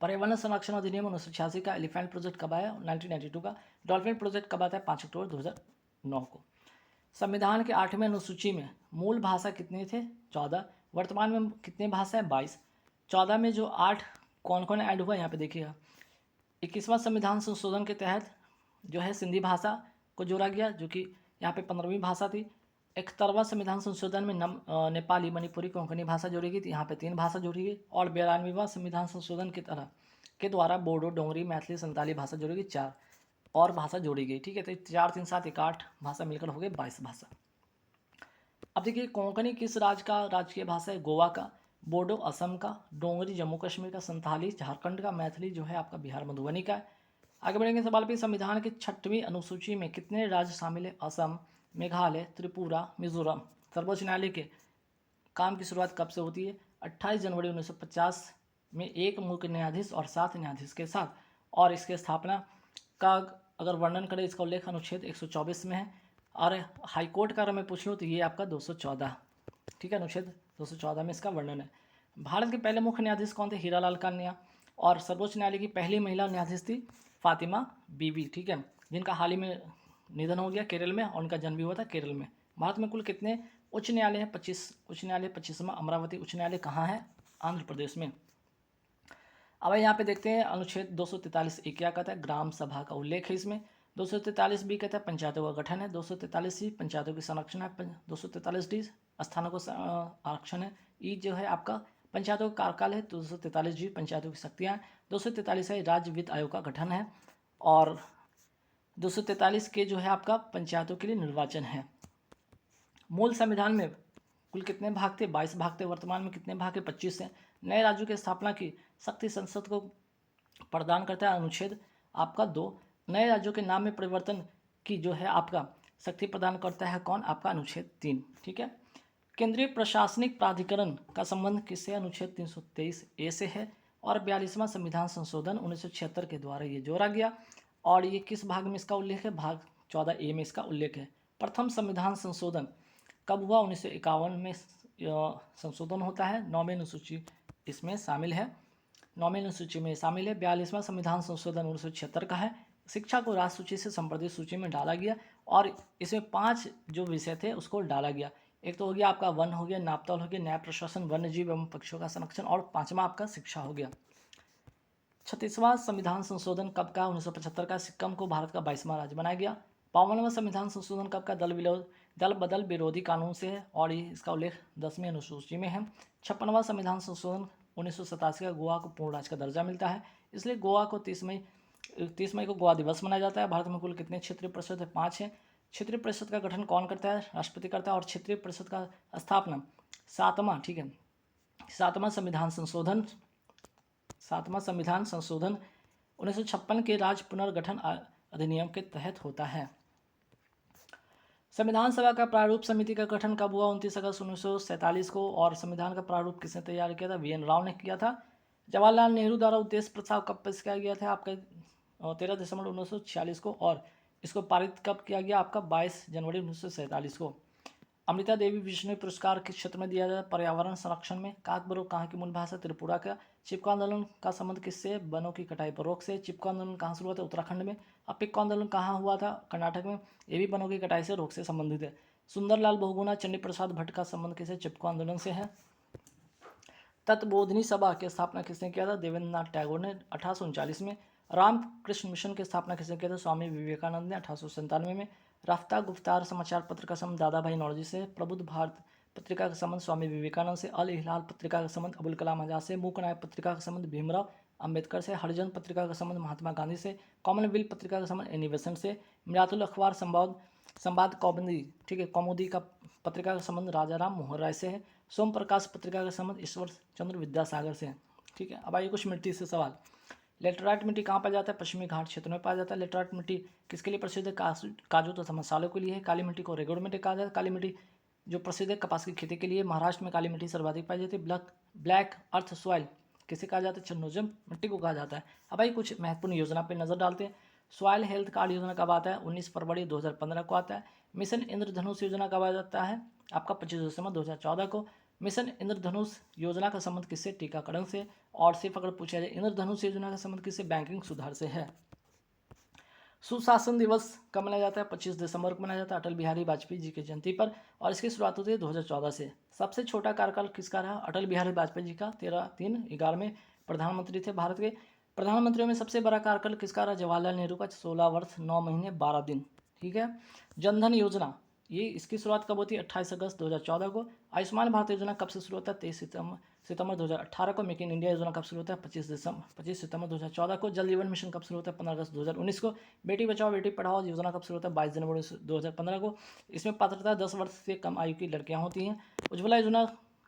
पर्यावरण संरक्षण अधिनियम 1986 का। एलिफेंट प्रोजेक्ट कब आया? 1992 का। डॉल्फिन प्रोजेक्ट कब आता है? 5 अक्टूबर 2009 को। संविधान के 8वें अनुसूची में मूल भाषा कितने थे? 14। वर्तमान में कितनी भाषा है? 22। 14 में जो 8 कौन कौन ऐड हुआ यहाँ पे देखिएगा। 21वां संविधान संशोधन के तहत जो है सिंधी भाषा को जोड़ा गया, जो कि यहाँ पे 15वीं भाषा थी। 71वां संविधान संशोधन में नेपाली, मणिपुरी, कोंकणी भाषा जोड़ी गई थी, यहाँ पे 3 भाषा जोड़ी गई। और 92वां संविधान संशोधन के द्वारा बोडो, डोंगरी, मैथिली, संताली भाषा जोड़ी गई, 4 और भाषा जोड़ी गई। ठीक है, तो 4 3 7 1 8 भाषा मिलकर हो गए 22 भाषा। अब देखिए कोंकणी किस राज्य का राजकीय भाषा है? गोवा का। बोडो असम का। डोंगरी जम्मू कश्मीर का। संताली झारखंड का। मैथिली जो है आपका बिहार मधुबनी का है। आगे बढ़ेंगे सवाल पे। संविधान की 6वीं अनुसूची में कितने राज्य शामिल है? असम, मेघालय, त्रिपुरा, मिजोरम। सर्वोच्च न्यायालय के काम की शुरुआत कब से होती है? 28 जनवरी 1950 में एक मुख्य न्यायाधीश और 7 न्यायाधीश के साथ। और इसके स्थापना का अगर वर्णन करें, इसका उल्लेख अनुच्छेद 124 में है। और हाईकोर्ट का अगर मैं पूछूँ तो ये आपका 214। ठीक है, अनुच्छेद 214 में इसका वर्णन है। भारत के पहले मुख्य न्यायाधीश कौन थे? हीरालाल कान्या। और सर्वोच्च न्यायालय की पहली महिला न्यायाधीश थी फातिमा बीबी। ठीक है, जिनका हाल ही में निधन हो गया केरल में, और उनका जन्म भी हुआ था केरल में। भारत में कुल कितने उच्च न्यायालय हैं? 25 उच्च न्यायालय। 25वां अमरावती उच्च न्यायालय कहाँ है? आंध्र प्रदेश में। अब यहाँ पे देखते हैं अनुच्छेद 243 क्या कहता है? ग्राम सभा का उल्लेख है इसमें। 243 कहता है पंचायतों का गठन है। 243 पंचायतों की संरक्षण है। 243 स्थानों को आरक्षण है। ई जो है आपका पंचायतों का कार्यकाल है। 243 पंचायतों की शक्तियाँ हैं। 243 है राज्य वित्त आयोग का गठन है। और 243 के जो है आपका पंचायतों के लिए निर्वाचन है। मूल संविधान में कुल कितने भाग थे? 22 भाग थे। वर्तमान में कितने भाग है? 25 हैं। नए राज्यों की स्थापना की शक्ति संसद को प्रदान करता है अनुच्छेद आपका 2। नए राज्यों के नाम में परिवर्तन की जो है आपका शक्ति प्रदान करता है कौन? आपका अनुच्छेद 3। ठीक है। केंद्रीय प्रशासनिक प्राधिकरण का संबंध किससे? अनुच्छेद 323 ए से है। और 42वां संविधान संशोधन 1976 के द्वारा ये जोड़ा गया। और ये किस भाग में इसका उल्लेख है? भाग 14 ए में इसका उल्लेख है। प्रथम संविधान संशोधन कब हुआ? 1951 में संशोधन होता है। 9वीं अनुसूची इसमें शामिल है, 9वीं अनुसूची में शामिल है। 42वां संविधान संशोधन 1976 का है। शिक्षा को राष्ट्र सूची से संवर्धित सूची में डाला गया और इसमें 5 जो विषय थे उसको डाला गया। एक तो हो गया आपका वन हो गया, नापतोल हो गया, न्याय प्रशासन, वन्य जीव एवं पक्षियों का संरक्षण, और 5वां आपका शिक्षा हो गया। 36वां संविधान संशोधन कब का? 1975 का। सिक्किम को भारत का 22वां राज्य बनाया गया। 52वां संविधान संशोधन कब का? दल बदल विरोधी कानून से है और ये इसका उल्लेख 10वीं अनुसूची में है। 56वां संविधान संशोधन 1987 का गोवा को पूर्ण राज्य का दर्जा मिलता है, इसलिए गोवा को 30 मई को गोवा दिवस मनाया जाता है। भारत में कुल कितने क्षेत्रीय परिषद है? 5 है। क्षेत्रीय परिषद का गठन कौन करता है? राष्ट्रपति करता है। और क्षेत्रीय परिषद का स्थापना 7वां, ठीक है, 7वां संविधान संशोधन 1956 के राज्य पुनर्गठन अधिनियम के तहत होता है। संविधान सभा का प्रारूप समिति का गठन कब हुआ? 29 अगस्त 1947 को। और संविधान का प्रारूप किसने तैयार किया था? वी.एन. राव ने किया था। जवाहरलाल नेहरू द्वारा उद्देश्य प्रस्ताव कब पेश किया गया था? आपका 13 दिसंबर 1946 को। और इसको पारित कब किया गया? आपका 22 जनवरी 1947 को। अमृता देवी विश्व पुरस्कार किस क्षेत्र में दिया जाता है? पर्यावरण संरक्षण में। काकबरो कहाँ की मूल भाषा? त्रिपुरा का। चिपको आंदोलन का संबंध किससे? वनों की कटाई पर रोक से। चिपको आंदोलन कहाँ शुरू हुआ था? उत्तराखंड में। अपिक्को आंदोलन कहाँ हुआ था? कर्नाटक में। ये भी वनों की कटाई से रोक से संबंधित है। सुंदरलाल बहुगुणा चंडी प्रसाद भट्ट का संबंध किससे? चिपको आंदोलन से है। तत्वबोधिनी सभा की स्थापना किसने किया था? देवेंद्र नाथ टैगोर ने 1839 में। रामकृष्ण मिशन की स्थापना किसने किया था? स्वामी विवेकानंद ने 1897 में। रफ्तार गुफ्तार समाचार पत्र का संबंध दादा भाई नौरोजी से। प्रबुद्ध भारत पत्रिका का संबंध स्वामी विवेकानंद से। अल हिलाल पत्रिका का संबंध अबुल कलाम आजाद से। मूक नायक पत्रिका का संबंध भीमराव अम्बेडकर से। हरिजन पत्रिका का संबंध महात्मा गांधी से। कॉमनवेल्थ पत्रिका का संबंध एनी बेसेंट से। मिरातुल अखबार संवाद कौमुदी, ठीक है, कौमुदी का पत्रिका का संबंध राजा राम मोहन राय से है। सोम प्रकाश पत्रिका का संबंध ईश्वर चंद्र विद्यासागर से है। ठीक है। अब आइए कुछ मिट्टी से सवाल। लेटराइट मिट्टी कहाँ पाया जाता है? पश्चिमी घाट क्षेत्र में पाया जाता है। लेटराइट मिट्टी किसके लिए प्रसिद्ध है? काजू तथा मसालों के लिए है। काली मिट्टी को रेगुड़ मिट्टी कहा जाता है। काली मिट्टी जो प्रसिद्ध है कपास की खेती के लिए। महाराष्ट्र में काली मिट्टी सर्वाधिक पाई जाती है। ब्लैक अर्थ सॉइल किसे कहा जाता है? चन्नोजम मिट्टी को कहा जाता है। अब भाई कुछ महत्वपूर्ण योजना पर नजर डालते हैं। सॉइल हेल्थ कार्ड योजना कब आता है? 19 फरवरी 2015 को आता है। मिशन इंद्रधनुष योजना कब आ जाता है? आपका 25 दिसंबर 2014 को। मिशन इंद्रधनुष योजना का संबंध किससे? टीकाकरण से। और सिर्फ अगर पूछा जाए इंद्रधनुष योजना का संबंध किससे? बैंकिंग सुधार से है। सुशासन दिवस कब मनाया जाता है? 25 दिसंबर को मनाया जाता है अटल बिहारी वाजपेयी जी की जयंती पर। और इसकी शुरुआत होती है 2014 से। सबसे छोटा कार्यकाल किसका रहा? अटल बिहारी वाजपेयी जी का। 13-3-11 में प्रधानमंत्री थे भारत के। प्रधानमंत्रियों में सबसे बड़ा कार्यकाल किसका रहा? जवाहरलाल नेहरू का, 16 वर्ष 9 महीने 12 दिन। ठीक है। जनधन योजना, ये इसकी शुरुआत कब होती है? 28 अगस्त 2014 को। आयुष्मान भारत योजना कब से शुरू होता है? 23 सितंबर 2018 को। मेक इन इंडिया योजना कब शुरू होता है? 25 सितंबर 2014 को। जल जीवन मिशन कब शुरू होता है? 15 अगस्त 2019 को। बेटी बचाओ बेटी पढ़ाओ योजना कब शुरू होता है? 22 जनवरी 2015 को। इसमें पात्रता 10 वर्ष से कम आयु की लड़कियां होती हैं। उज्ज्वला योजना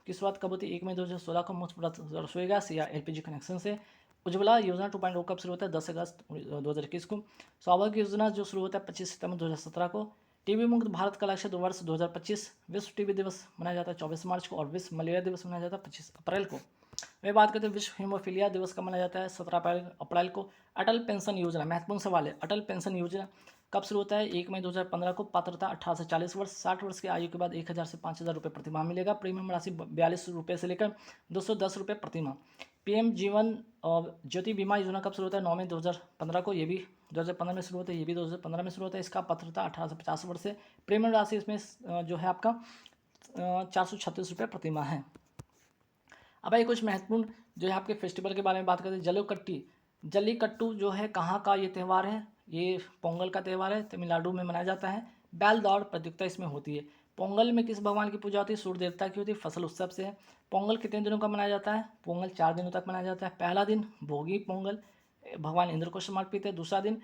की शुरुआत कब होती है? 1 मई 2016 को। मुफ्त रसोई गैस या एलपीजी कनेक्शन से। उज्ज्वला योजना 2.0 कब शुरू होता है? 10 अगस्त 2021 को। सौभाग्य योजना जो शुरू होता है 25 सितंबर 2017 को। टीबी मुक्त भारत का लक्ष्य वर्ष 2025। विश्व टीबी दिवस मनाया जाता है 24 मार्च को। और विश्व मलेरिया दिवस मनाया जाता है 25 अप्रैल को। वही बात करते हैं विश्व हीमोफीलिया दिवस का मनाया जाता है 17 अप्रैल को। अटल पेंशन योजना, महत्वपूर्ण सवाल है। अटल पेंशन योजना कब शुरू होता है? 1 मई 2015 को। पात्रता 18 से 40 वर्ष। 60 वर्ष की आयु के बाद 1000 से 5000 रुपये प्रतिमाह मिलेगा। प्रीमियम राशि 42 रुपये से लेकर 210 रुपये प्रतिमाह। पीएम जीवन ज्योति बीमा योजना कब शुरू होता है? 9 मई 2015 को। ये भी 2015 में शुरू होता है, ये भी 2015 में शुरू होता है। इसका पात्रता 18 से 50 वर्ष से। प्रीमियम राशि इसमें जो है आपका 436 रुपये प्रतिमाह है। अब ये कुछ महत्वपूर्ण जो है आपके फेस्टिवल के बारे में बात करते हैं। जल्लीकट्टू जो है कहाँ का ये त्यौहार है? ये पोंगल का त्यौहार है, तमिलनाडु में मनाया जाता है। बैल दौड़ प्रतियोगिता इसमें होती है। पोंगल में किस भगवान की पूजा होती है? सूर्य देवता की होती है। फसल उत्सव से है। पोंगल कितने दिनों का मनाया जाता है? पोंगल 4 दिनों तक मनाया जाता है। पहला दिन भोगी पोंगल, भगवान इंद्र को समर्पित है। दूसरा दिन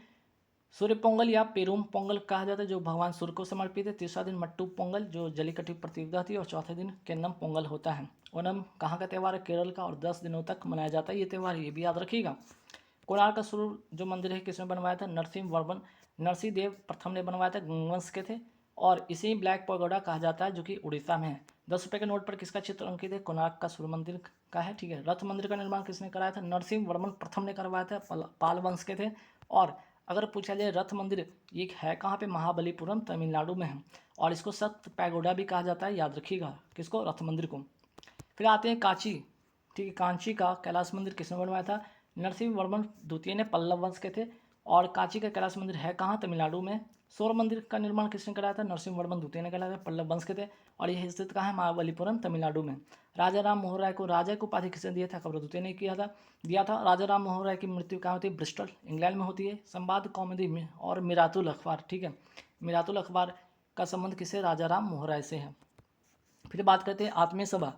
सूर्य पोंगल या पेरूम पोंगल कहा जाता है, जो भगवान सूर्य को समर्पित है। तीसरा दिन मट्टू पोंगल जो जल्लीकट्टू प्रतियोगिता थी। और चौथे दिन केन्नम पोंगल होता है। ओनम कहाँ का त्यौहार है? केरल का। और 10 दिनों तक मनाया जाता है ये त्यौहार, ये भी याद रखिएगा। कोणार्क का सूर्य जो मंदिर है किसने बनवाया था? नरसिंह देव प्रथम ने बनवाया था, गंगवंश के थे। और इसे ब्लैक पगोडा कहा जाता है जो कि उड़ीसा में है। 10 रुपये के नोट पर किसका चित्र अंकित है? कोणार्क का सूर्य मंदिर का है। ठीक है। रथ मंदिर का निर्माण किसने कराया था? नरसिंह वर्मन प्रथम ने करवाया था, पाल वंश के थे। और अगर पूछा जाए रथ मंदिर ये है कहाँ पे? महाबलीपुरम तमिलनाडु में है। और इसको सप्त पैगोडा भी कहा जाता है, याद रखिएगा किसको? रथ मंदिर को। फिर आते हैं कांची। ठीक है। कांची का कैलाश मंदिर किसने बनवाया था? नरसिंह वर्मन द्वितीय ने, पल्लव वंश के थे। और कांची का कैलाश मंदिर है कहाँ? तमिलनाडु में। सौर मंदिर का निर्माण किसने कराया था? नरसिंह वर्मन द्वितीय ने कराया था, पल्लव वंश के थे। और यह स्थित कहाँ है? महाबलीपुरम तमिलनाडु में। राजा राम मोहन राय को राजा की उपाधि किसने दिया था? अकबर द्वितीय ने दिया था। राजा राम मोहन राय की मृत्यु कहाँ होती है? ब्रिस्टल इंग्लैंड में होती है। संवाद कॉमेडी में और मिरातुल अखबार। ठीक है। मिरातुल अखबार का संबंध किसे? राजा राम मोहन राय से है। फिर बात करते हैं आत्मीय सभा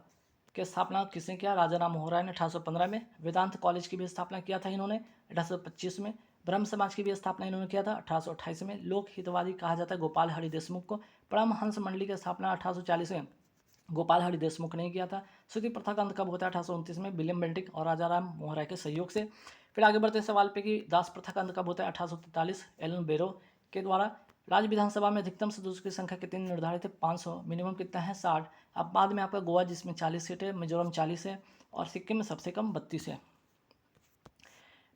की स्थापना किसने किया? राजा राम मोहन राय ने 1815 में। वेदांत कॉलेज की भी स्थापना किया था इन्होंने 1825 में। ब्रह्म समाज की भी स्थापना इन्होंने किया था 1828 में। लोक हितवादी कहा जाता है गोपाल हरि देशमुख को। परमहंस मंडली की स्थापना 1840 में गोपाल हरि देशमुख ने किया था। सती प्रथा का अंत कब होता है? 1829 में विलियम बेंटिक और राजा राम मोहन राय के सहयोग से। फिर आगे बढ़ते सवाल पे कि दास प्रथा का अंत कब होता है? 1843 एलन बेरो के द्वारा। राज्य विधानसभा में अधिकतम सदस्यों की संख्या कितनी निर्धारित है? 500। मिनिमम कितना है? 60। अब बाद में आपका गोवा जिसमें 40 सीट है, मिजोरम 40 है और सिक्किम में सबसे कम 32 है।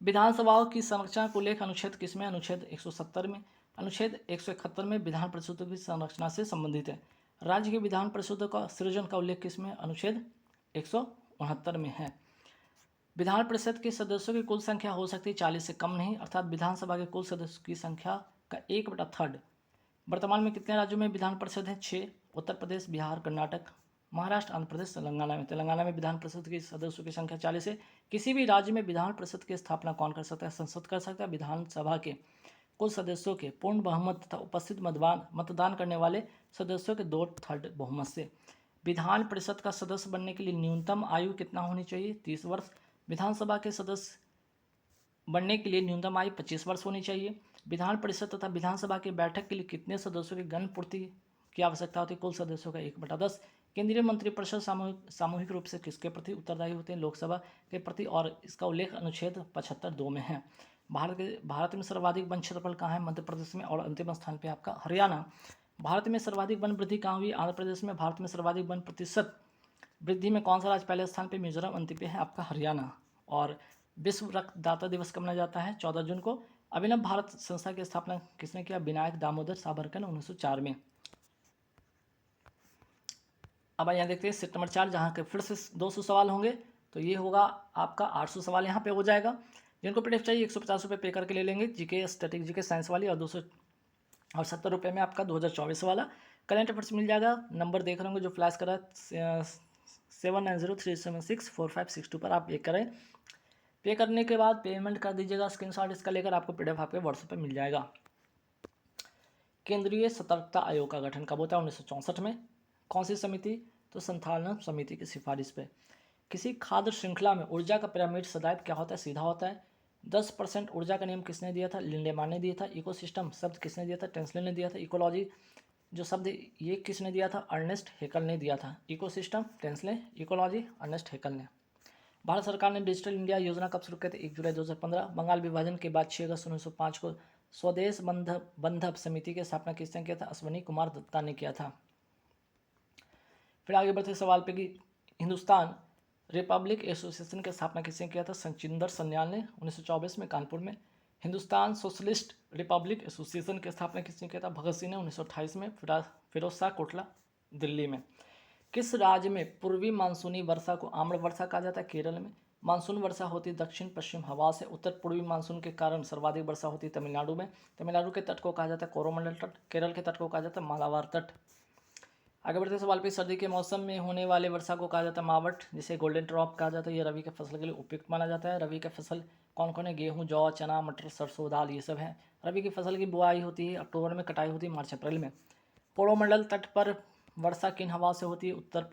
विधानसभाओं की संरचना को लेकर अनुच्छेद किसमें? अनुच्छेद 170 में। अनुच्छेद 171 में विधान परिषदों की संरचना से संबंधित है। राज्य के विधान परिषदों का सृजन का उल्लेख किसमें? अनुच्छेद 169 में है। विधान परिषद के सदस्यों की कुल संख्या हो सकती है 40 से कम नहीं, अर्थात विधानसभा के कुल सदस्यों की संख्या का 1/3। वर्तमान में कितने राज्यों में विधान परिषद है? 6। उत्तर प्रदेश, बिहार, कर्नाटक, महाराष्ट्र, आंध्र प्रदेश, तेलंगाना में। तेलंगाना में विधान परिषद के सदस्यों की संख्या 40 है। किसी भी राज्य में विधान परिषद की स्थापना कौन कर सकता है? संसद कर सकता है। विधानसभा के कुल सदस्यों के पूर्ण बहुमत तथा उपस्थित मतदान करने वाले सदस्यों के 2/3 बहुमत से। विधान परिषद का सदस्य बनने के लिए न्यूनतम आयु कितना होनी चाहिए? 30 वर्ष। विधानसभा के सदस्य बनने के लिए न्यूनतम आयु 25 वर्ष होनी चाहिए। विधान परिषद तथा विधानसभा की बैठक के लिए कितने सदस्यों की गणपूर्ति की आवश्यकता होती है? कुल सदस्यों का 1/10। केंद्रीय मंत्रिपरिषद सामूहिक रूप से किसके प्रति उत्तरदायी होते हैं? लोकसभा के प्रति। और इसका उल्लेख अनुच्छेद 75(2) में है। भारत में सर्वाधिक वन क्षेत्रफल कहाँ है? मध्य प्रदेश में। और अंतिम स्थान पे आपका हरियाणा। भारत में सर्वाधिक वन वृद्धि कहाँ हुई? आंध्र प्रदेश में। भारत में सर्वाधिक वन प्रतिशत वृद्धि में कौन सा राज्य पहले स्थान पे? मिजोरम। अंतिम पे है आपका हरियाणा। और विश्व रक्तदाता दिवस कब मनाया जाता है? 14 जून को। अभिनव भारत संस्था की स्थापना किसने किया? विनायक दामोदर सावरकर ने 1904 में। अब यहाँ देखते हैं सेट नंबर 4, जहाँ के फिर से 200 सवाल होंगे। तो ये होगा आपका 800 सवाल यहाँ पे हो जाएगा। जिनको पीडीएफ चाहिए 150 रुपये पे करके ले लेंगे। जीके स्टैटिक जीके साइंस वाली। और 270 रुपये में आपका 2024 वाला करंट अफेयर्स मिल जाएगा। नंबर देख रहे होंगे जो फ्लैश कर रहा है 7903764562 पर आप पे करें। पे करने के बाद पेमेंट कर दीजिएगा, स्क्रीनशॉट इसका लेकर आपको पीडीएफ आपके व्हाट्सएप पे मिल जाएगा। केंद्रीय सतर्कता आयोग का गठन कब होता है? 1964 में। कौन सी समिति? तो संथालन समिति की सिफारिश पे। किसी खाद्य श्रृंखला में ऊर्जा का पिरामिड सदैव क्या होता है? सीधा होता है। 10% ऊर्जा का नियम किसने दिया था? लिंडेमान ने दिया था। इकोसिस्टम शब्द किसने दिया था? टेंसले ने दिया था। इकोलॉजी जो शब्द ये किसने दिया था? अर्नेस्ट हेकल ने दिया था। Ecosystem Tansley, ecology Ernst Haeckel ने। भारत सरकार ने डिजिटल इंडिया योजना कब शुरू की थी? 1 जुलाई 2015। बंगाल विभाजन के बाद 6 अगस्त 1905 को स्वदेश बंधप समिति की स्थापना किसने किया था? अश्वनी कुमार दत्ता ने किया था। फिर आगे बढ़ते सवाल पे कि हिंदुस्तान रिपब्लिक एसोसिएशन की स्थापना किसने किया था? सचिंदर सन्याल ने 1924 में कानपुर में। हिंदुस्तान सोशलिस्ट रिपब्लिक एसोसिएशन की स्थापना किसने किया था? भगत सिंह ने 1928 में। फिरोज शाह कोटला दिल्ली में। किस राज्य में पूर्वी मानसूनी वर्षा को आम्ल वर्षा कहा जाता है? केरल में। मानसून वर्षा होती है दक्षिण पश्चिम हवा से। उत्तर पूर्वी मानसून के कारण सर्वाधिक वर्षा होती है तमिलनाडु में। तमिलनाडु के तट को कहा जाता है कोरोमंडल तट। केरल के तट को कहा जाता है मालाबार तट। आगे बढ़ते सवाल पे सर्दी के मौसम में होने वाले वर्षा को कहा जाता है मावट, जिसे गोल्डन ड्रॉप कहा जाता है। ये रबी के फसल के लिए उपयुक्त माना जाता है। रबी के फसल कौन कौन है? गेहूँ, जौ, चना, मटर, सरसों, दाल, ये सब है। रबी की फसल की बुआई होती है अक्टूबर में, कटाई होती है मार्च अप्रैल में। पूर्वमंडल तट पर वर्षा किन हवा से होती है? उत्तर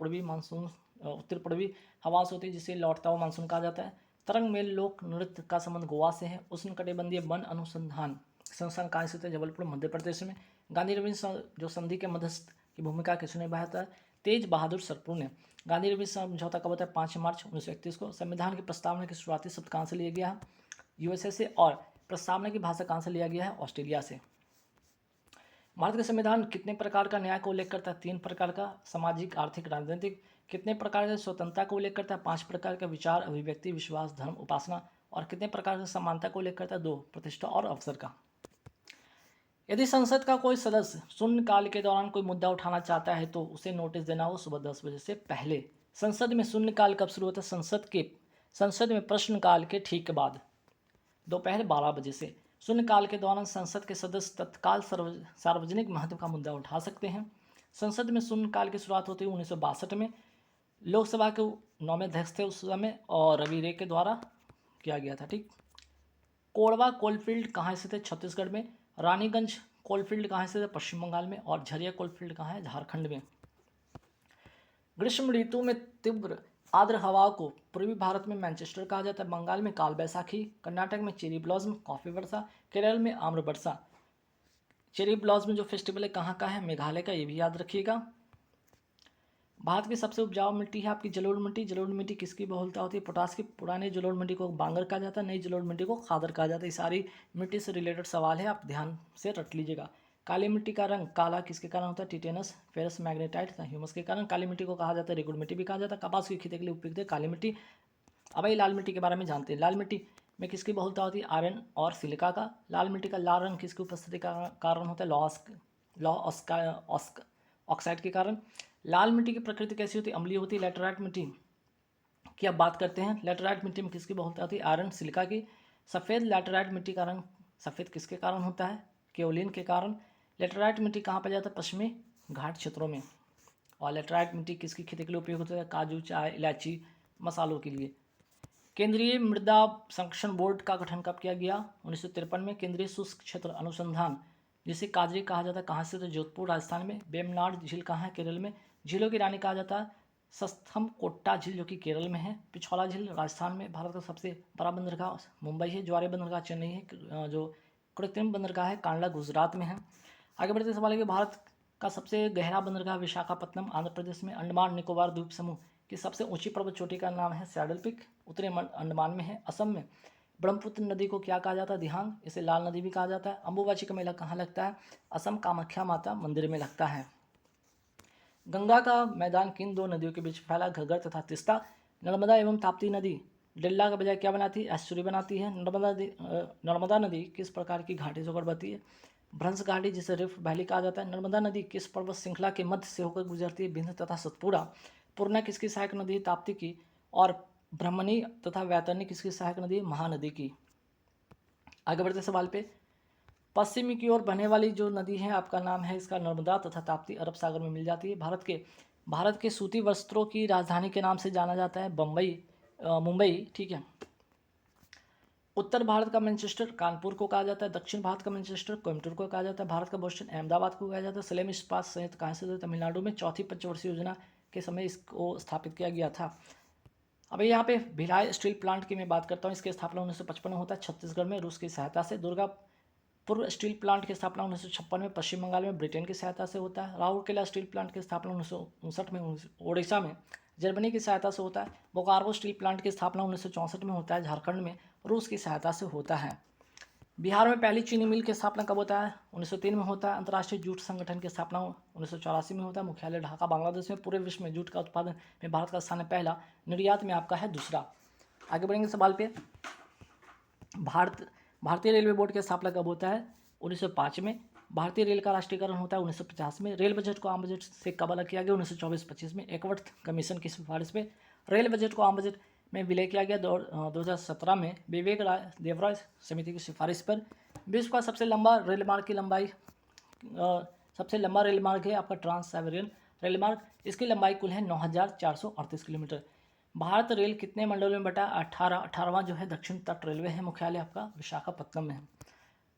पूर्वी हवा से होती है, जिसे लौटता हुआ मानसून कहा जाता है। तरंग मेल लोक नृत्य का संबंध गोवा से है। उष्णकटिबंधीय वन अनुसंधान संस्थान कहाँ स्थित है? जबलपुर मध्य प्रदेश में। गांधी रविंद्र जो संधि के मध्यस्थ की भूमिका किसने निभाया था? तेज बहादुर सरपुर ने। गांधी रविंद्र समझौता कब होता है? 5 मार्च 1931 को। संविधान की प्रस्तावना की शुरुआती शब्द कहाँ से लिया गया है? यूएसए से। और प्रस्तावना की भाषा कहाँ से लिया गया है? ऑस्ट्रेलिया से। भारत का संविधान कितने प्रकार का न्याय को उल्लेख करता है? 3 प्रकार का, सामाजिक, आर्थिक, राजनीतिक। कितने प्रकार के स्वतंत्रता को उल्लेख करता है? 5 प्रकार का, विचार, अभिव्यक्ति, विश्वास, धर्म, उपासना। और कितने प्रकार से समानता को उल्लेख करता है? 2, प्रतिष्ठा और अवसर का। यदि संसद का कोई सदस्य शून्यकाल के दौरान कोई मुद्दा उठाना चाहता है तो उसे नोटिस देना हो सुबह 10 बजे से पहले। संसद में शून्यकाल कब शुरू होता है? संसद में प्रश्नकाल के ठीक बाद, दोपहर 12 बजे से। शून्यकाल के दौरान संसद के सदस्य तत्काल सार्वजनिक महत्व का मुद्दा उठा सकते हैं। संसद में शून्यकाल की शुरुआत होती है 1962 में। लोकसभा के 9वें अध्यक्ष थे उस समय और रवि रे के द्वारा किया गया था। ठीक। कोरबा कोलफील्ड कहाँ स्थित है? छत्तीसगढ़ में। रानीगंज कोलफील्ड कहाँ स्थित है? पश्चिम बंगाल में। और झरिया कोलफील्ड कहाँ है? झारखंड में। ग्रीष्म ऋतु में तीव्र आर्द्र हवा को पूर्वी भारत में मैनचेस्टर कहा जाता है, बंगाल में काल बैसाखी, कर्नाटक में चेरी ब्लॉसम कॉफी वर्षा, केरल में आम्र वर्षा। चेरी ब्लॉसम जो फेस्टिवल है कहाँ का है? मेघालय का, ये भी याद रखिएगा। भारत की सबसे उपजाऊ मिट्टी है आपकी जलोढ़ मिट्टी। जलोढ़ मिट्टी किसकी बहुलता होती है? पोटास की। पुरानी जलोढ़ मिट्टी को बांगर कहा जाता है, नई जलोढ़ मिट्टी को खादर कहा जाता है। ये सारी मिट्टी से रिलेटेड सवाल है, आप ध्यान से रट लीजिएगा। काली मिट्टी का रंग काला किसके कारण होता है? टिटेनस, फेरस मैग्नेटाइट तथा ह्यूमस के कारण। काली मिट्टी को कहा जाता है रेगुड़ मिट्टी भी कहा जाता है। कपास की खेती के लिए उपयुक्त है काली मिट्टी। अब ये लाल मिट्टी के बारे में जानते हैं। लाल मिट्टी में किसकी बहुलता होती है? आयरन और सिलिका का। लाल मिट्टी का लाल रंग किसकी उपस्थिति का कारण होता है? ऑक्साइड के कारण। लाल मिट्टी की प्रकृति कैसी होती है? अम्लीय होती है। लैटेराइट मिट्टी की अब बात करते हैं। लैटेराइट मिट्टी में किसकी बहुलता होती है? आयरन, सिलिका की। सफ़ेद लैटेराइट मिट्टी का रंग सफ़ेद किसके कारण होता है? केओलिन के कारण। लैटेराइट मिट्टी कहाँ पाया जाता है? पश्चिमी घाट क्षेत्रों में। और लैटेराइट मिट्टी किसकी खेती के लिए उपयोग होता है? काजू, चाय, इलायची, मसालों के लिए। केंद्रीय मृदा संरक्षण बोर्ड का गठन कब किया गया? 1953 में। केंद्रीय शुष्क क्षेत्र अनुसंधान जिसे काजरी कहा जाता है कहाँ से? तो जोधपुर राजस्थान में। वेम्बनाड झील कहाँ है? केरल में। झीलों की रानी कहा जाता है सस्थमकोट्टा झील जो कि केरल में है। पिछौला झील राजस्थान में। भारत का सबसे बड़ा बंदरगाह मुंबई है। ज्वारे बंदरगाह चेन्नई है। जो कृत्रिम बंदरगाह है कांडला गुजरात में है। आगे बढ़ते सवाल है कि भारत का सबसे गहरा बंदरगाह विशाखापत्तनम आंध्र प्रदेश में। अंडमान निकोबार द्वीप समूह की सबसे ऊंची पर्वत चोटी का नाम है सैडल पिक, उत्तरी अंडमान में है। असम में ब्रह्मपुत्र नदी को क्या कहा जाता है? दिहांग, इसे लाल नदी भी कहा जाता है। अम्बुबाची का मेला कहाँ लगता है? असम कामाख्या माता मंदिर में लगता है। गंगा का मैदान किन 2 नदियों के बीच फैला? घग्गर तथा तिस्ता। नर्मदा एवं ताप्ती नदी डेल्टा का बजाय क्या बनाती है? एस्चुरी बनाती है। नर्मदा नदी किस प्रकार की घाटी से होकर बहती है? भ्रंश घाटी जिसे रिफ्ट वैली कहा जाता है। नर्मदा नदी किस पर्वत श्रृंखला के मध्य से होकर गुजरती है? विंध्य तथा सतपुड़ा। पूर्णा किसकी सहायक नदी है? ताप्ती की। और ब्रह्मणी तथा वैतरणी किसकी सहायक नदी है? महानदी की। आगे बढ़ते सवाल पे। पश्चिमी की ओर बहने वाली जो नदी है आपका नाम है इसका नर्मदा तथा ताप्ती अरब सागर में मिल जाती है। भारत के सूती वस्त्रों की राजधानी के नाम से जाना जाता है मुंबई। ठीक है। उत्तर भारत का मैनचेस्टर कानपुर को कहा जाता है। दक्षिण भारत का मैनचेस्टर कोयम्बटूर को कहा जाता है। भारत का बोस्टन अहमदाबाद को कहा जाता है। सलेम इस्पात संयंत्र कहाँ से? तमिलनाडु में। चौथी पंचवर्षीय योजना के समय इसको स्थापित किया गया था। अब यहाँ पे भिलाई स्टील प्लांट की मैं बात करता हूँ। इसकी स्थापना 1955 में होता है छत्तीसगढ़ में रूस की सहायता से। दुर्गापुर स्टील प्लांट की स्थापना 1956 में पश्चिम बंगाल में ब्रिटेन की सहायता से होता है। राउरकेला स्टील प्लांट की स्थापना 1959 में ओडिशा में जर्मनी की सहायता से होता है। बोकारो स्टील प्लांट की स्थापना 1964 में होता है झारखंड में रूस की सहायता से होता है। बिहार में पहली चीनी मिल की स्थापना कब होता है? 1903 में होता है। अंतर्राष्ट्रीय जूट संगठन की स्थापना 1984 में होता है। मुख्यालय ढाका बांग्लादेश में। पूरे विश्व में जूट का उत्पादन में भारत का स्थान है पहला, निर्यात में आपका है दूसरा। आगे बढ़ेंगे सवाल पे। भारतीय रेलवे बोर्ड की स्थापना कब होता है? 1905 में। भारतीय रेल का राष्ट्रीयकरण होता है 1950 में। रेल बजट को आम बजट से कब अलग किया गया? 1924-25 में एकवर्थ कमीशन की सिफारिश पे रेल बजट को आम बजट में विलय किया गया 2017 में विवेक राय देवराय समिति की सिफारिश पर। विश्व का सबसे लंबा रेल मार्ग है आपका ट्रांस साइबेरियन रेल मार्ग। इसकी लंबाई कुल है 9438 किलोमीटर। भारत रेल कितने मंडलों में बटा? 18वां जो है दक्षिण तट रेलवे है। मुख्यालय आपका विशाखापत्तनम में है।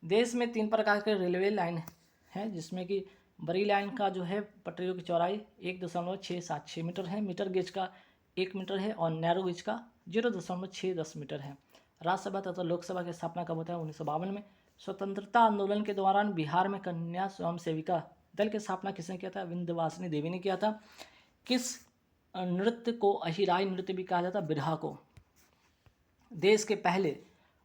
देश में 3 प्रकार के रेलवे लाइन है जिसमें कि बड़ी लाइन का जो है पटरियों की चौड़ाई 1.676 मीटर है। मीटर गेज का 1 मीटर है और नैरो गेज का 0.610 मीटर है। राज्यसभा तथा लोकसभा की स्थापना कब होता है? 1952 में। स्वतंत्रता आंदोलन के दौरान बिहार में कन्या स्वयं सेविका दल की स्थापना किसने किया था? विंध्यवासिनी देवी ने किया था। किस नृत्य को अहिराई नृत्य भी कहा जाता? बिरहा को। देश के पहले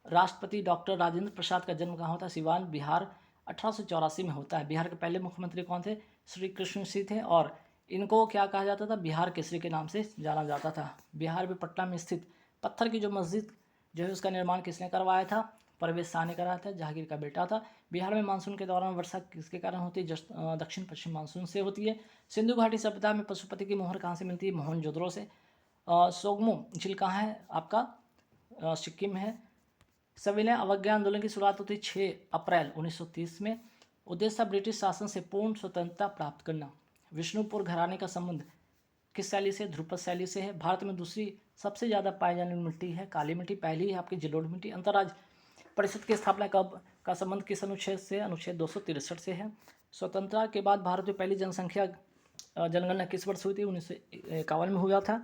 राष्ट्रपति डॉक्टर राजेंद्र प्रसाद का जन्म कहाँ होता? सिवान बिहार। 1884 में होता है। बिहार के पहले मुख्यमंत्री कौन थे? श्री कृष्ण सिंह थे, और इनको क्या कहा जाता था? बिहार केसरी के नाम से जाना जाता था। बिहार में पटना में स्थित पत्थर की जो मस्जिद जो है उसका निर्माण किसने करवाया था? परवेज शाह ने कराया था, जहांगीर का बेटा था। बिहार में मानसून के दौरान वर्षा किसके कारण होती है? दक्षिण पश्चिम मानसून से होती है। सिंधु घाटी सभ्यता में पशुपति की मोहर कहाँ से मिलती है? मोहनजोदड़ो से। सोगमो झील कहाँ है आपका? सिक्किम है। सविनय अवज्ञा आंदोलन की शुरुआत होती है 6 अप्रैल 1930 में। उद्देश्य था ब्रिटिश शासन से पूर्ण स्वतंत्रता प्राप्त करना। विष्णुपुर घराने का संबंध किस शैली से? ध्रुपद शैली से है। भारत में दूसरी सबसे ज़्यादा पाई जाने वाली मिट्टी है काली मिट्टी, पहली है आपकी जलोढ़ मिट्टी। अंतर्राज्य परिषद की स्थापना कब का संबंध किस अनुच्छेद से? अनुच्छेद 263 से है। स्वतंत्रता के बाद भारत में पहली जनसंख्या जनगणना किस वर्ष हुई थी? 1951 में हुआ था।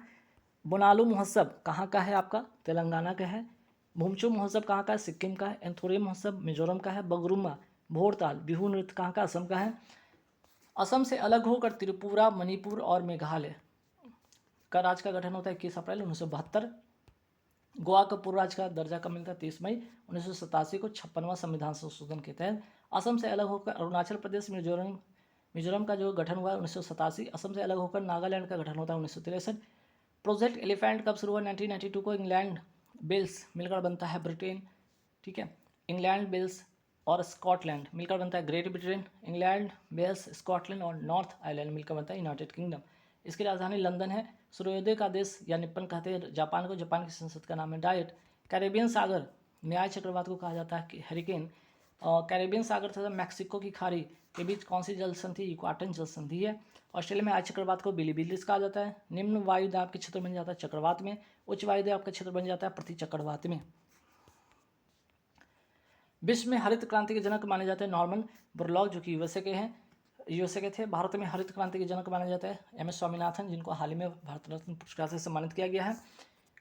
बोनालू महोत्सव कहाँ का है आपका? तेलंगाना का है। भूमचू महोत्सव कहाँ का है? सिक्किम का है। एंथोरी महोत्सव मिजोरम का है। बगरुमा भोरताल बिहू नृत्य कहाँ का? असम का है। असम से अलग होकर त्रिपुरा, मणिपुर और मेघालय का राज्य का गठन होता है 21 अप्रैल 1972। गोवा को पूर्व राज्य का दर्जा कब मिलता है? 30 मई 1987 को 56वां संविधान संशोधन के तहत। असम से अलग होकर अरुणाचल प्रदेश, मिजोरम का जो गठन हुआ है 1987। असम से अलग होकर नागालैंड का गठन होता है 1963। प्रोजेक्ट एलिफेंट कब शुरू हुआ? 1992 को। इंग्लैंड वेल्स मिलकर बनता है ब्रिटेन, ठीक है। इंग्लैंड वेल्स और स्कॉटलैंड मिलकर बनता है Great Britain. England Wales Scotland और नॉर्थ आयरलैंड मिलकर बनता है यूनाइटेड किंगडम। इसकी राजधानी लंदन है। सूर्योदय का देश या निप्पन कहते हैं जापान को। जापान की संसद का नाम है डाइट। कैरेबियन सागर न्याय चक्रवात को कहा जाता है कि हैरिकेन। कैरेबियन सागर तथा मैक्सिको की खाड़ी के बीच कौन सी जल संधि? इक्वाटन जल संधि है। ऑस्ट्रेलिया में आय चक्रवात को बिलीबिलीज कहा जाता है। निम्न वायुदाब के क्षेत्र बन जाता है चक्रवात में। उच्च वायुदाब का क्षेत्र बन जाता है प्रति चक्रवात में। विश्व में हरित क्रांति के जनक माने जाते हैं नॉर्मन बोरलॉग, जो कि यूएसए के थे। भारत में हरित क्रांति के जनक माने जाते हैं एम.एस. स्वामीनाथन, जिनको हाल ही में भारत रत्न पुरस्कार से सम्मानित किया गया है।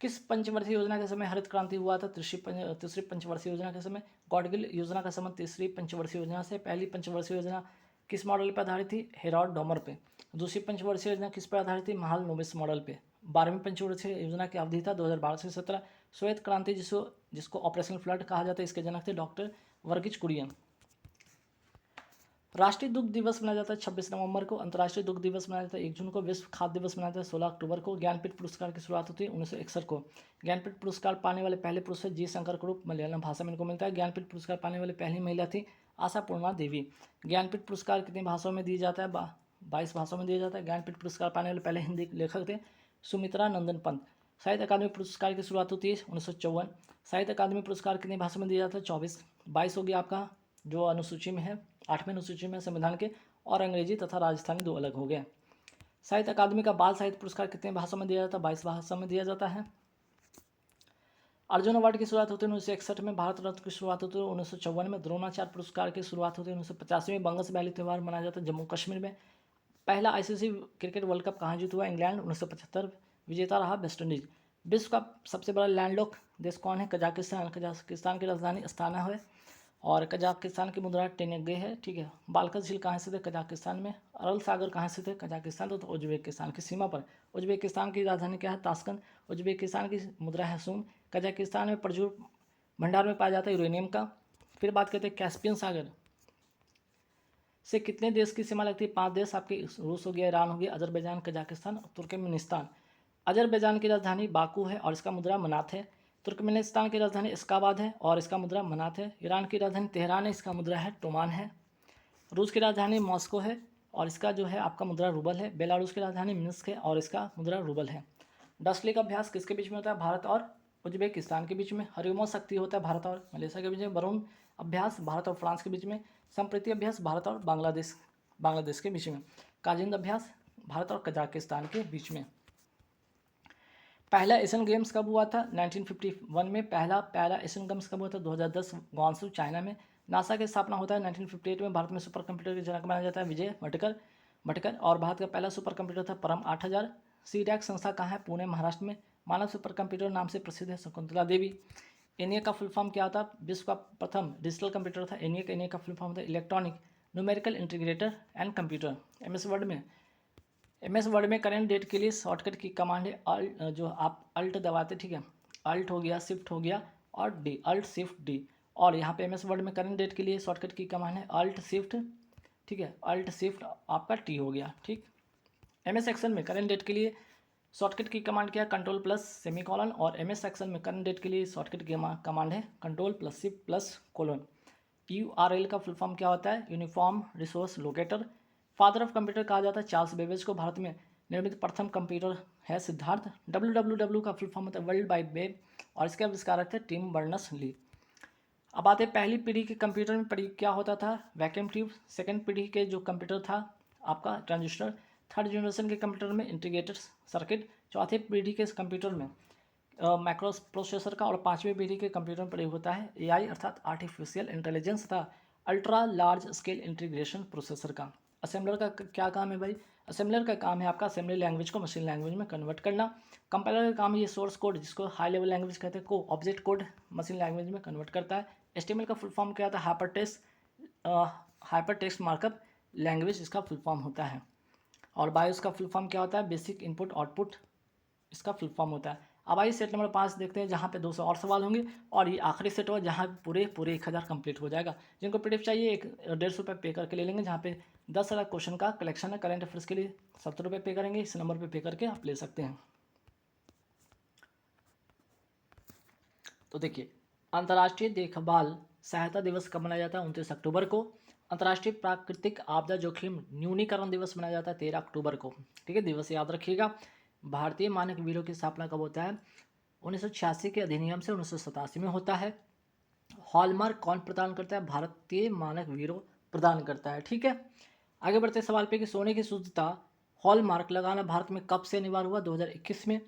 किस पंचवर्षीय योजना के समय हरित क्रांति हुआ था? तीसरी पंचवर्षीय योजना के समय। गॉडगिल योजना का संबंध तीसरी पंचवर्षीय योजना से। पहली पंचवर्षीय योजना किस मॉडल पर आधारित थी? हेरॉड डॉमर पे। दूसरी पंचवर्षीय योजना किस पर आधारित थी? महाल नोबिस मॉडल पे। 12वीं पंचवर्षीय योजना की अवधि था 2012 से 17। श्वेत क्रांति जिसको ऑपरेशन फ्लड कहा जाता है, इसके जनक थे डॉक्टर वर्गीज कुरियन। राष्ट्रीय दुग्ध दिवस मनाया जाता है 26 नवंबर को। अंतर्राष्ट्रीय दुग्ध दिवस मनाया जाता है 1 जून को। विश्व खाद्य दिवस मनाया जाता है 16 अक्टूबर को। ज्ञानपीठ पुरस्कार की शुरुआत होती है 1961 को। ज्ञानपीठ पुरस्कार पाने वाले पहले पुरुष है जी शंकर कुरुप, मलयालम भाषा में इनको मिलता है। ज्ञानपीठ पुरस्कार पाने वाली पहली महिला थी आशापूर्णा देवी। ज्ञानपीठ पुरस्कार कितनी भाषाओं में दिया जाता है? 22 भाषाओं में दिया जाता है। ज्ञानपीठ पुरस्कार पाने वाले पहले हिंदी लेखक थे सुमित्रा नंदन पंत। साहित्य अकादमी पुरस्कार की शुरुआत होती है 1954। साहित्य अकादमी पुरस्कार कितनी भाषा में दिया जाता है? 24। 22 हो गया आपका जो अनुसूची में है, 8वें अनुसूची में संविधान के, और अंग्रेजी तथा राजस्थानी दो अलग हो गए। साहित्य अकादमी का बाल साहित्य पुरस्कार कितने भाषा में दिया जाता है? 22 भाषा में दिया जाता है। अर्जुन अवार्ड की शुरुआत होती है 1961 में। भारत रत्न की शुरुआत होती है 1954 में। द्रोणाचार्य पुरस्कार की शुरुआत होती है 1985 में। बंगस वैली त्यौहार मनाया जाता है जम्मू कश्मीर में। पहला आईसीसी क्रिकेट वर्ल्ड कप कहाँ जीत हुआ? इंग्लैंड 1975। विजेता रहा वेस्ट इंडीज। विश्व का सबसे बड़ा लैंडलॉक देश कौन है? कजाकिस्तान। कजाकिस्तान की राजधानी अस्ताना है, और कजाकिस्तान की मुद्रा टेनेगे है, ठीक है। बालकस झील कहाँ स्थित है? कजाकिस्तान में। अरल सागर कहाँ स्थित है? कजाकिस्तान तो उज्बेकिस्तान की सीमा पर। उज्बेकिस्तान की राजधानी क्या है? ताशकंद। उज्बेकिस्तान की मुद्रा है सून। कजाकिस्तान में प्रचुर भंडार में पाया जाता है यूरेनियम का। फिर बात करते हैं कैस्पियन सागर से कितने देश की सीमा लगती है? 5 देश आपके, रूस हो गया, ईरान हो गया, अजरबैजान, कजाकिस्तान और तुर्कमेनिस्तान। अजरबैजान की राजधानी बाकू है और इसका मुद्रा मनात है। तुर्कमेनिस्तान की राजधानी इस्काबाद है और इसका मुद्रा मनात है। ईरान की राजधानी तेहरान है, इसका मुद्रा है टोमान है। रूस की राजधानी मॉस्को है और इसका जो है आपका मुद्रा रूबल है। बेलारूस की राजधानी मिन्स्क है और इसका मुद्रा रूबल है। डस्टली का अभ्यास किसके बीच में होता है? भारत और उज्बेकिस्तान के बीच में। हरिओमो शक्ति होता है भारत और मलेशिया के बीच में। वरुण अभ्यास भारत और फ्रांस के बीच में। संप्रीति अभ्यास भारत और बांग्लादेश के बीच में। काजिंद अभ्यास भारत और कजाकिस्तान के बीच में। पहला एशियन गेम्स कब हुआ था? 1951 में। पहला पैरा एशियन गेम्स कब हुआ था? 2010 ग्वांसू चाइना में। नासा की स्थापना होता है 1958 में। भारत में सुपर कंप्यूटर के जनक माना जाता है विजय भटकर और भारत का पहला सुपर कंप्यूटर था परम 8000। सीडैक संस्था कहाँ है? पुणे महाराष्ट्र में। मानव सुपर कंप्यूटर नाम से प्रसिद्ध है शकुंतला देवी। एनियक का फुल फॉर्म क्या था? विश्व का प्रथम डिजिटल कंप्यूटर था एनियक का फुल फॉर्म था electronic numerical integrator and computer. MS word में करंट डेट के लिए शॉर्टकट की कमांड है अल्ट, जो आप अल्ट दबाते, ठीक है। अल्ट हो गया, शिफ्ट हो गया और डी, अल्ट शिफ्ट डी। और यहाँ पे MS वर्ड में करंट डेट के लिए शॉर्टकट की कमांड है अल्ट शिफ्ट, ठीक है, अल्ट शिफ्ट आपका टी हो गया, ठीक। MS एक्सेल में करंट डेट के लिए शॉर्टकट की कमांड क्या है, कंट्रोल प्लस सेमीकोलन, और MS एक्सेल में करंट डेट के लिए शॉर्टकट की कमांड है control plus shift plus colon. URL का फुल फॉर्म क्या होता है, uniform resource locator. Father of computer कहा जाता है चार्ल्स बेबेज को, भारत में निर्मित प्रथम कंप्यूटर है सिद्धार्थ। WWW का फुल फॉर्म होता है वर्ल्ड वाइड वेब, और इसके आविष्कारक थे टिम बर्नर्स ली। अब आते हैं पहली पीढ़ी के कंप्यूटर में क्या होता था, वैक्यूम ट्यूब। सेकेंड पीढ़ी के जो कंप्यूटर था आपका ट्रांजिस्टर। थर्ड जनरेशन के कंप्यूटर में इंटीग्रेटेड सर्किट। चौथे पीढ़ी के कंप्यूटर में माइक्रो प्रोसेसर का, और पांचवी पीढ़ी के कंप्यूटर में प्रयोग होता है AI अर्थात आर्टिफिशियल इंटेलिजेंस था ultra large scale integration processor का। असेंबलर का क्या काम है भाई, असेंबलर का काम है आपका असेंबली लैंग्वेज को मशीन लैंग्वेज में कन्वर्ट करना। कंपाइलर का काम है ये सोर्स कोड जिसको हाई लेवल लैंग्वेज कहते हैं को ऑब्जेक्ट कोड मशीन लैंग्वेज में कन्वर्ट करता है। HTML का फुल फॉर्म क्या था, हाइपर टेक्स्ट मार्कअप लैंग्वेज इसका फुल फॉर्म होता है। और बायोस का फुल फॉर्म क्या होता है, बेसिक इनपुट आउटपुट इसका फुल फॉर्म होता है। अब आइए सेट नंबर 5 देखते हैं, जहाँ पे 200 और सवाल होंगे, और ये आखिरी सेट होगा जहाँ पूरे 1000 कंप्लीट हो जाएगा। जिनको PDF चाहिए 150 रुपये पे करके ले लेंगे, जहाँ पे 10,000 क्वेश्चन का कलेक्शन है। करेंट अफेयर्स के लिए 70 रुपये पे करेंगे, इस नंबर पे पे करके आप ले सकते हैं। तो देखिए, अंतर्राष्ट्रीय देखभाल सहायता दिवस कब मनाया जाता है, 29 अक्टूबर को। अंतर्राष्ट्रीय प्राकृतिक आपदा जोखिम न्यूनीकरण दिवस मनाया जाता है 13 अक्टूबर को, ठीक है, दिवस याद रखिएगा। भारतीय मानक ब्यूरो की स्थापना कब होता है, 1986 के अधिनियम से 1987 में होता है। हॉलमार्क कौन प्रदान करता है, भारतीय मानक ब्यूरो प्रदान करता है, ठीक है। आगे बढ़ते सवाल पे कि सोने की शुद्धता हॉलमार्क लगाना भारत में कब से अनिवार्य हुआ, 2021 में।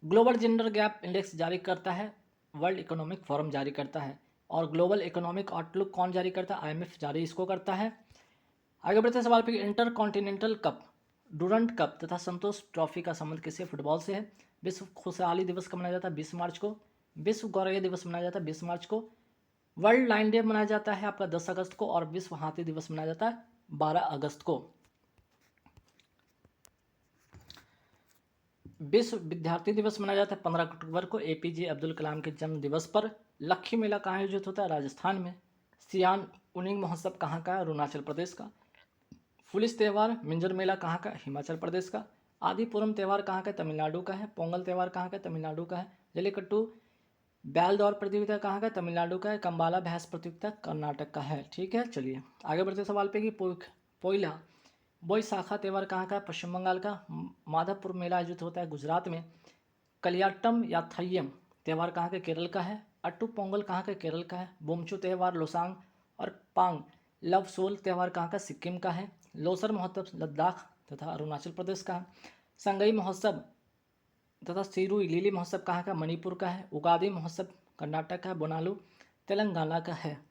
ग्लोबल जेंडर गैप इंडेक्स जारी करता है वर्ल्ड इकोनॉमिक फोरम जारी करता है, और ग्लोबल इकोनॉमिक आउटलुक कौन जारी करता है, IMF जारी इसको करता है। आगे बढ़ते सवाल पे inter continental cup, Durand cup तथा संतोष ट्रॉफी का संबंध किससे, फुटबॉल से है। विश्व खुशहाली दिवस कब मनाया जाता है, 20 मार्च को। विश्व गौरैया दिवस मनाया जाता है 20 मार्च को। वर्ल्ड लाइन डे मनाया जाता है आपका 10 अगस्त को, और विश्व हाथी दिवस मनाया जाता है 12 अगस्त को। विश्व विद्यार्थी दिवस मनाया जाता है 15 अक्टूबर को, APJ अब्दुल कलाम के जन्म दिवस पर। लक्ष्य मेला कहाँ आयोजित होता है, राजस्थान में। सियान उनिंग महोत्सव कहाँ का है, अरुणाचल प्रदेश का। पुलिस त्यौहार मिंजर मेला कहाँ का, हिमाचल प्रदेश का। आदिपुरम त्यौहार कहाँ का, तमिलनाडु का है। पोंगल त्यौहार कहाँ का, तमिलनाडु का है। जल्लीकट्टू बैल दौड़ प्रतियोगिता कहाँ का, तमिलनाडु का है। कंबाला भैंस प्रतियोगिता कर्नाटक का है, ठीक है। चलिए आगे बढ़ते सवाल पे कि पोइला बोईशाखा त्यौहार कहाँ का है, पश्चिम बंगाल का। माधवपुर मेला आयोजित होता है गुजरात में। कलियाट्टम या थय्यम त्यौहार कहाँ का, केरल का है। अट्टू पोंगल कहाँ का, केरल का है। बोमचू त्यौहार लोसांग और पांग लवसोल त्यौहार कहाँ का, सिक्किम का है। लोसर महोत्सव लद्दाख तथा अरुणाचल प्रदेश का है। संगई महोत्सव तथा सिरुई लिली महोत्सव कहाँ का, मणिपुर का है। उगादी महोत्सव कर्नाटक का है। बोनालू तेलंगाना का है।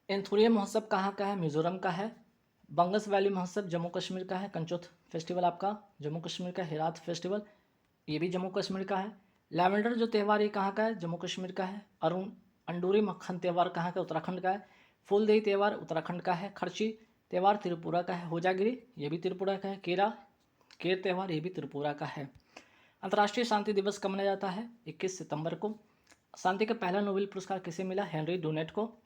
एंथुरिया महोत्सव कहाँ का है, मिजोरम का है। बंगस वैली महोत्सव जम्मू कश्मीर का है। कंचोथ फेस्टिवल आपका जम्मू कश्मीर का। हेरात फेस्टिवल ये भी जम्मू कश्मीर का है। लैवेंडर जो त्यौहार ये कहाँ का है, जम्मू कश्मीर का है। अरुण अंडूरी मक्खन त्यौहार कहाँ का, उत्तराखंड का है। फूलदेई त्यौहार उत्तराखंड का है। खर्ची त्यौहार त्रिपुरा का है। होजागिरी ये भी त्रिपुरा का है। केर त्यौहार ये भी त्रिपुरा का है। अंतर्राष्ट्रीय शांति दिवस कब मनाया जाता है, 21 सितंबर को। शांति का पहला नोबेल पुरस्कार किसे मिला, हेनरी डुनेट को।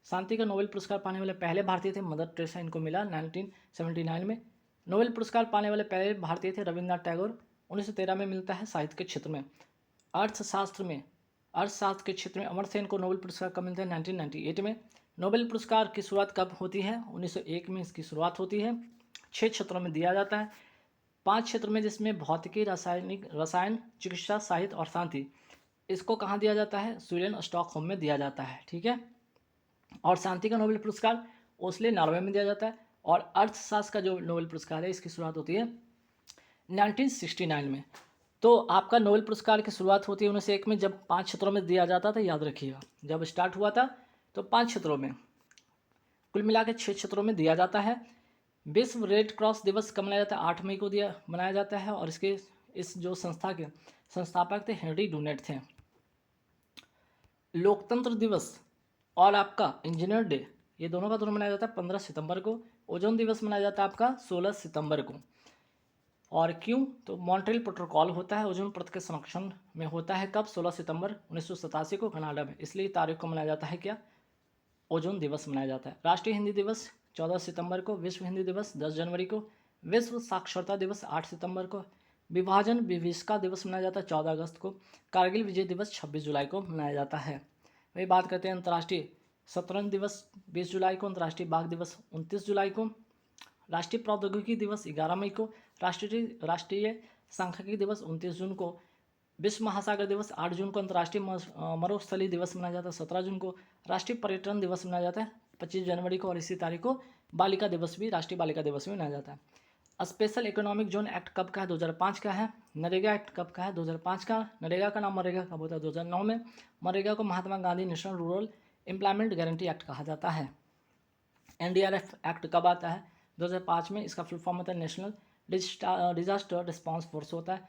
शांति का नोबेल पुरस्कार पाने वाले पहले भारतीय थे मदर टेरेसा, इनको मिला 1979 में। नोबेल पुरस्कार पाने वाले पहले भारतीय थे रविन्द्रनाथ टैगोर, 1913 में मिलता है साहित्य के क्षेत्र में। अर्थशास्त्र के क्षेत्र में अमर्त्य सेन को नोबेल पुरस्कार कब मिलता है, 1998 में। नोबेल पुरस्कार की शुरुआत कब होती है, 1901 में इसकी शुरुआत होती है। 6 क्षेत्रों में दिया जाता है, 5 क्षेत्रों में, जिसमें भौतिकी, रसायन, चिकित्सा, साहित्य और शांति। इसको कहाँ दिया जाता है, स्वीडन स्टॉकहोम में दिया जाता है, ठीक है। और शांति का नोबेल पुरस्कार ओस्ले नॉर्वे में दिया जाता है। और अर्थशास्त्र का जो नोबेल पुरस्कार है इसकी शुरुआत होती है 1969 में। तो आपका नोबेल पुरस्कार की शुरुआत होती है 1901 में, जब 5 क्षेत्रों में दिया जाता था, याद रखिएगा। जब स्टार्ट हुआ था तो 5 क्षेत्रों में, कुल मिला के 6 क्षेत्रों में दिया जाता है। विश्व रेड क्रॉस दिवस कब मनाया जाता है, 8 मई को मनाया जाता है। और इस जो संस्था के संस्थापक थे हेनरी डुनेट थे। लोकतंत्र दिवस और आपका इंजीनियर डे ये दोनों का दोनों मनाया जाता है 15 सितंबर को। ओजोन दिवस मनाया जाता है आपका 16 सितंबर को। और क्यों? तो मॉन्ट्रियल प्रोटोकॉल होता है ओजोन परत के संरक्षण में, होता है कब? 16 सितंबर 1987 को कनाडा में, इसलिए तारीख को मनाया जाता है क्या? ओजोन दिवस मनाया जाता है। राष्ट्रीय हिंदी दिवस 14 सितंबर को, विश्व हिंदी दिवस 10 जनवरी को, विश्व साक्षरता दिवस 8 सितंबर को, विभाजन विभीषिका दिवस मनाया जाता है 14 अगस्त को, कारगिल विजय दिवस 26 जुलाई को मनाया जाता है। वही बात करते हैं अंतर्राष्ट्रीय शतरंज दिवस 20 जुलाई को, अंतर्राष्ट्रीय बाघ दिवस 29 जुलाई को, राष्ट्रीय प्रौद्योगिकी दिवस 11 मई को, राष्ट्रीय सांख्यिकी दिवस 29 जून को, विश्व महासागर दिवस 8 जून को, अंतर्राष्ट्रीय मरुस्थलीय दिवस मनाया जाता है 17 जून को, राष्ट्रीय पर्यटन दिवस मनाया जाता है 25 जनवरी को, और इसी तारीख को बालिका दिवस भी, राष्ट्रीय बालिका दिवस भी मनाया जाता है। स्पेशल इकोनॉमिक जोन एक्ट कब का है? 2005 का है। नरेगा एक्ट कब का है? 2005 का। नरेगा का नाम मनरेगा कब होता है? 2009 में। मनरेगा को Mahatma Gandhi national rural employment guarantee act कहा जाता है। एनडीआरएफ एक्ट कब आता है? 2005 में। इसका फुल फॉर्म होता है नेशनल डिजास्टर रिस्पांस फोर्स होता है।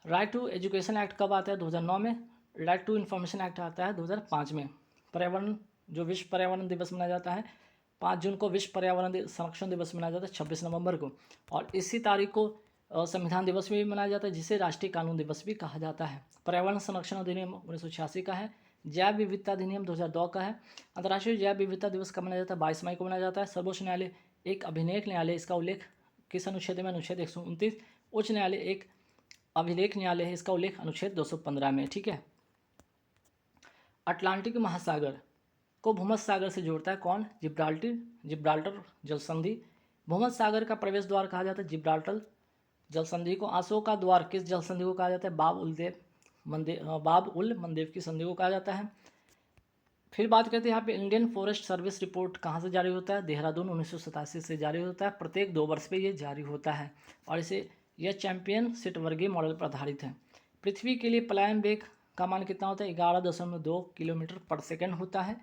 राइट टू एजुकेशन एक्ट कब आता है? 2009 में। राइट टू इन्फॉर्मेशन एक्ट आता है 2005 में। पर्यावरण, जो विश्व पर्यावरण दिवस मनाया जाता है 5 जून को, विश्व पर्यावरण संरक्षण दिवस मनाया जाता है 26 नवंबर को, और इसी तारीख को संविधान दिवस भी मनाया जाता है, जिसे राष्ट्रीय कानून दिवस भी कहा जाता है। पर्यावरण संरक्षण अधिनियम 1986 का है। जैव विविधता अधिनियम 2002 का है। अंतर्राष्ट्रीय जैव विविधता दिवस कब मनाया जाता है? 22 मई को मनाया जाता है। सर्वोच्च न्यायालय एक अभिलेख न्यायालय, इसका उल्लेख किस अनुच्छेद में? अनुच्छेद 129। उच्च न्यायालय एक अभिलेख न्यायालय है, इसका उल्लेख अनुच्छेद 215 में। ठीक है। अटलांटिक महासागर को भूमध्य सागर से जोड़ता है कौन? जिब्राल्टर जल संधि। भूमध्य सागर का प्रवेश द्वार कहा जाता है जिब्राल्टर जल संधि को। आंसुओं का द्वार किस जल संधि को कहा जाता है? बाब उल मंदेव की संधि को कहा जाता है। फिर बात करते हैं यहाँ पे इंडियन फॉरेस्ट सर्विस रिपोर्ट कहाँ से जारी होता है? देहरादून 1987 से जारी होता है। प्रत्येक 2 वर्ष पे ये जारी होता है, और यह चैंपियन सीट वर्गीय मॉडल पर आधारित है। पृथ्वी के लिए पलायन वेग का मान कितना होता है? 11.2 किलोमीटर पर सेकेंड होता है।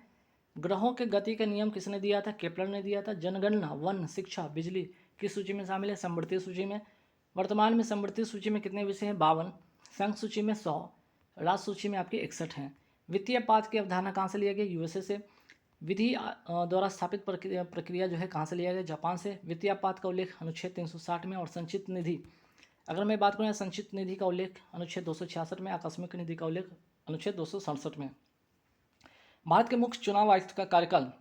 ग्रहों के गति का नियम किसने दिया था? केपलर ने दिया था। जनगणना, वन, शिक्षा, बिजली किस सूची में शामिल है? समवर्ती सूची में। वर्तमान में समवर्ती सूची में कितने विषय हैं? 52। संघ सूची में 100, राज्य सूची में आपके 61 हैं। वित्तीय पात की अवधारणा कहाँ से लिया गया? यूएसए से। विधि द्वारा स्थापित प्रक्रिया जो है कहाँ से लिया गया? जापान से। वित्तीय पात का उल्लेख अनुच्छेद 360 में। और संचित निधि, अगर मैं बात करूँ संचित निधि का उल्लेख अनुच्छेद 266 में। आकस्मिक निधि का उल्लेख अनुच्छेद 267 में। भारत के मुख्य चुनाव आयुक्त का कार्यकाल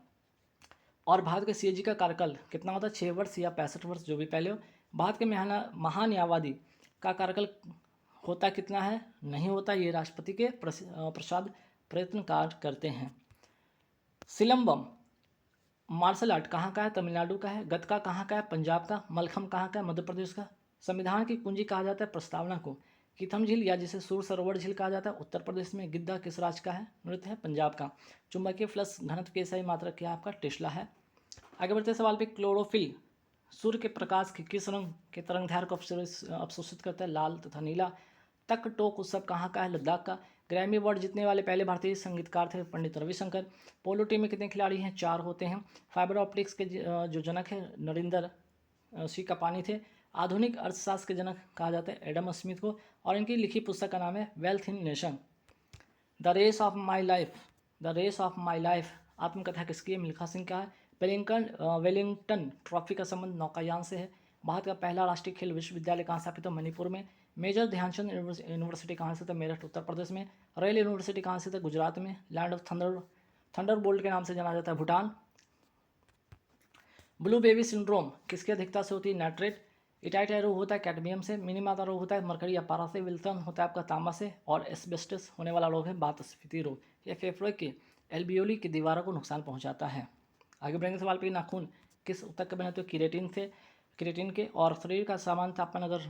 और भारत के सीएजी का कार्यकाल कितना होता है? 6 वर्ष या 65 वर्ष, जो भी पहले हो। भारत के महान्यायवादी का कार्यकाल होता कितना है? नहीं होता, ये राष्ट्रपति के प्रसाद प्रयत्न कार्य करते हैं। सिलंबम मार्शल आर्ट कहाँ का है? तमिलनाडु का है। गतका कहाँ का है? पंजाब का। मलखम कहाँ का है? मध्य प्रदेश का। संविधान की कुंजी कहा जाता है प्रस्तावना को। कीथम झील या जिसे सूर सरोवर झील कहा जाता है उत्तर प्रदेश में। गिद्धा किस राज्य का है? नृत्य है पंजाब का। चुंबकीय फ्लक्स घनत्व के सही मात्रक क्या आपका? टेस्ला है। आगे बढ़ते सवाल पे, क्लोरोफिल सूर्य के प्रकाश के किस रंग के तरंगदैर्घ्य को अवशोषित करता है? लाल तथा नीला। तक टोक उत्सव कहाँ का है? लद्दाख का। ग्रैमी अवार्ड जीतने वाले पहले भारतीय संगीतकार थे पंडित रविशंकर। पोलो टीम में कितने खिलाड़ी हैं? 4 होते हैं। फाइबर ऑप्टिक्स के जो जनक है नरेंद्र सी कपानी थे। आधुनिक अर्थशास्त्र के जनक कहा जाता है एडम स्मिथ को, और इनकी लिखी पुस्तक का नाम है wealth in nation. The race of my life आत्मकथा किसकी है? मिल्खा सिंह का है। वेलिंगटन ट्रॉफी का संबंध नौकायान से है। भारत का पहला राष्ट्रीय खेल विश्वविद्यालय कहाँ स्थापित है? मणिपुर में। मेजर ध्यानचंद यूनिवर्सिटी कहाँ से था? मेरठ उत्तर प्रदेश में। रेल यूनिवर्सिटी कहाँ से था? गुजरात में। लैंड ऑफ थंडर बोल्ट के नाम से जाना जाता है भूटान। ब्लू बेबी सिंड्रोम किसकी अधिकता से होती है? नाइट्रेट। इटाइटा रोग होता है कैडमियम से। मिनीमाता रोग होता है मरकरी या पारा से। विल्सन होता है आपका तांबा से। और एस्बेस्टस होने वाला रोग है वातस्फीति रोग। यह फेफड़े के एल्बियोली की दीवारों को नुकसान पहुंचाता है। आगे बढ़ेंगे सवाल पे, नाखून किस ऊतक के बने होते? किरेटिन के। और शरीर का सामान्य तापमान अगर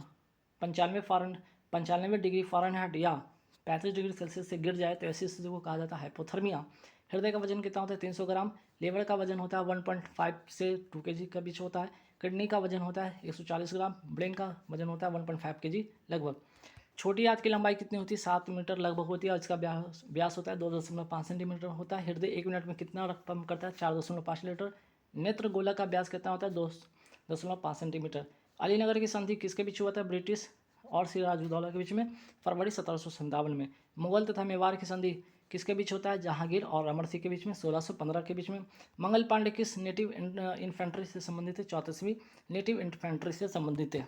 95 डिग्री फ़ारेनहाइट या 35 डिग्री सेल्सियस से गिर जाए तो ऐसी स्थिति को कहा जाता है हाइपोथर्मिया। हृदय का वजन कितना होता है? 300 ग्राम। लीवर का वजन होता है 1.5 से 2 kg के बीच होता है। किडनी का वजन होता है 140 ग्राम। ब्रेन का वजन होता है 1.5 kg लगभग। छोटी आंत की लंबाई कितनी होती है? 7 मीटर लगभग होती है, और इसका व्यास होता है 2.5 सेंटीमीटर होता है। हृदय 1 मिनट में कितना रक्त पंप करता है? 4.5 लीटर। नेत्र गोला का व्यास कितना होता है? 2.5 सेंटीमीटर। अलीनगर की संधि किसके बीच हुआ था? ब्रिटिश और सिराजुद्दौला के बीच में, फरवरी 1757 में। मुगल तथा मेवाड़ की संधि किसके बीच होता है? जहांगीर और अमर सिंह के बीच में, 1615 के बीच में। मंगल पांडे किस नेटिव इन्फेंट्री से संबंधित है? 34वीं नेटिव इन्फेंट्री से संबंधित है।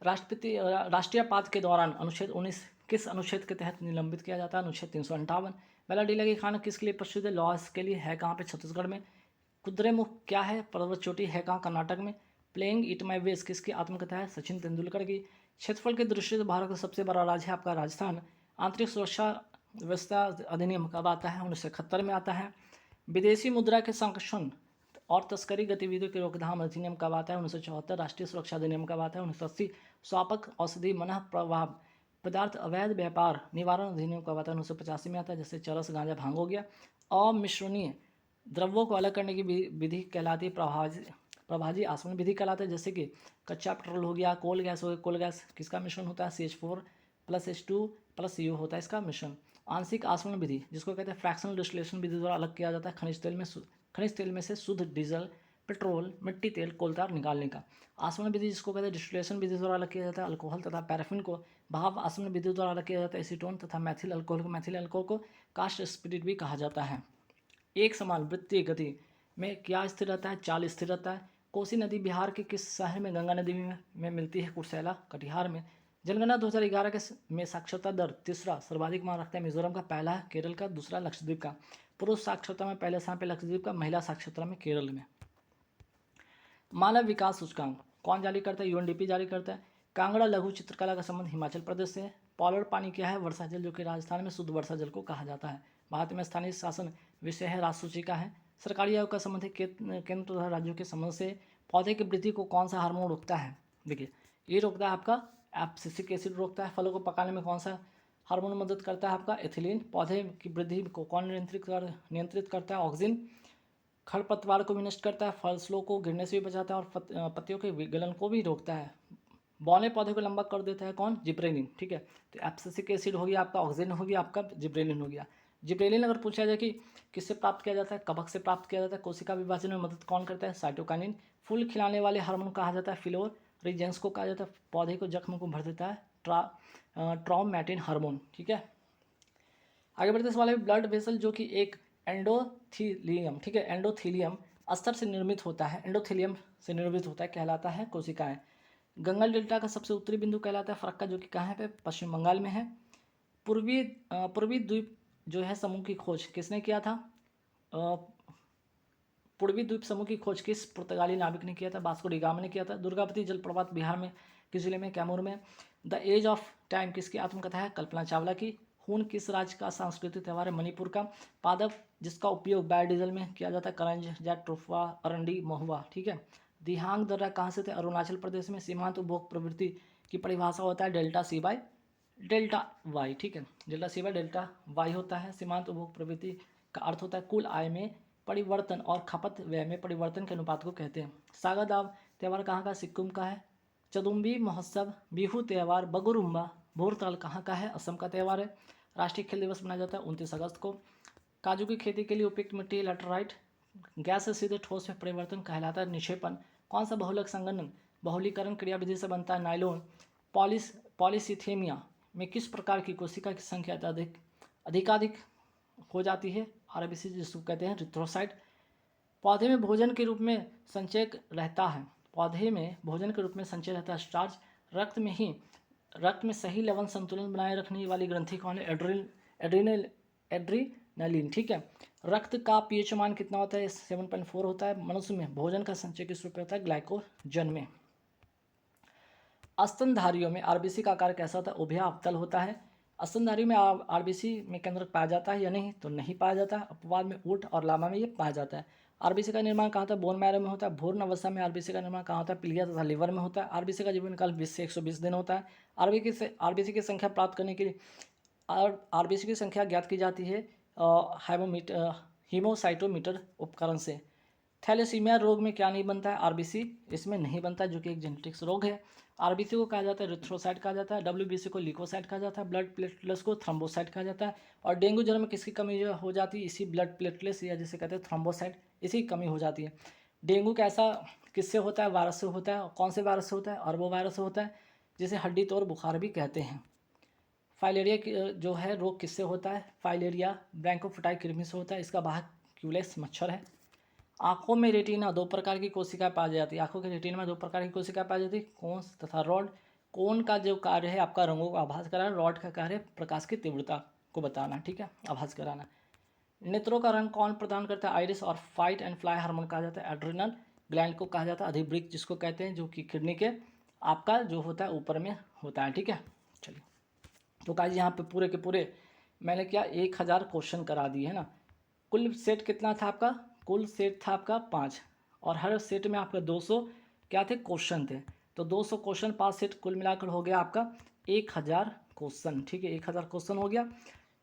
राष्ट्रपति राष्ट्रीयपात के दौरान अनुच्छेद 19 किस अनुच्छेद के तहत निलंबित किया जाता है? अनुच्छेद 358। बेलाडीला की खान किसके लिए प्रसिद्ध है? लॉस के लिए। है कहाँ पे? छत्तीसगढ़ में। कुद्रेमुख क्या है? पर्वत चोटी। है कहाँ? कर्नाटक में। प्लेइंग इट माई वेज किसकी आत्मकथा है? सचिन तेंदुलकर की। क्षेत्रफल की दृष्टि से भारत का सबसे बड़ा राज्य है आपका राजस्थान। आंतरिक सुरक्षा व्यवस्था अधिनियम कब आता है? 1971 में आता है। विदेशी मुद्रा के संरक्षण और तस्करी गतिविधियों की रोकथाम अधिनियम कब आता है? 1974। राष्ट्रीय सुरक्षा अधिनियम कब आता है? 1980। स्वापक औषधि मनः प्रभाव पदार्थ अवैध व्यापार निवारण अधिनियम कब आता है? 1985 में आता है। जैसे चरस, गांजा, भांग हो गया। अमिश्रणीय द्रव्यों को अलग करने की विधि कहलाती है प्रभाजी आसवन विधि कहलाता है। जैसे कि कच्चा पेट्रोल हो गया, कोल गैस हो गया। कोल गैस किसका मिश्रण होता है? CH4 + H2 + CO होता है इसका मिश्रण। आंशिक आसवन विधि जिसको कहते हैं फ्रैक्शनल डिस्टिलेशन विधि द्वारा अलग किया जाता है खनिज तेल में से शुद्ध डीजल, पेट्रोल, मिट्टी तेल, कोल तार निकालने का। आसवन विधि जिसको कहते हैं डिस्टिलेशन विधि द्वारा अलग किया जाता है अल्कोहल तथा पैराफिन को। भाप आसवन विधि द्वारा अलग किया जाता है एसीटोन तथा मैथिल अल्कोहल को कास्ट स्पिरिट भी कहा जाता है। एक समान वृत्तीय गति में क्या स्थिर रहता है? चाल स्थिर रहता है। कोसी नदी बिहार के किस शहर में गंगा नदी में मिलती है? कुर्सेला, कटिहार में। जनगणना 2011 में साक्षरता दर तीसरा सर्वाधिक मान रखता है मिजोरम का, पहला है केरल का, दूसरा लक्षद्वीप का। पुरुष साक्षरता में पहले स्थान पर लक्षद्वीप का, महिला साक्षरता में केरल में। मानव विकास सूचकांक कौन जारी करता है? UNDP जारी करता है। कांगड़ा लघु चित्रकला का संबंध हिमाचल प्रदेश से है। पॉलर पानी क्या है? वर्षा जल, जो कि राजस्थान में शुद्ध वर्षा जल को कहा जाता है। भारत में स्थानीय शासन विषय है, राजसूची का है। सरकारी आयोग का संबंध है केंद्र तथा राज्यों के संबंध से। पौधे की वृद्धि को कौन सा हार्मोन रोकता है? देखिए ये रोकता है आपका एब्सिसिक एसिड रोकता है। फलों को पकाने में कौन सा हार्मोन मदद करता है? आपका एथिलीन। पौधे की वृद्धि को कौन नियंत्रित करता है? ऑक्सिन। खरपतवार को भी नष्ट करता है, फसलों को गिरने से भी बचाता है और पत्तियों के विगलन को भी रोकता है। बौने पौधे को लंबा कर देता है कौन? जिब्रेलिन। ठीक है, तो एब्सिसिक एसिड हो गया आपका, ऑक्सीजन हो गया आपका, जिब्रेलिन हो गया। जिब्रेलिन अगर पूछा जाए कि किससे प्राप्त किया जाता है? कवक से प्राप्त किया जाता है। कोशिका विभाजन में मदद कौन करता है? साइटोकाइनिन। फूल खिलाने वाले हार्मोन कहा जाता है फ्लोरेजेंस को कहा जाता है। पौधे को जख्म को भर देता है ट्रॉमेटिन हार्मोन। ठीक है, आगे बढ़ते सवाल है ब्लड वेसल जो कि एक एंडोथीलियम, ठीक है, एंडोथीलियम अस्तर से निर्मित होता है, एंडोथीलियम से निर्मित होता है, कहलाता है कोशिकाएं। गंगा डेल्टा का सबसे उत्तरी बिंदु कहलाता है फरक्का, जो कि कहाँ पे? पश्चिम बंगाल में है। पूर्वी द्वीप जो है समूह की खोज किसने किया था? पूर्वी द्वीप समूह की खोज किस पुर्तगाली नाविक ने किया था? वास्को डी गामा ने किया था। दुर्गावती जलप्रपात बिहार में किस जिले में? कैमूर में। द एज ऑफ टाइम किसकी आत्मकथा है? कल्पना चावला की। खून किस राज्य का सांस्कृतिक त्यौहार है? मणिपुर का। पादप जिसका उपयोग बायोडीजल में किया जाता है? करंज, जैट, ट्रुफा, अरंडी, महुआ। ठीक है, दिहांग दर्रा कहाँ से थे? अरुणाचल प्रदेश में। सीमांत उपभोग प्रवृत्ति की परिभाषा होता है delta C by delta Y. ठीक है, delta C by delta Y होता है। सीमांत उपभोग प्रवृत्ति का अर्थ होता है कुल आय में परिवर्तन और खपत व्यय में परिवर्तन के अनुपात को कहते हैं। सागा दाव त्यौहार कहाँ का? सिक्किम का है। चदुम्बी महोत्सव, बिहू त्यौहार, बगुरुम्बा, भोरताल कहाँ का है? असम का त्यौहार है। राष्ट्रीय खेल दिवस मनाया जाता है 29 अगस्त को। काजू की खेती के लिए उपयुक्त मिट्टी लैटराइट। गैस से सीधे ठोस में परिवर्तन कहलाता है निक्षेपण। कौन सा बहुलक संघनन बहुलीकरण क्रियाविधि से बनता है? नाइलोन। पॉलीसिथेमिया में किस प्रकार की कोशिका की संख्या अधिकाधिक हो जाती है? RBC जिसको कहते हैं रिथ्रोसाइट। पौधे में भोजन के रूप में संचय रहता है, पौधे में भोजन के रूप में संचय रहता है स्टार्च। रक्त में सही लवण संतुलन बनाए रखने वाली ग्रंथि कौन है? एड्रीनलिन। ठीक है, रक्त का pH मान कितना होता है? 7.4 होता है। मनुष्य में भोजन का संचय किस रूप में होता है? ग्लाइकोजन में। स्तनधारियों में RBC का आकार कैसा होता है? उभया अवतल होता है। स्तनधारी में RBC में केंद्रक पाया जाता है या नहीं? तो नहीं पाया जाता है। अपवाद में ऊंट और लामा में ये पाया जाता है। RBC का निर्माण कहाँ होता है? बोन मैरो में होता है। भ्रूण अवस्था में RBC का निर्माण कहाँ होता है? पिलिया तथा लीवर में होता है। RBC का जीवन काल 20 से 120 दिन होता है। RBC की संख्या प्राप्त करने के लिए RBC की संख्या ज्ञात की जाती है हीमोसाइटोमीटर उपकरण से। थैलेसीमिया रोग में क्या नहीं बनता है? RBC इसमें नहीं बनता है, जो कि एक जेनेटिक्स रोग है। RBC को कहा जाता है रिथ्रोसाइट कहा जाता है। WBC को ल्यूकोसाइट कहा जाता है। ब्लड प्लेटलेट्स को थ्रोम्बोसाइट कहा जाता है। और डेंगू ज्वर में किसकी कमी हो जाती है? इसी ब्लड प्लेटलेट्स या जिसे कहते हैं थ्रोम्बोसाइट, इसी की कमी हो जाती है। डेंगू कैसा किससे होता है? वायरस से होता है। कौन से वायरस से होता है? अरबो वायरस से होता है, जिसे हड्डी तोड़ बुखार भी कहते हैं। फाइलेरिया जो है रोग किससे होता है? फाइलेरिया ब्रैंकोफिटाई कृमि से होता है। इसका वाहक क्यूलेक्स मच्छर है। आंखों में रेटिना दो प्रकार की कोशिकाएं पाई जाती है। आंखों के रेटिना में दो प्रकार की कोशिकाएं पाई जाती है, कोन्स तथा रॉड। कोन का जो कार्य है आपका रंगों का आभास कराना, रॉड का कार्य है प्रकाश की तीव्रता को बताना, ठीक है, आभास कराना। नेत्रों का रंग कौन प्रदान करता है? आइरिस और फाइट एंड फ्लाई हार्मोन कहा जाता है। एड्रिनल ग्लैंड को कहा जाता है। अधिवृक्क जिसको कहते हैं, जो कि किडनी के आपका जो होता है ऊपर में होता है, ठीक है। चलिए, तो गाइस यहाँ पे पूरे के पूरे मैंने क्या 1000 क्वेश्चन करा दिए है ना। कुल सेट कितना था आपका? कुल सेट था आपका 5, और हर सेट में आपका 200 क्या थे? क्वेश्चन थे। तो 200 क्वेश्चन 5 सेट कुल मिलाकर हो गया आपका 1000 क्वेश्चन, ठीक है, 1000 क्वेश्चन हो गया।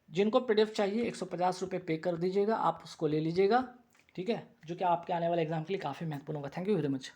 जिनको पीडीएफ चाहिए 150 रुपये पे कर दीजिएगा, आप उसको ले लीजिएगा, ठीक है, जो कि आपके आने वाले एग्जाम के लिए काफ़ी महत्वपूर्ण होगा। Thank you very much.